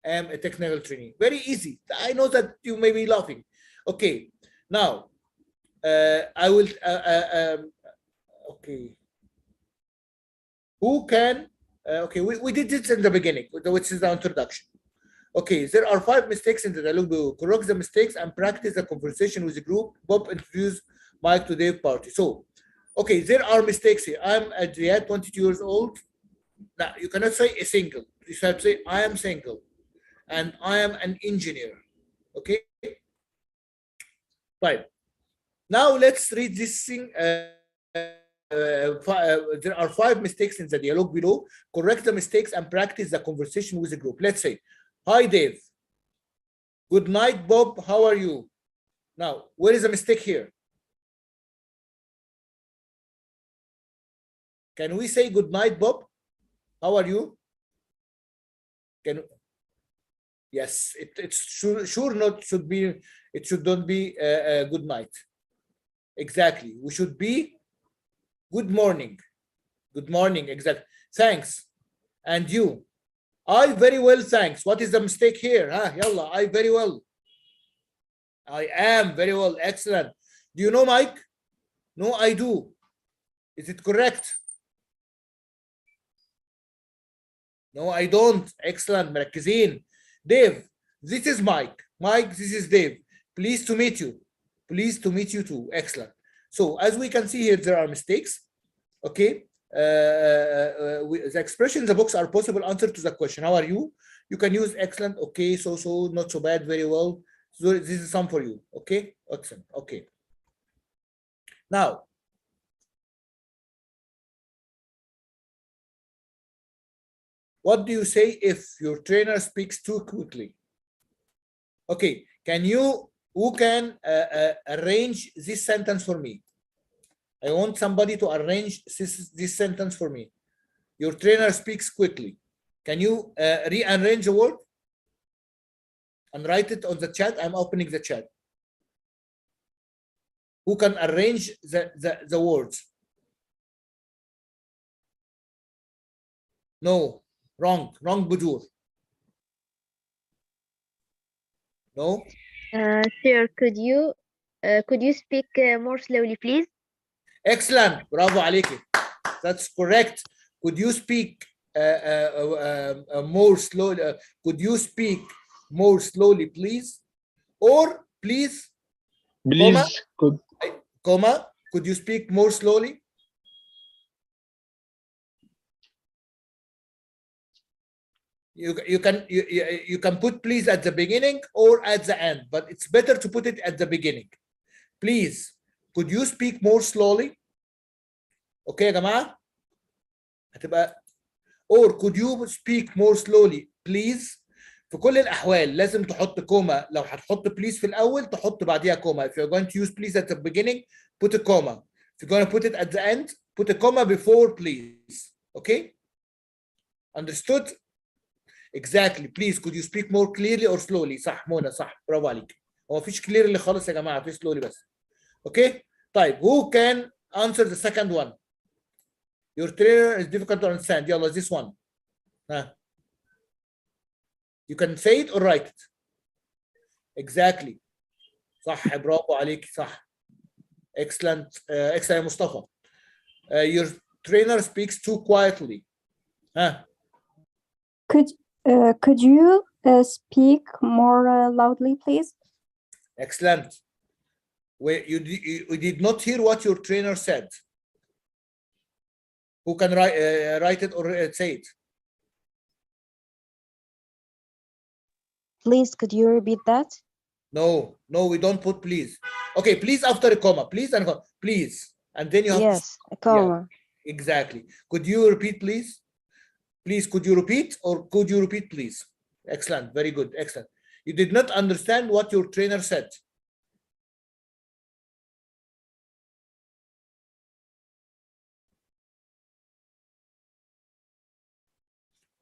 am a technical trainee. Very easy. I know that you may be laughing. Okay. Now, I will. Okay. Who can? Okay, we did this in the beginning, which is the introduction. Okay, there are 5 mistakes in the dialogue below. Correct the mistakes and practice the conversation with the group. Bob introduced Mike to their party. So, okay, there are mistakes here. I'm Adriat, 22 years old. Now, you cannot say a single. You should say, I am single. And I am an engineer. Okay? Right. Now, let's read this thing. There are 5 mistakes in the dialogue below. Correct the mistakes and practice the conversation with the group. Let's say, hi, Dave. Good night, Bob. How are you? Now, where is the mistake here? Can we say good night, Bob? How are you? Can yes, it's sure not should be. It should not be good night. Exactly. We should be good morning. Good morning. Exactly. Thanks. And you? I very well, thanks. What is the mistake here? Yalla, I very well. I am. Very well. Excellent. Do you know Mike? No, I do. Is it correct? No, I don't. Excellent. مركزين. Dave, this is Mike. Mike, this is Dave. Pleased to meet you. Pleased to meet you too. Excellent. So as we can see here, there are mistakes. Okay. The expression in the box are possible answer to the question. How are you? You can use excellent, okay, so, not so bad, very well. So this is some for you. Okay. Excellent. Okay. Now, what do you say if your trainer speaks too quickly? Okay, who can arrange this sentence for me? I want somebody to arrange this sentence for me. Your trainer speaks quickly. Can you rearrange the word and write it on the chat? I'm opening the chat. Who can arrange the words? No, wrong, Budur. No.
Sir, could you speak more slowly, please?
Excellent. Bravo عليكي. That's correct. Could you speak more slowly? Could you speak more slowly, please? Or please,
Please,
could you speak more slowly? You can put please at the beginning or at the end, but it's better to put it at the beginning. Please, could you speak more slowly? Okay يا جماعة؟ هتبقى or could you speak more slowly please. في كل الأحوال لازم تحط كوما. لو هتحط please في الأول تحط بعديها كوما. If you're going to use please at the beginning, put a comma. If you're going to put it at the end, put a comma before please. Okay? Understood? Exactly. Please, could you speak more clearly or slowly? صح منى صح. برافو عليك. هو مفيش clearly خالص يا جماعة. في slowly بس. Okay? طيب, who can answer the second one? Your trainer is difficult to understand. يلا, this one. You can say it or write it. Exactly. صح, برافو عليك, صح. Excellent. Excellent, Mustafa. Your trainer speaks too quietly.
Could you speak more loudly, please?
Excellent. You did not hear what your trainer said. Who can write it or say it?
Please, could you repeat that?
No, we don't put please. Okay, please after a comma. Please and comma. Please. And then you have
yes, a comma.
Yeah, exactly. Could you repeat, please? Please, could you repeat or could you repeat, please? Excellent. Very good. Excellent. You did not understand what your trainer said.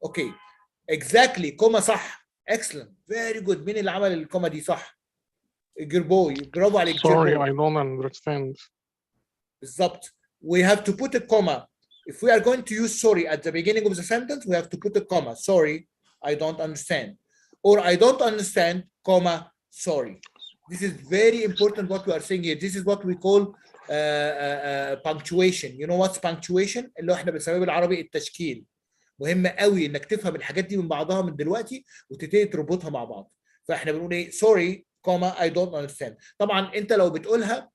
Okay. Exactly. كوما صح. Excellent. Very good. مين اللي عمل الكوما دي صح؟ جربوي. برافو عليك.
Sorry, I don't understand.
بالظبط. We have to put a comma. If we are going to use sorry at the beginning of the sentence, we have to put a comma. Sorry, I don't understand. Or I don't understand, comma, sorry. This is very important what we are saying here. This is what we call punctuation. You know what's punctuation? اللي احنا بنسميه بالعربي التشكيل. مهم قوي انك تفهم الحاجات دي من بعضها من دلوقتي وتبتدي تربطها مع بعض. فاحنا بنقول ايه؟ sorry, comma, I don't understand. طبعا انت لو بتقولها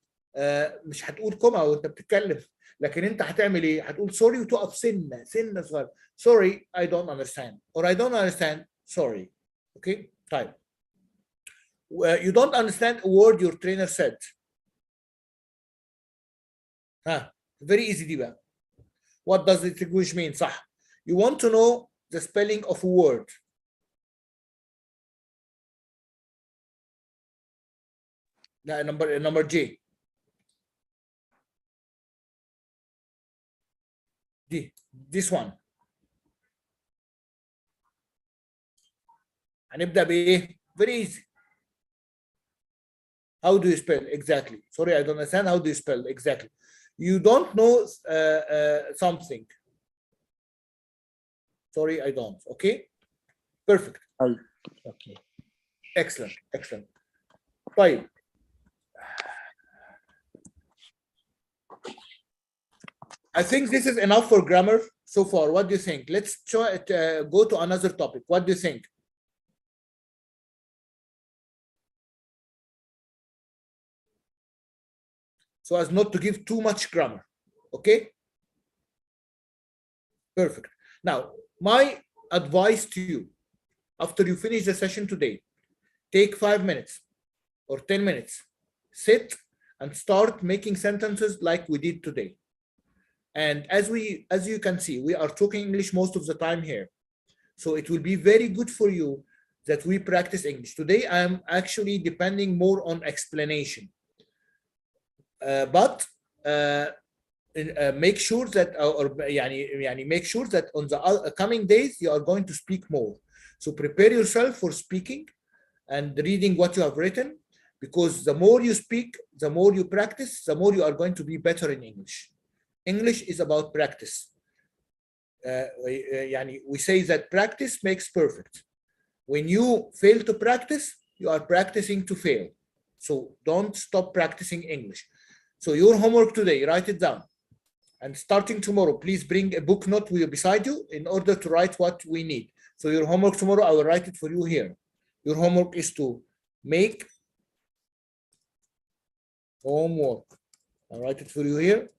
مش هتقول كوما وانت بتتكلم، لكن انت هتعمل ايه؟ هتقول سوري وتقف سنه صغيره. sorry I don't understand or I don't understand sorry. Okay. طيب. You don't understand a word your trainer said. very easy دي بقى. What does distinguish mean؟ صح. You want to know the spelling of a word. لا, number J. This one. هنبدأ بإيه؟ Very easy. How do you spell? Exactly. Sorry, I don't understand. How do you spell? Exactly. You don't know something. Sorry, I don't. Okay? Perfect.
Okay.
Excellent. Excellent. طيب. I think this is enough for grammar so far. What do you think? Let's try go to another topic. What do you think? So as not to give too much grammar. Okay? Perfect. Now, my advice to you, after you finish the session today, take 5 minutes or 10 minutes, sit and start making sentences like we did today. And as you can see, we are talking English most of the time here. So it will be very good for you that we practice English. Today, I'm actually depending more on explanation. But make sure that make sure that on the coming days you are going to speak more. So prepare yourself for speaking and reading what you have written, because the more you speak, the more you practice, the more you are going to be better in English. English is about practice. We say that practice makes perfect. When you fail to practice, you are practicing to fail. So don't stop practicing English. So your homework today, write it down. And starting tomorrow, please bring a book note beside you in order to write what we need. So your homework tomorrow, I will write it for you here. Your homework is to make homework. I'll write it for you here.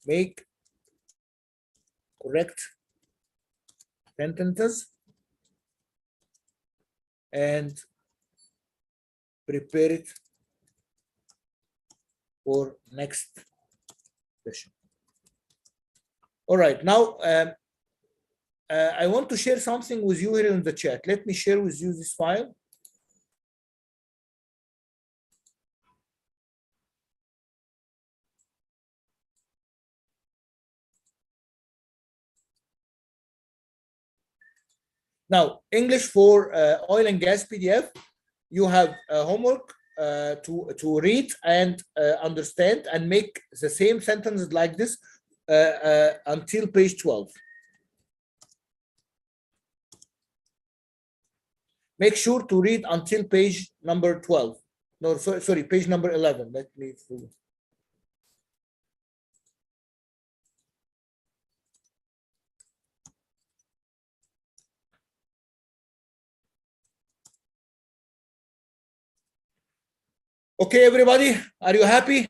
Make correct sentences and prepare it for next session. All right, now I want to share something with you here in the chat. Let me share with you this file. Now, English for oil and gas PDF, you have homework to read and understand and make the same sentences like this until page 12. Make sure to read until page number 12. No, sorry, page number 11. Let me see. Okay, everybody, are you happy?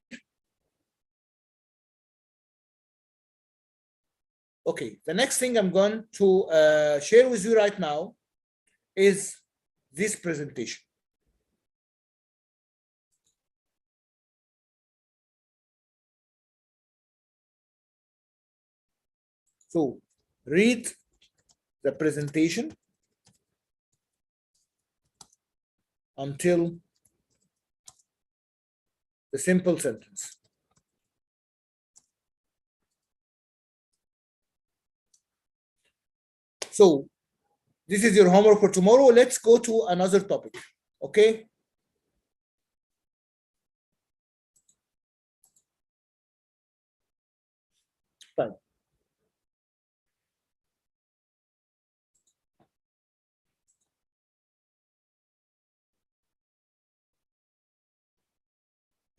Okay, the next thing I'm going to share with you right now is this presentation. So read the presentation until the simple sentence. So this is your homework for tomorrow. Let's go to another topic, okay? Fine.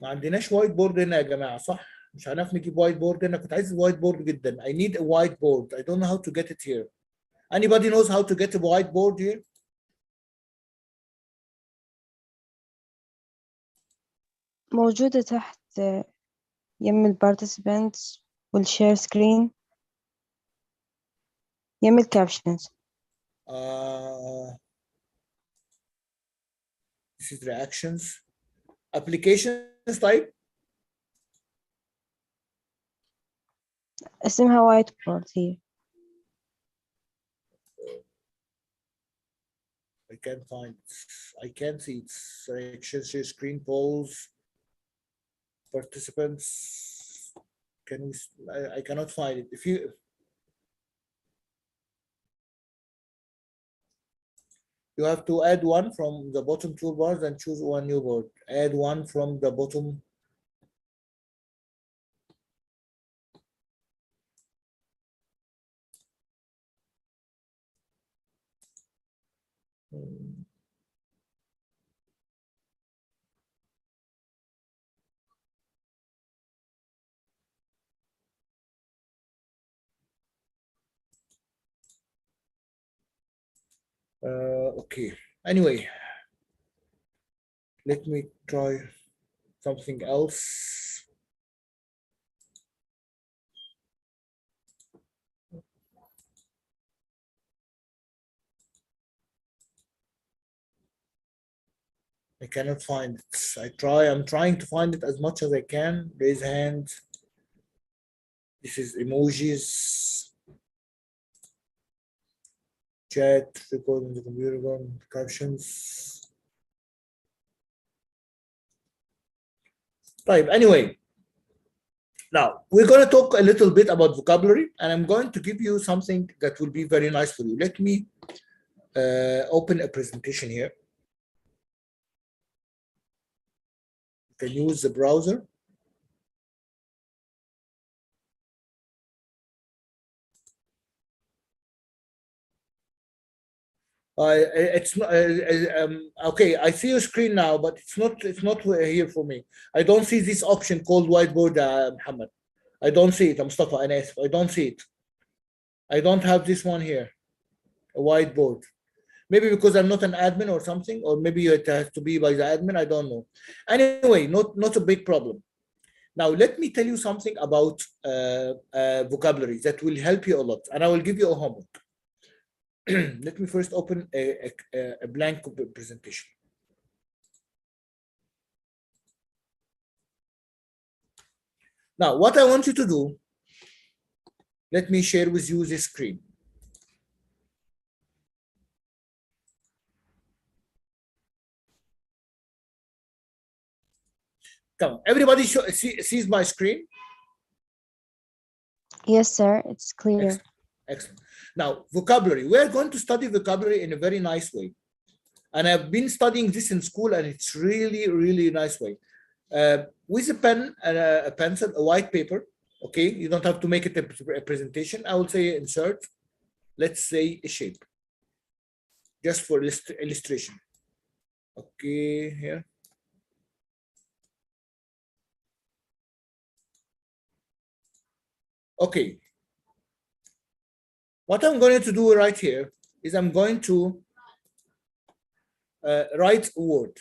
ما عندناش وايت بورد هنا يا جماعة، صح؟ مش هنعرف نجيب وايت بورد هنا. كنت عايز وايت بورد جدا. I need a white board. I don't know how to get it here. Anybody knows how to get a white board here?
موجودة تحت يم البارتيسيبانتس والشير سكرين يم الكابشنز.
This is reactions. Applications type.
اسمها وايت بورد هي.
I can't find it. I can't see it. Reactions, share screen, polls, participants. Can we? I cannot find it. If you have to add one from the bottom toolbars and choose one new board. Add one from the bottom. Okay. Anyway, let me try something else. I cannot find it. I'm trying to find it as much as I can. Raise hand. This is emojis. Chat, record on the computer, captions. Right, anyway. Now, we're going to talk a little bit about vocabulary, and I'm going to give you something that will be very nice for you. Let me open a presentation here. You can use the browser. It's not okay. I see your screen now, but it's not here for me. I don't see this option called whiteboard, Muhammad. I don't see it. Mustafa, Anas, I don't see it. I don't have this one here, a whiteboard. Maybe because I'm not an admin or something, or maybe it has to be by the admin. I don't know. Anyway, not a big problem. Now let me tell you something about vocabulary that will help you a lot, and I will give you a homework. Let me first open a blank presentation. Now, what I want you to do, let me share with you this screen. Come on, everybody sees my screen?
Yes, sir. It's clear.
Excellent. Excellent. Now, vocabulary. We are going to study vocabulary in a very nice way. And I've been studying this in school, and it's really, really nice way. With a pen and a pencil, a white paper, okay? You don't have to make it a presentation. I will say insert, let's say a shape, just for illustration. Okay, here. Okay. What I'm going to do right here is I'm going to write a word.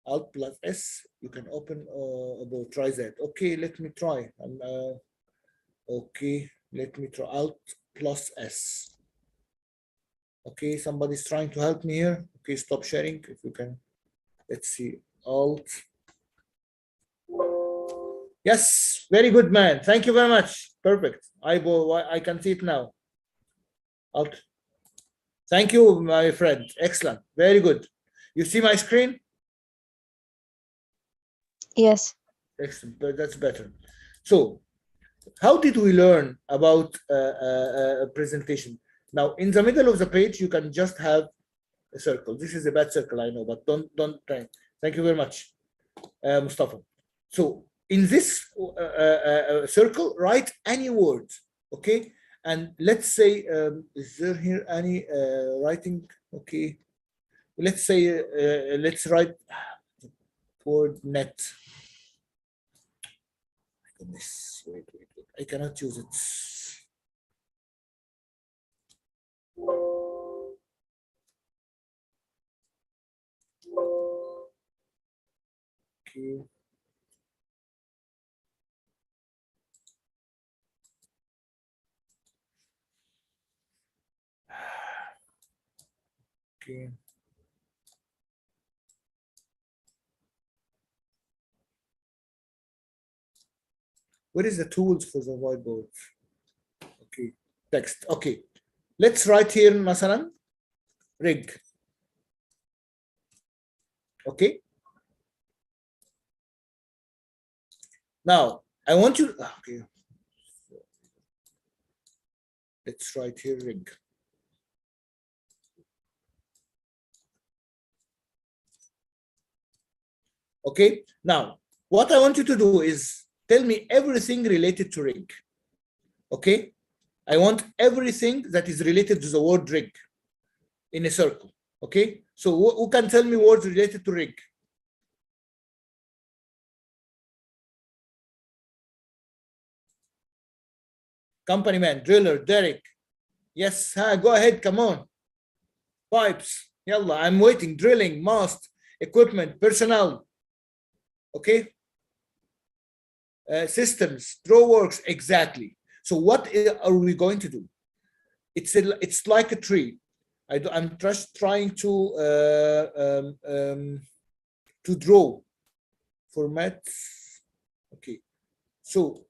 Alt plus S, you can open or try that. Okay, let me try. Okay, let me try Alt plus S. Okay, somebody's trying to help me here. Okay, stop sharing if you can. Let's see, Alt. Yes, very good, man. Thank you very much. Perfect. I can see it now. Alt. Thank you, my friend. Excellent. Very good. You see my screen?
Yes.
Excellent. But that's better. So, how did we learn about a presentation? Now, in the middle of the page, you can just have a circle. This is a bad circle, I know, but don't try. Thank you very much, Mustafa. So, in this circle, write any word, okay? And let's say, is there here any writing? Okay, let's say, let's write word net. My goodness, wait, I cannot use it. Okay. Okay. What is the tools for the whiteboard? Okay, text. Okay, let's write here, masalan, rig. Okay. Now I want you. Okay. Let's write here rig. Okay. Now what I want you to do is tell me everything related to rig. Okay. I want everything that is related to the word rig in a circle. Okay. So who can tell me words related to rig? Company man, driller, Derek. Yes, go ahead, come on. Pipes, yalla, I'm waiting. Drilling, mast, equipment, personnel. Okay. Systems, draw works, exactly. So what are we going to do? It's like a tree. I'm just trying to draw format. Okay, so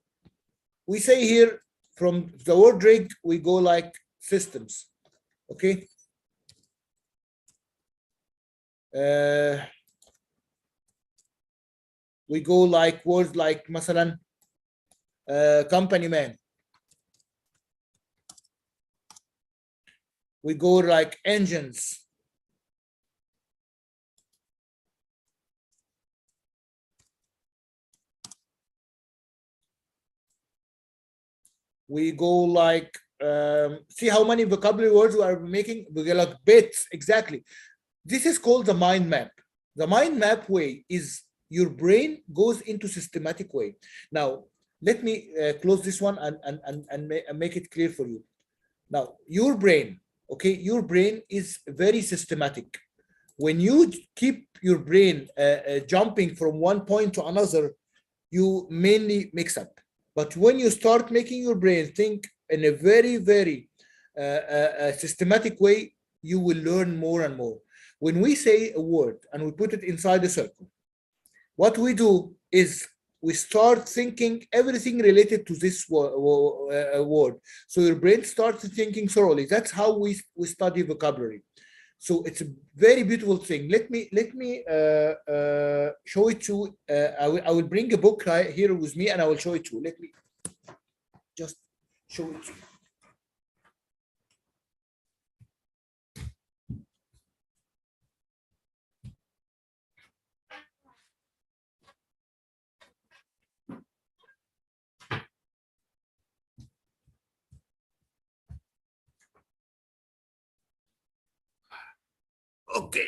we say here from the word rig we go like systems. Okay, we go like words like مثلا company man. We go like engines. We go like, see how many vocabulary words we are making? We go like bits, exactly. This is called the mind map. The mind map way is your brain goes into systematic way. Now, let me close this one and make it clear for you. Now, your brain, okay, your brain is very systematic. When you keep your brain jumping from one point to another, you mainly mix up. But when you start making your brain think in a very, very systematic way, you will learn more and more. When we say a word and we put it inside a circle, what we do is we start thinking everything related to this word. So your brain starts thinking thoroughly. That's how we study vocabulary. So it's a very beautiful thing. Let me show it to. I will bring a book right here with me, and I will show it to you. Let me just show it to you. Okay.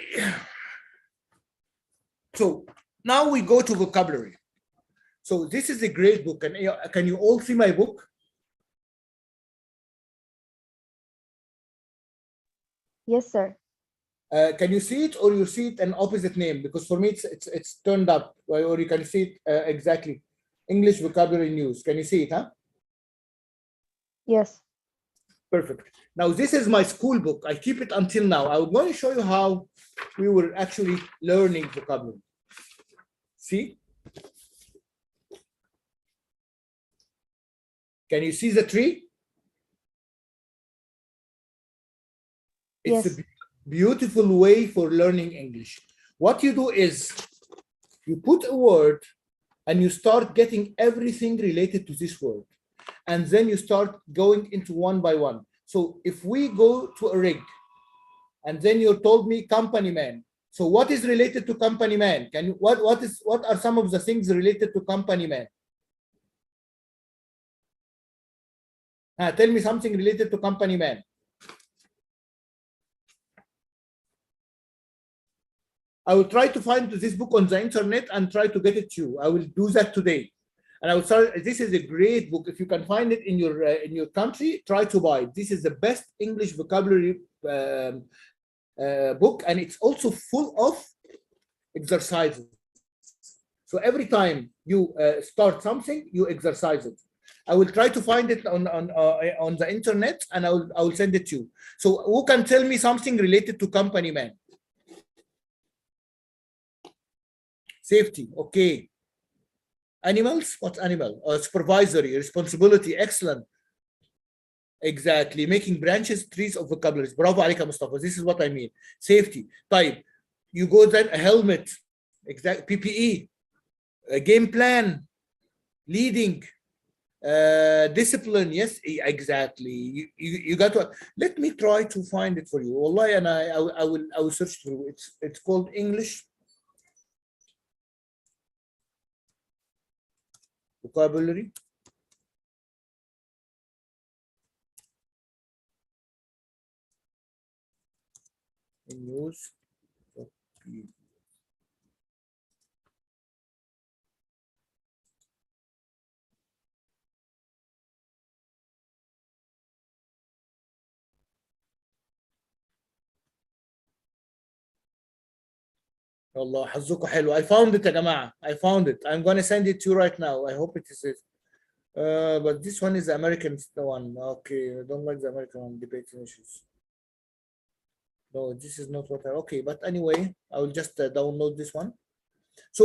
So now we go to vocabulary. So this is a great book. And can you all see my book?
Yes, sir.
Can you see it, or you see it an opposite name? Because for me it's turned up, or you can see it exactly. English vocabulary news. Can you see it, huh?
Yes.
Perfect. Now this is my school book. I keep it until now. I want to show you how we were actually learning vocabulary. See? Can you see the tree? It's
Yes.
a beautiful way for learning English. What you do is you put a word and you start getting everything related to this word. And then you start going into one by one. So if we go to a rig and then you told me company man. So what is related to company man? Can you what are some of the things related to company man? Tell me something related to company man. I will try to find this book on the internet and try to get it to you. I will do that today. And I will start. This is a great book. If you can find it in your country, try to buy it. This is the best English vocabulary book, and it's also full of exercises. So every time you start something, you exercise it. I will try to find it on the internet, and I will send it to you. So who can tell me something related to company man? Safety, okay. Animals, what's animal? Supervisory, responsibility, excellent. Exactly, making branches, trees of vocabularies. Bravo عليك Mustafa. This is what I mean. Safety. طيب, you go then a helmet, exact PPE, a game plan, leading, discipline. Yes, exactly. You got to. Let me try to find it for you. Wallahi, and I will search through. It's called English vocabulary. In use. والله حظكم حلو. I found it يا جماعة. I found it. I'm gonna send it to you right now. I hope it is it. But this one is the American one. Okay, I don't like the American one. Debating issues. No, this is not what I. Okay, but anyway, I will just download this one. So,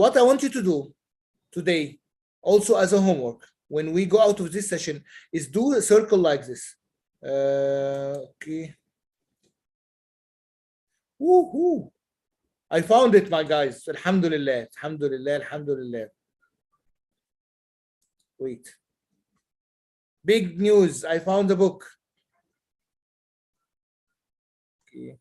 what I want you to do today, also as a homework, when we go out of this session, is do a circle like this. Okay. Woohoo! I found it, my guys. Alhamdulillah, alhamdulillah, alhamdulillah. Wait. Big news. I found the book. Okay.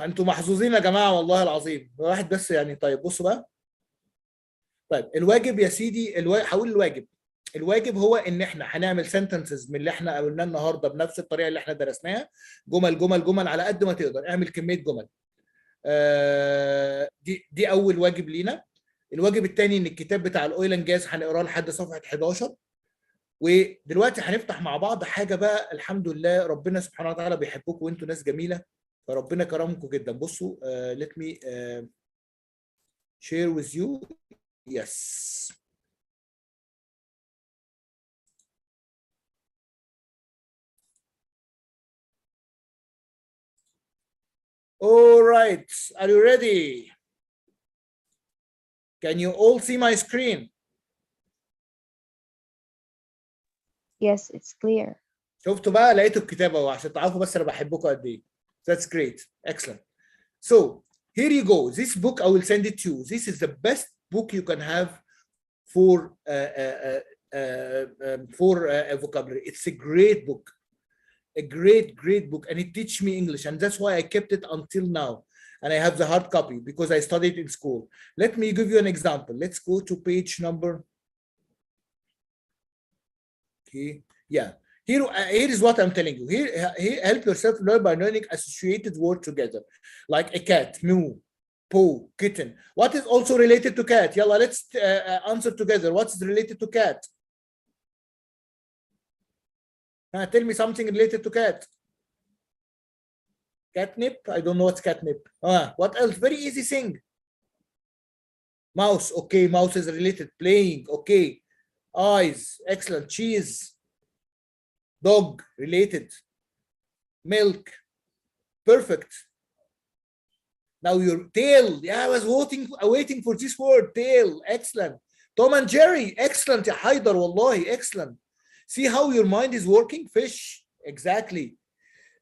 انتوا محظوظين يا جماعه والله العظيم. واحد بس يعني. طيب بصوا بقى. طيب الواجب يا سيدي، هقول الواجب. الواجب هو ان احنا هنعمل sentences من اللي احنا قلناه النهارده بنفس الطريقه اللي احنا درسناها. جمل جمل جمل على قد ما تقدر. اعمل كميه جمل. دي اول واجب لينا. الواجب الثاني ان الكتاب بتاع الاويل اند جاز هنقراه لحد صفحه 11. ودلوقتي هنفتح مع بعض حاجه بقى. الحمد لله ربنا سبحانه وتعالى بيحبكم وانتوا ناس جميله، فربنا كرمكم جدا. بصوا let me share with you. Yes. All right, are you ready? Can you all see my screen?
Yes, it's clear.
شفتوا بقى، لقيتوا الكتاب اهو عشان تعرفوا بس انا بحبكم قد ايه. That's great. Excellent. So here you go. This book I will send it to you. This is the best book you can have for a vocabulary. It's a great book. A great book, and it teaches me English, and that's why I kept it until now. And I have the hard copy because I studied in school. Let me give you an example. Let's go to page number. Okay, yeah. Here is what I'm telling you. Here help yourself learn by learning associated word together, like a cat, mew, paw, kitten. What is also related to cat? Yalla, let's answer together. What is related to cat? Tell me something related to cat. Catnip? I don't know what's catnip. What else? Very easy thing. Mouse. Okay, mouse is related. Playing. Okay. Eyes. Excellent. Cheese. Dog. Related. Milk. Perfect. Now your tail. Yeah, I was waiting for this word. Tail. Excellent. Tom and Jerry. Excellent. Ya Haidar, wallahi. Excellent. See how your mind is working? Fish. Exactly.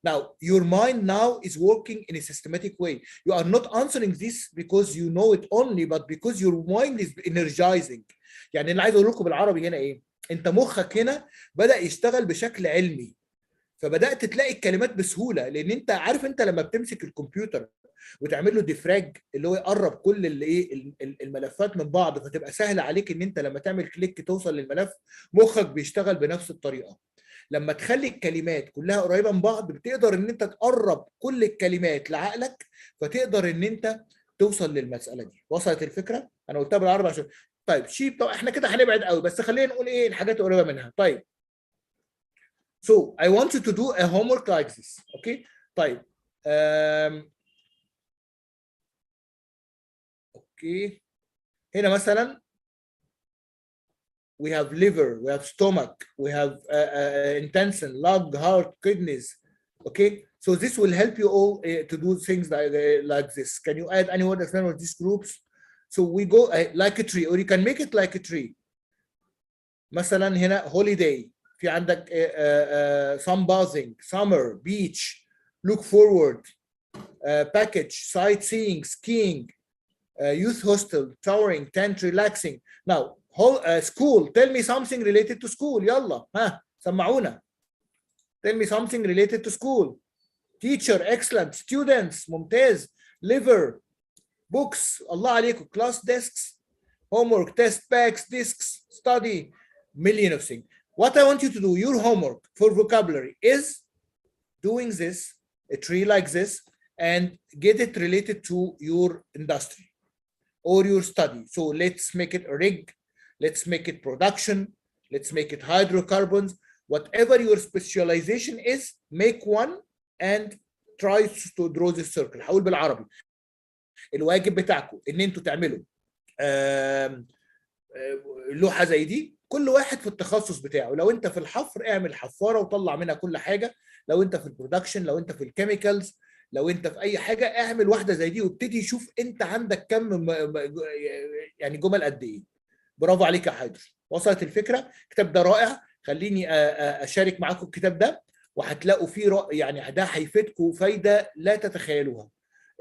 Now, your mind now is working in a systematic way. You are not answering this because you know it only, but because your mind is energizing. يعني اللي عايز اقول لكم بالعربي هنا ايه؟ انت مخك هنا بدأ يشتغل بشكل علمي. فبدأت تلاقي الكلمات بسهولة، لان انت عارف انت لما بتمسك الكمبيوتر وتعمل له ديفراج اللي هو يقرب كل الايه الملفات من بعض، فتبقى سهل عليك ان انت لما تعمل كليك توصل للملف. مخك بيشتغل بنفس الطريقة. لما تخلي الكلمات كلها قريبه من بعض بتقدر ان انت تقرب كل الكلمات لعقلك، فتقدر ان انت توصل للمساله دي. وصلت الفكره؟ انا قلتها بالعربي عشان طيب شيب. طب احنا كده هنبعد قوي، بس خلينا نقول ايه الحاجات قريبه منها. طيب so I want you to do a homework like this. Okay. طيب اوكي هنا مثلا we have liver, we have stomach, we have intestine, lung, heart, kidneys. Okay, so this will help you all to do things like this. Can you add any word of these groups? So we go like a tree, or you can make it like a tree. مثلا هنا holiday. في عندك sunbathing, summer, beach, look forward, package, sightseeing, skiing, youth hostel, touring, tent, relaxing. Now, school. Tell me something related to school. يلا ها سمعونا. Tell me something related to school. Teacher. Excellent. Students. ممتاز. Liver. Books. الله عليكم. Class desks. Homework. Test packs. Discs. Study. Million of things. What I want you to do, your homework for vocabulary is doing this, a tree like this, and get it related to your industry or your study. So let's make it a rig, let's make it production, let's make it hydrocarbons. Whatever your specialization is, make one and try to draw this circle. هقول بالعربي. الواجب بتاعكم ان انتوا تعملوا لوحه زي دي، كل واحد في التخصص بتاعه. لو انت في الحفر اعمل حفاره وطلع منها كل حاجه، لو انت في البرودكشن، لو انت في الكيميكالز، لو انت في اي حاجه اعمل واحده زي دي وابتدي شوف انت عندك كم يعني جمل قد ايه. برافو عليك يا حيدر، وصلت الفكره. الكتاب ده رائع، خليني اشارك معاكم الكتاب ده وهتلاقوا فيه يعني ده هيفيدكم فايده لا تتخيلوها.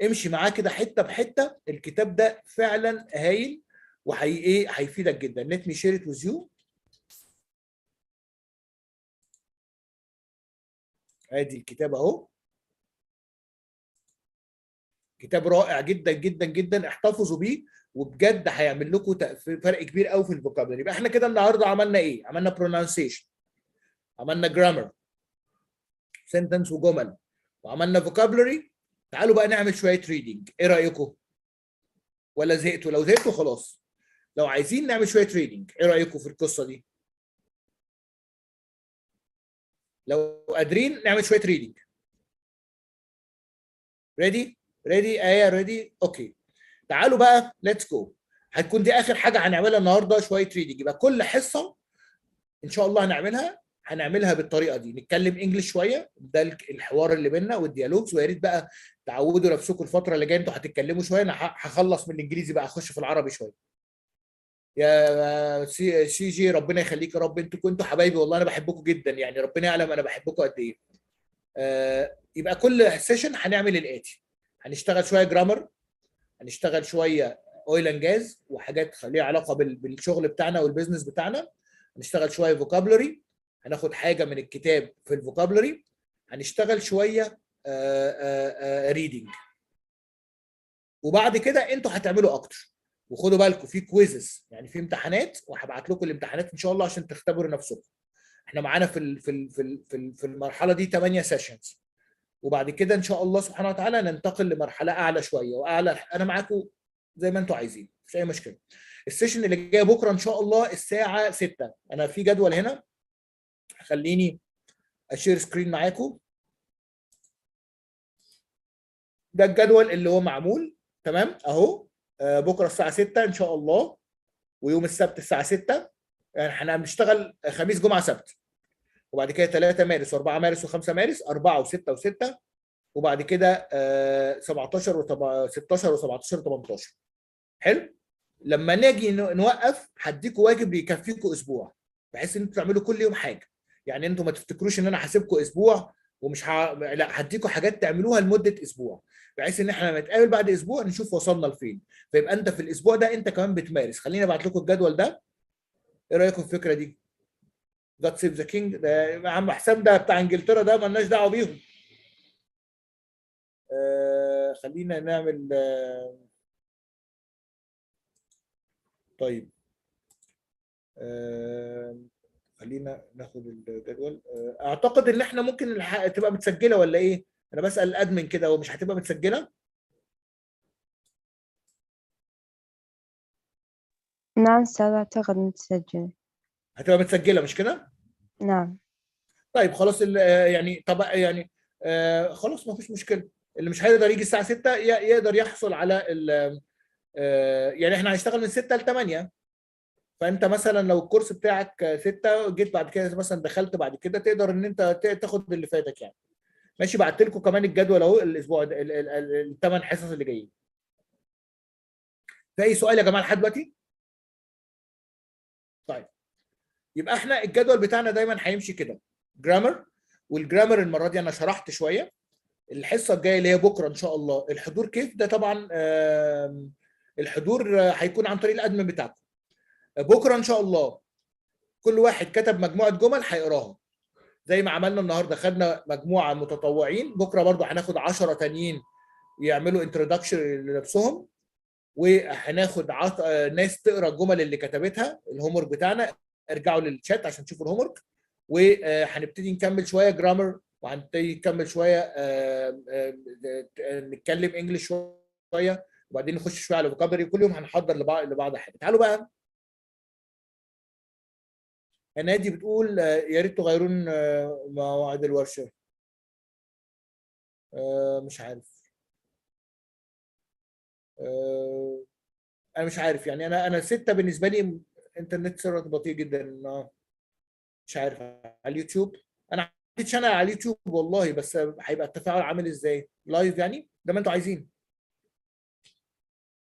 امشي معاه كده حته بحته، الكتاب ده فعلا هايل هيفيدك جدا. let me share it with you. ادي الكتاب اهو، كتاب رائع جدا جدا جدا، احتفظوا بيه وبجد هيعمل لكم فرق كبير قوي في الفوكابلري. يبقى احنا كده النهارده عملنا ايه؟ عملنا pronunciation، عملنا grammar sentence وجمل، وعملنا vocabulary. تعالوا بقى نعمل شويه reading، ايه رايكم؟ ولا زهقتوا؟ لو زهقتوا خلاص، لو عايزين نعمل شويه reading ايه رايكم في القصه دي؟ لو قادرين نعمل شويه reading. ريدي؟ ريدي ايه؟ ريدي؟ اوكي. تعالوا بقى ليتس جو. هتكون دي اخر حاجه هنعملها النهارده، شويه ريدنج. يبقى كل حصه ان شاء الله هنعملها بالطريقه دي، نتكلم انجلش شويه، ده الحوار اللي بيننا والديالوجز. ويا ريت بقى تعودوا نفسكم الفتره اللي جايه انتوا هتتكلموا شويه. انا هخلص من الانجليزي بقى اخش في العربي شويه. يا سي جي ربنا يخليك يا رب، انتوا كنتوا حبايبي والله، انا بحبكم جدا يعني، ربنا يعلم انا بحبكم قد ايه. يبقى كل سيشن هنعمل الاتي: هنشتغل شويه جرامر، هنشتغل شويه اويل اند جاز وحاجات ليها علاقه بالشغل بتاعنا والبيزنس بتاعنا، هنشتغل شويه فوكابلري، هناخد حاجه من الكتاب في الفوكابلري، هنشتغل شويه ريدنج، وبعد كده انتوا هتعملوا اكتر. وخدوا بالكم في كويزز، يعني في امتحانات، وهبعت لكم الامتحانات ان شاء الله عشان تختبروا نفسكم. احنا معانا في المرحله دي 8 سيشنز، وبعد كده ان شاء الله سبحانه وتعالى ننتقل لمرحله اعلى شويه واعلى. انا معاكم زي ما انتم عايزين، مفيش اي مشكله. السيشن اللي جاي بكره ان شاء الله الساعه 6. انا في جدول هنا، خليني اشير سكرين معاكم. ده الجدول اللي هو معمول تمام اهو. بكره الساعه 6 ان شاء الله، ويوم السبت الساعه 6. يعني احنا هنشتغل خميس جمعه سبت، وبعد كده 3 مارس و4 مارس و5 مارس 4 و6 و6، وبعد كده 17 و16 و17 و18. حلو. لما نيجي نوقف هديكوا واجب يكفيكوا اسبوع، بحيث ان انتوا تعملوا كل يوم حاجه. يعني انتوا ما تفتكروش ان انا هسيبكم اسبوع ومش لا، هديكوا حاجات تعملوها لمده اسبوع، بحيث ان احنا نتقابل بعد اسبوع نشوف وصلنا لفين. فيبقى انت في الاسبوع ده انت كمان بتمارس. خليني ابعت لكم الجدول ده. ايه رايكم في الفكره دي؟ جاد سيف ذا كينج ده يا عم حسام، ده بتاع انجلترا، ده مالناش دعوه بيهم. خلينا نعمل طيب خلينا ناخد الجدول. اعتقد ان احنا ممكن تبقى متسجله ولا ايه؟ انا بسال الادمن كده، ومش هتبقى متسجله؟
نعم أعتقد متسجل.
هتبقى متسجله مش كده؟
نعم.
طيب خلاص. يعني طب يعني خلاص ما فيش مشكله. اللي مش هيقدر يجي الساعه 6 يقدر يحصل على يعني احنا هنشتغل من 6 ل 8. فانت مثلا لو الكورس بتاعك 6 جيت بعد كده مثلا دخلت بعد كده، تقدر ان انت تاخد اللي فاتك يعني. ماشي، بعت لكم كمان الجدول اهو، الاسبوع ده ال8 حصص اللي جايين. في اي سؤال يا جماعه لحد دلوقتي؟ طيب يبقى احنا الجدول بتاعنا دايما هيمشي كده: جرامر، والجرامر المره دي انا شرحت شويه. الحصه الجايه اللي هي بكره ان شاء الله الحضور كيف ده طبعا الحضور هيكون عن طريق الادمن بتاعكم. بكره ان شاء الله كل واحد كتب مجموعه جمل هيقراها زي ما عملنا النهارده. خدنا مجموعه متطوعين، بكره برضو هناخد 10 تانيين يعملوا انترودكشن لنفسهم، وهناخد ناس تقرا الجمل اللي كتبتها. الهوم ورك بتاعنا ارجعوا للشات عشان تشوفوا الهوم ورك، وهنبتدي نكمل شويه جرامر وهنبتدي نكمل شويه نتكلم انجلش شويه، وبعدين نخش شويه على فوكابري. كل يوم هنحضر لبعض حاجه. تعالوا بقى. نادي بتقول يا ريت تغيرون مواعيد الورشه. مش عارف. انا مش عارف يعني. انا 6 بالنسبه لي انترنت سرعه بطيء جدا. مش عارف على اليوتيوب. انا عندي شانل على اليوتيوب والله، بس هيبقى التفاعل عامل ازاي؟ لايف يعني؟ ده ما انتوا عايزين.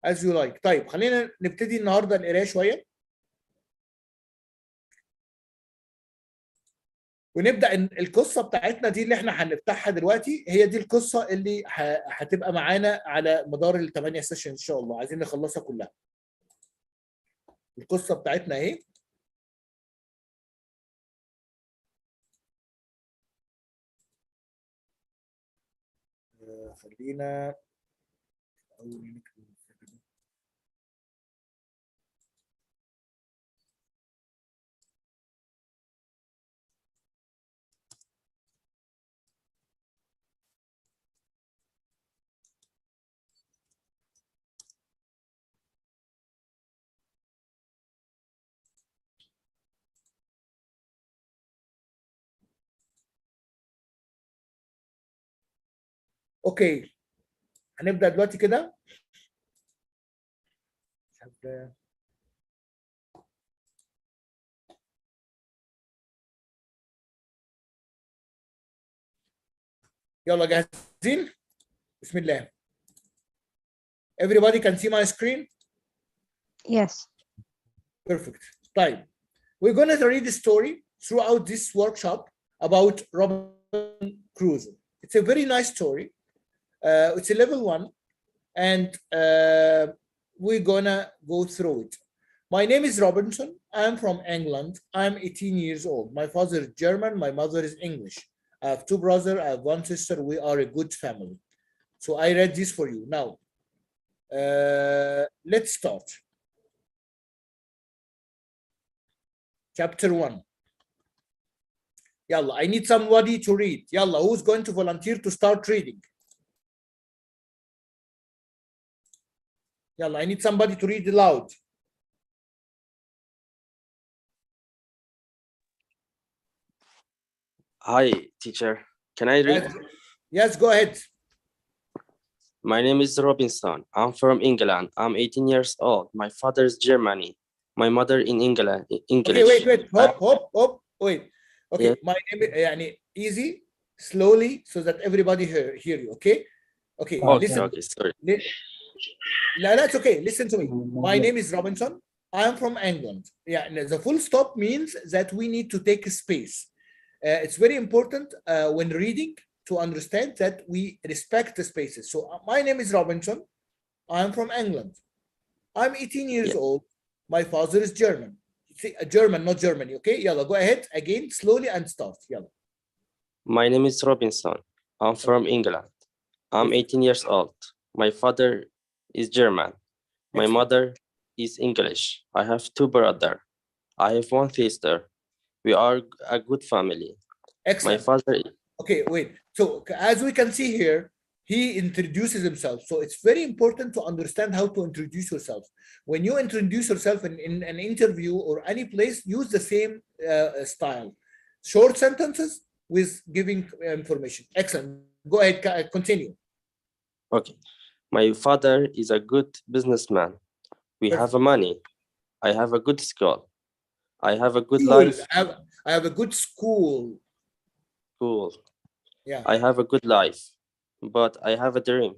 as you like. طيب خلينا نبتدي النهارده القرايه شويه، ونبدا القصه بتاعتنا دي اللي احنا هنفتحها دلوقتي. هي دي القصه اللي هتبقى معانا على مدار ال8 سيشن ان شاء الله. عايزين نخلصها كلها. القصه بتاعتنا اهي. خلينا اوكي. هنبدا دلوقتي كده. يلا جاهزين؟ بسم الله. Everybody can see my screen?
Yes.
Perfect. طيب. We're going to read a story throughout this workshop about Robinson Crusoe. It's a very nice story. It's a level 1, and we're gonna go through it. My name is Robinson. I'm from England. I'm 18 years old. My father is German. My mother is English. I have 2 brothers. I have 1 sister. We are a good family. So I read this for you. Now, let's start. Chapter 1. Yalla, I need somebody to read. Yalla, who's going to volunteer to start reading? Yalla, I need somebody to read aloud.
Hi, teacher. Can I read?
Yes, go ahead.
My name is Robinson. I'm from England. I'm 18 years old. My father is Germany. My mother in England. English.
Okay, wait. Hop. Wait. Okay,
Yeah.
my name is easy, slowly, so that everybody hear you. Okay. Okay. Listen.
Okay, sorry.
That's okay. Listen to me. My name is Robinson. I'm from England. Yeah, the full stop means that we need to take a space. It's very important when reading to understand that we respect the spaces. So my name is Robinson. I'm from England. I'm 18 years old. My father is German. See, German, not Germany. Okay, yalla, go ahead again, slowly and start. Yalla.
My name is Robinson. I'm from England. I'm 18 years old. My father is German. My mother is English. I have 2 brothers. I have 1 sister. We are a good family.
Excellent.
My father.
Okay, wait. So as we can see here, he introduces himself. So it's very important to understand how to introduce yourself. When you introduce yourself in an interview or any place, use the same style. Short sentences with giving information. Excellent. Go ahead, continue.
Okay. My father is a good businessman. We have money. I have a good school. I have a good life.
I have a good school.
Cool.
Yeah.
I have a good life, but I have a dream.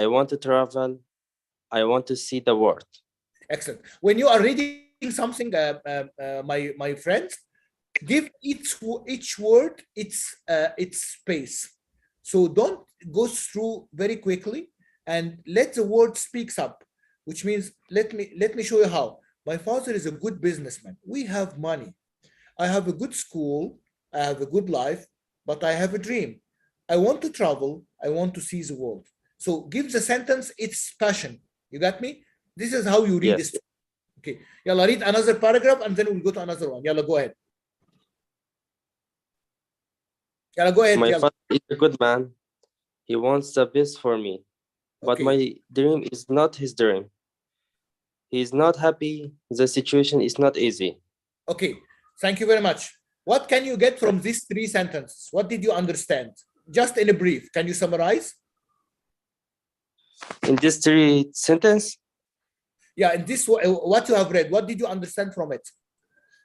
I want to travel. I want to see the world.
Excellent. When you are reading something, my friends, give each word its space. So don't go through very quickly, and let the word speaks up, which means let me show you how. My father is a good businessman. We have money. I have a good school. I have a good life, but I have a dream. I want to travel. I want to see the world. So give the sentence its passion. You got me? This is how you read this. Okay. Yalla, read another paragraph and then we'll go to another one. Yalla, go ahead. Yeah, go ahead.
My
Yalla.
father is a good man. He wants the best for me. But
Okay.
my dream is not his dream. He is not happy. The situation is not easy.
Okay. Thank you very much. What can you get from these 3 sentences? What did you understand? Just in a brief, can you summarize?
In this 3 sentences,
Yeah, in this, what you have read, what did you understand from it?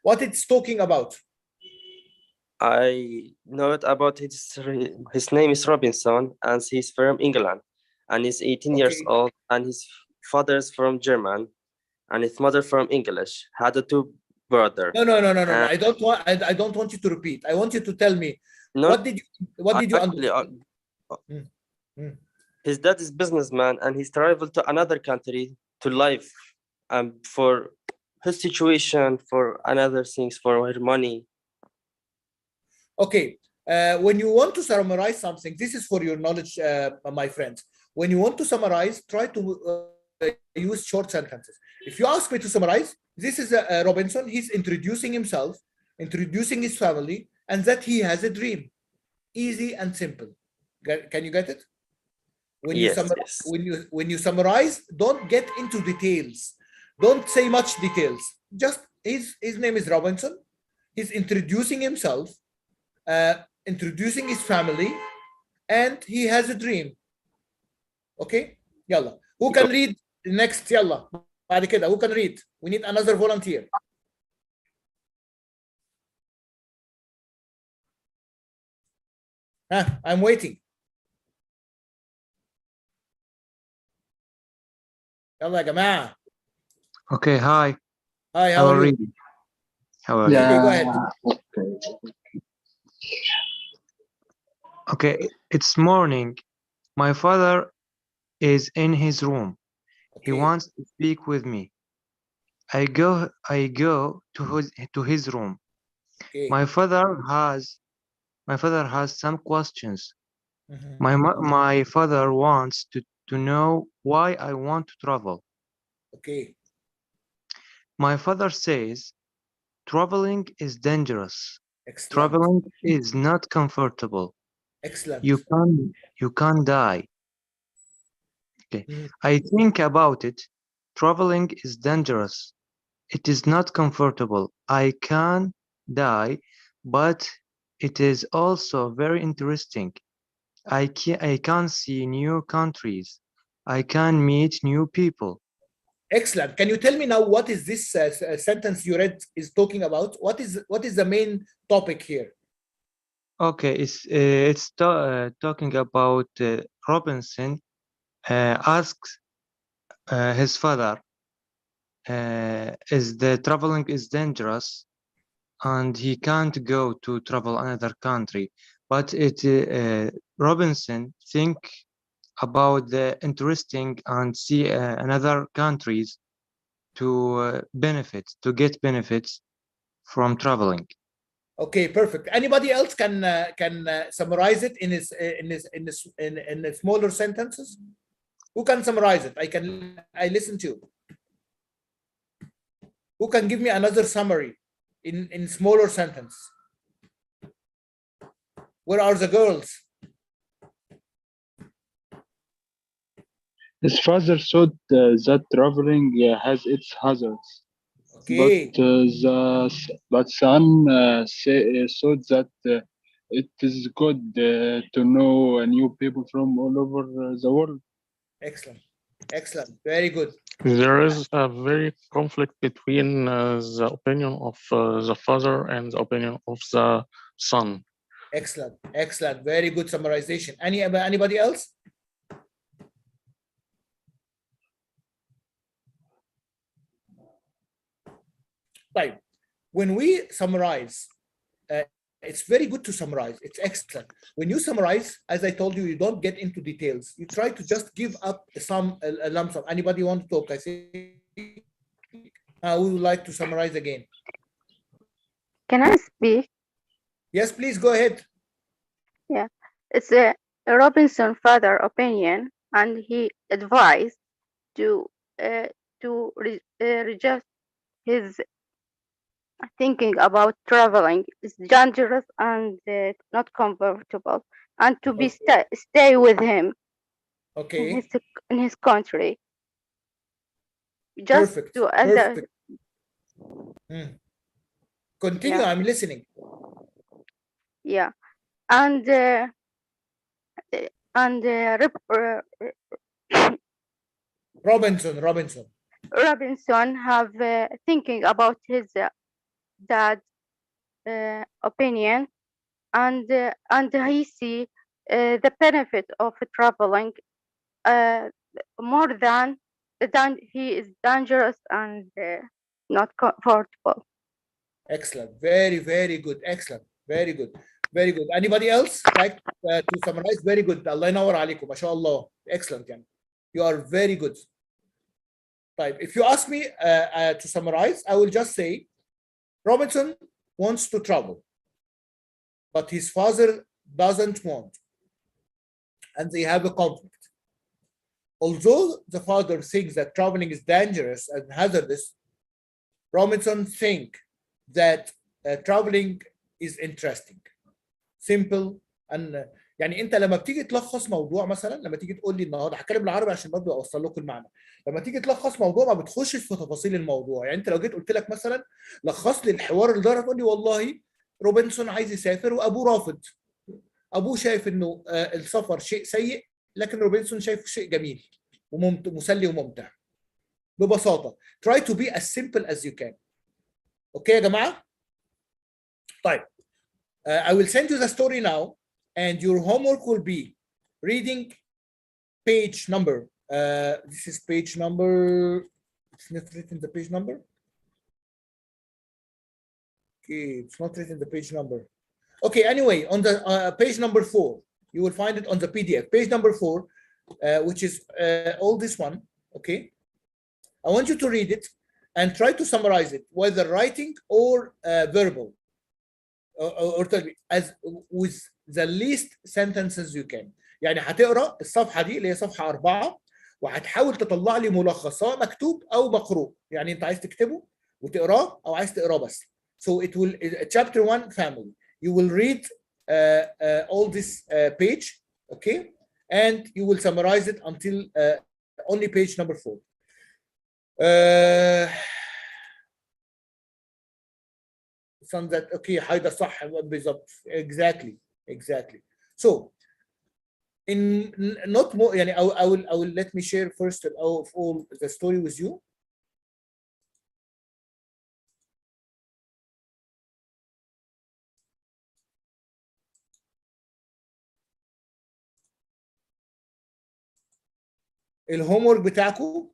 What it's talking about?
I know it about his name is Robinson, and he's from England, and he's 18 years
Okay.
old, and his father is from German, and his mother from English. Had a 2 brother.
No. I don't want you to repeat. I want you to tell me
No,
what did you
actually,
understand?
his dad is businessman, and he's traveled to another country to live, for his situation, for another things, for her money.
Okay. When you want to summarize something, this is for your knowledge, my friends. When you want to summarize, try to use short sentences. If you ask me to summarize, this is Robinson. He's introducing himself, introducing his family, and that he has a dream. Easy and simple. Can you get it? When you
Yes.
when you summarize, don't get into details. Don't say much details. Just his name is Robinson. He's introducing himself, introducing his family, and he has a dream. Okay? Yalla. Who can read next? Yalla. بعد كده, who can read? We need another volunteer. I'm waiting. يلا يا جماعة.
Okay, hi.
Hi, how are you?
How are you?
Okay, go ahead.
Okay, it's morning. My father is in his room. He wants to speak with me. I go to his room.
Okay.
My father has some questions. My father wants to know why I want to travel.
Okay.
My father says traveling is dangerous.
Excellent.
Traveling is not comfortable.
Excellent.
You can die. Okay. I think about it. Traveling is dangerous. It is not comfortable. I can die, but it is also very interesting. I can see new countries. I can meet new people.
Excellent. Can you tell me now what is this sentence you read is talking about? What is the main topic here?
Okay, it's talking about Robinson asks his father, is the traveling is dangerous, and he can't go to travel another country. But Robinson think about the interesting and see another countries to get benefits from traveling.
Okay, perfect. Anybody else can summarize it in smaller sentences? Who can summarize it? I listen to. Who can give me another summary in smaller sentence? Where are the girls?
His father thought that traveling has its hazards.
Okay.
But son thought that it is good to know new people from all over the world.
Excellent. Excellent. Very good.
There is a very conflict between the opinion of the father and the opinion of the son.
Excellent. Excellent. Very good summarization. Anybody else? Right. When we summarize, it's very good to summarize. It's excellent. When you summarize, as I told you, you don't get into details. You try to just give up a lump sum. Anybody want to talk? I see. We would like to summarize again.
Can I speak?
Yes, please go ahead.
Yeah, it's a Robinson father opinion, and he advised to reject his thinking about traveling is dangerous and not comfortable, and to be stay with him
Okay.
in his country. Just
Perfect.
to as
Perfect. Continue.
Yeah.
I'm listening.
Yeah, and
Robinson.
Robinson have thinking about his dad's opinion, and he see the benefit of traveling more than he is dangerous and not comfortable.
Excellent. Very, very good. Excellent. Very good. Very good. Anybody else like to summarize? Very good. Allah ينور عليكم. ما شاء الله. Excellent. يعني. You are very good. طيب, if you ask me to summarize, I will just say Robinson wants to travel, but his father doesn't want, and they have a conflict. Although the father thinks that traveling is dangerous and hazardous, Robinson thinks that traveling is interesting, simple, and يعني انت لما بتيجي تلخص موضوع مثلا، لما تيجي تقول لي النهارده هتكلم بالعربي عشان برضه اوصل لكم المعنى. لما تيجي تلخص موضوع ما بتخشش في تفاصيل الموضوع، يعني انت لو جيت قلت لك مثلا لخص لي الحوار اللي دار، تقول لي والله روبنسون عايز يسافر وابوه رافض. ابوه شايف انه السفر شيء سيء، لكن روبنسون شايفه شيء جميل ومسلي وممتع. ببساطه try to be as simple as you can. اوكي يا جماعه؟ طيب I will send you the story now, and your homework will be reading page number. This is page number. It's not written the page number. Okay, it's not written the page number. Okay, anyway, on the page number 4, you will find it on the PDF. Page number 4, which is all this one. Okay, I want you to read it and try to summarize it, whether writing or verbal. Or as with the least sentences you can. يعني هتقرا الصفحه دي اللي هي صفحه 4 وهتحاول تطلع لي ملخص سواء مكتوب او مقروء، يعني انت عايز تكتبه وتقراه او عايز تقراه بس. So it will chapter 1 family. You will read all this page, okay, and you will summarize it until only page number 4. That okay, حيدا صح بالظبط. Exactly. So in not more يعني I will let me share first of all the story with you. الهومورك بتاعكم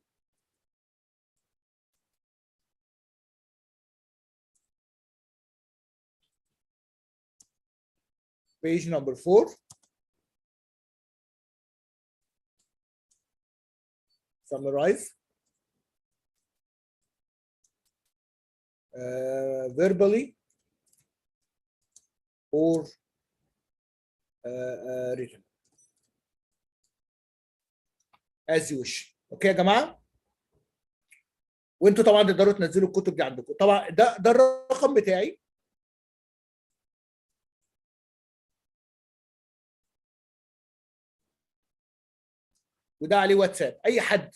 page number 4. Summarize verbally or written as you wish. اوكي يا جماعه؟ وانتوا طبعا تقدروا تنزلوا الكتب دي عندكم. طبعا ده الرقم بتاعي. وده عليه واتساب. اي حد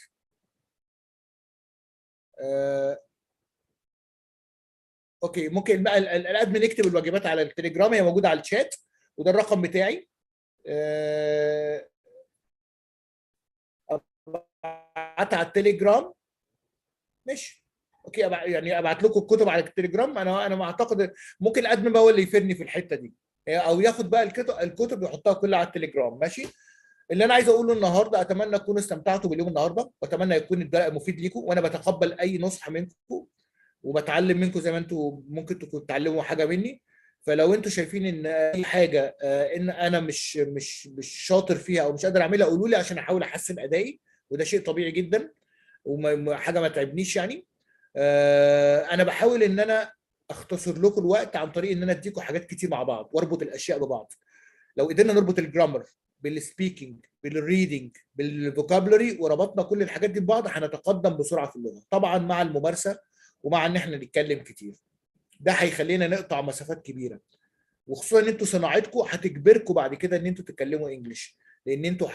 اوكي، ممكن بقى الادمن يكتب الواجبات على التليجرام، هي موجوده على الشات، وده الرقم بتاعي. ابعت على التليجرام. ماشي اوكي، يعني ابعت لكم الكتب على التليجرام. انا ما اعتقد ممكن الادمن بقى هو اللي يفيدني في الحته دي، او ياخد بقى الكتب يحطها كلها على التليجرام. ماشي. اللي انا عايز اقوله النهارده، اتمنى تكونوا استمتعتوا باليوم النهارده، واتمنى يكون الدرس مفيد ليكم، وانا بتقبل اي نصح منكم وبتعلم منكم زي ما انتم ممكن تكونوا تتعلموا حاجه مني. فلو انتم شايفين ان اي حاجه ان انا مش شاطر فيها او مش قادر اعملها، قولوا لي عشان احاول احسن ادائي، وده شيء طبيعي جدا وحاجه ما تعبنيش يعني. انا بحاول ان انا اختصر لكم الوقت عن طريق ان انا اديكم حاجات كتير مع بعض واربط الاشياء ببعض. لو قدرنا نربط الجرامر بالسبيكينج بالريدنج بالفوكابلري وربطنا كل الحاجات دي ببعض، هنتقدم بسرعه في اللغه، طبعا مع الممارسه ومع ان احنا نتكلم كتير. ده هيخلينا نقطع مسافات كبيره، وخصوصا ان انتوا صناعتكم هتجبركم بعد كده ان انتوا تتكلموا انجلش، لان انتوا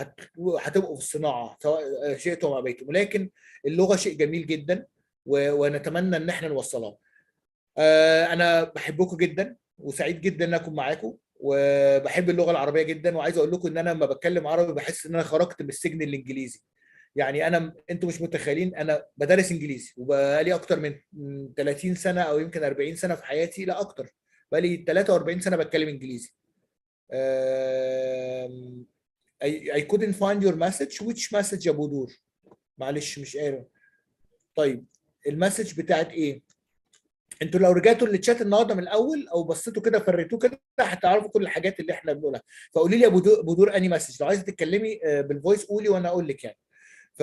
هتبقوا في الصناعه سواء شئتم ام ابيتم. ولكن اللغه شيء جميل جدا ونتمنى ان احنا نوصلها. انا بحبكم جدا وسعيد جدا ان اكون معاكم، وبحب اللغه العربيه جدا، وعايز اقول لكم ان انا لما بتكلم عربي بحس ان انا خرجت من السجن الانجليزي. يعني انتوا مش متخيلين، انا بدرس انجليزي وبقالي اكتر من 30 سنه او يمكن 40 سنه في حياتي، لا اكتر، بقالي 43 سنه بتكلم انجليزي. I couldn't find your message. which message يا بودور؟ معلش مش قاري. طيب المسج بتاعت ايه؟ انتوا لو رجعتوا للتشات النهارده من الاول او بصيتوا كده فريتوه كده هتعرفوا كل الحاجات اللي احنا بنقولها. فقولي لي يا بودور اني مسج، لو عايزه تتكلمي بالفويس قولي وانا اقول لك يعني. ف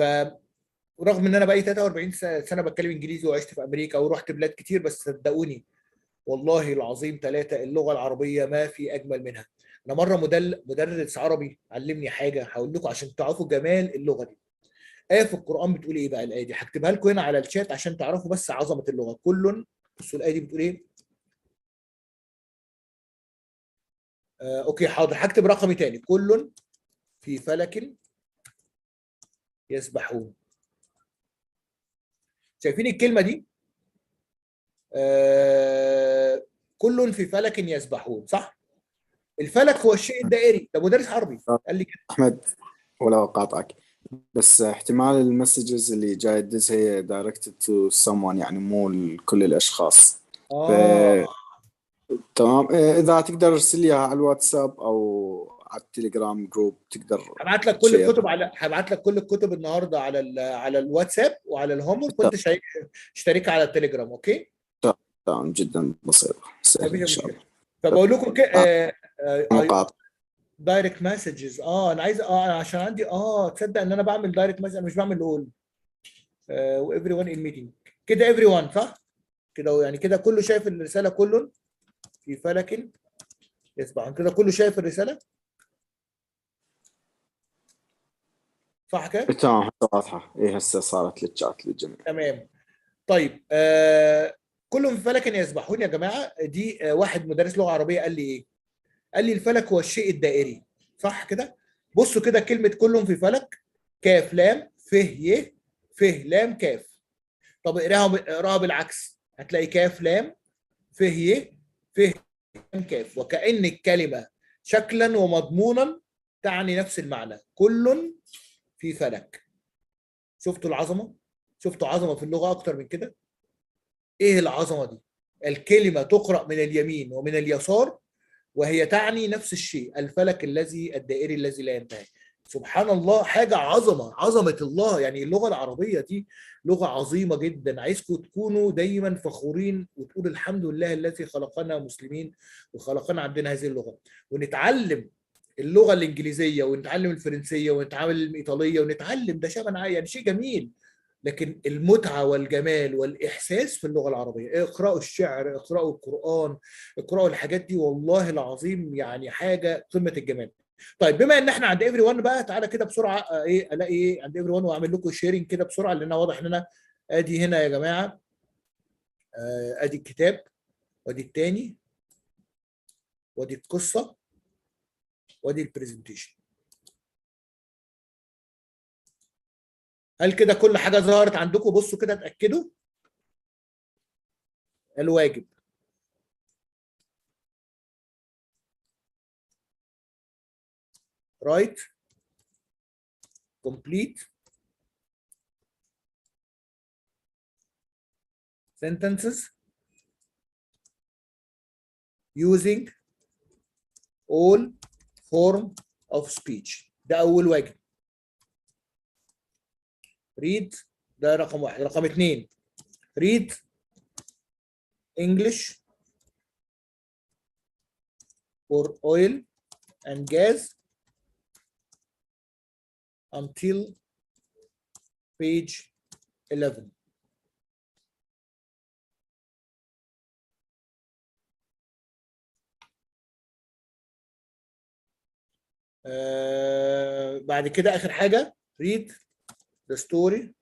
ورغم ان انا بقالي 43 سنه بتكلم انجليزي وعشت في امريكا ورحت بلاد كتير، بس صدقوني والله العظيم ثلاثه اللغه العربيه ما في اجمل منها. انا مره مدرس عربي علمني حاجه هقول لكم عشان تعرفوا جمال اللغه دي. آية في القرآن بتقول إيه بقى؟ الآية دي هكتبها لكم هنا على الشات عشان تعرفوا بس عظمة اللغة. كل، بصوا الآية دي بتقول إيه؟ أوكي حاضر، هكتب رقمي تاني. كل في فلك يسبحون. شايفين الكلمة دي؟ كل في فلك يسبحون، صح؟ الفلك هو الشيء الدائري. ده مدرس عربي قال لي كده.
أحمد ولا أقاطعك، بس احتمال المسجز اللي جاي تدز هي directed to someone، يعني مو لكل الأشخاص. تمام. إذا تقدر ارسل لي على الواتساب أو على التليجرام جروب تقدر
هبعت لك كل الكتب هبعت لك كل الكتب النهارده على الواتساب وعلى الهوم ورك، وانت اشترك على التليجرام. اوكي
تمام، جدا بسيط سهل ان شاء الله.
فبقول لكم
مقاطع
دايركت مسجز. انا عايز عشان عندي تصدق ان انا بعمل دايركت مسج، انا مش بعمل اول وافري ون ان ميتنج كده. افري ون صح كده، يعني كده كله شايف الرساله. كله في فلك يسبحون، كده كله شايف الرساله صح كده؟
تمام واضحه. ايه هسه صارت للشات للجميع.
تمام. طيب كلهم في فلك يسبحون يا جماعه. دي واحد مدرس لغه عربيه قال لي ايه؟ قال لي الفلك هو الشيء الدائري، صح كده؟ بصوا كده كلمه كلهم في فلك، كاف لام ف ي ف لام كاف. طب اقراها بالعكس، هتلاقي كاف لام ف ي ف لام كاف، وكأن الكلمه شكلا ومضمونا تعني نفس المعنى. كل في فلك. شفتوا العظمه؟ شفتوا عظمه في اللغه اكتر من كده؟ ايه العظمه دي؟ الكلمه تقرأ من اليمين ومن اليسار وهي تعني نفس الشيء، الفلك الدائري الذي لا ينتهي. سبحان الله، حاجه عظمه الله. يعني اللغه العربيه دي لغه عظيمه جدا. عايزكم تكونوا دايما فخورين وتقولوا الحمد لله الذي خلقنا مسلمين وخلقنا عندنا هذه اللغه، ونتعلم اللغه الانجليزيه ونتعلم الفرنسيه ونتعلم الايطاليه ونتعلم، ده يعني شيء جميل. لكن المتعة والجمال والإحساس في اللغة العربية. اقرأوا الشعر، اقرأوا القرآن، اقرأوا الحاجات دي، والله العظيم يعني حاجة قمة الجمال. طيب بما ان احنا عند ايفري ون بقى، تعالى كده بسرعة الاقي ايه عند ايفري ون واعمل لكم شيرنج كده بسرعة، لان واضح ان انا ادي هنا يا جماعة ادي الكتاب وادي التاني وادي القصة وادي البرزنتيشن. هل كده كل حاجة ظهرت عندكم؟ بصوا كده اتأكدوا. الواجب write complete sentences using all form of speech. ده أول واجب. read، ده رقم واحد. رقم اثنين read English for oil and gas until page 11. بعد كده آخر حاجة read the story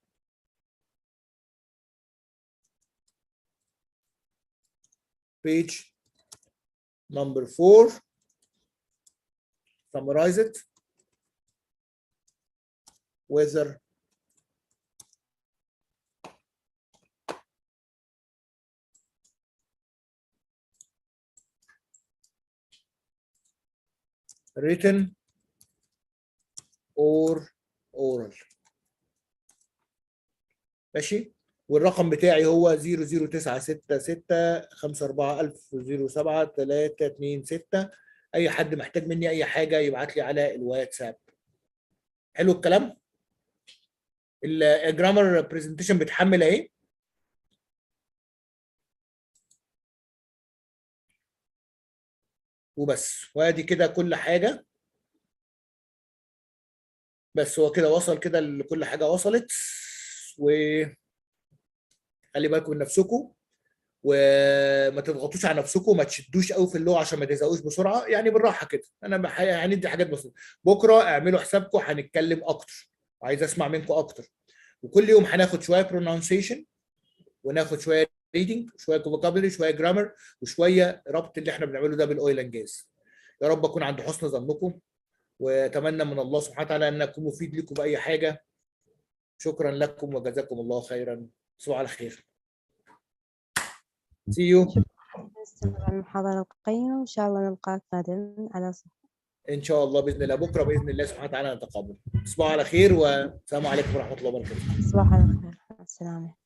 page number 4. Summarize it. Whether written or oral. ماشي. والرقم بتاعي هو 00966541007 اي حد محتاج مني اي حاجه يبعت لي على الواتساب. حلو الكلام. الجرامر برزنتيشن بتحمل اهي. وبس. وادي كده كل حاجه. بس هو كده وصل كده لكل حاجه وصلت. وخلي بالكم من نفسكم وما تضغطوش على نفسكم، ما تشدوش قوي في اللغه عشان ما تزهقوش بسرعه، يعني بالراحه كده. انا هندي حاجات بسيطه. بكره اعملوا حسابكم هنتكلم اكتر وعايز اسمع منكم اكتر. وكل يوم هناخد شويه pronunciation وناخد شويه reading شويه vocabulary شويه grammar وشويه ربط اللي احنا بنعمله ده بالاويل اند جاز. يا رب اكون عند حسن ظنكم واتمنى من الله سبحانه وتعالى ان اكون مفيد لكم باي حاجه. شكرا لكم وجزاكم الله خيرا. تصبحوا على خير. See you.
نستمر المحاضرة القيمة وإن شاء الله نلقاك غدا على صحة.
ان شاء الله باذن الله بكره باذن الله سبحانه وتعالى نتقابل. تصبحوا على خير والسلام عليكم ورحمه الله وبركاته.
تصبحوا على خير. مع السلامة.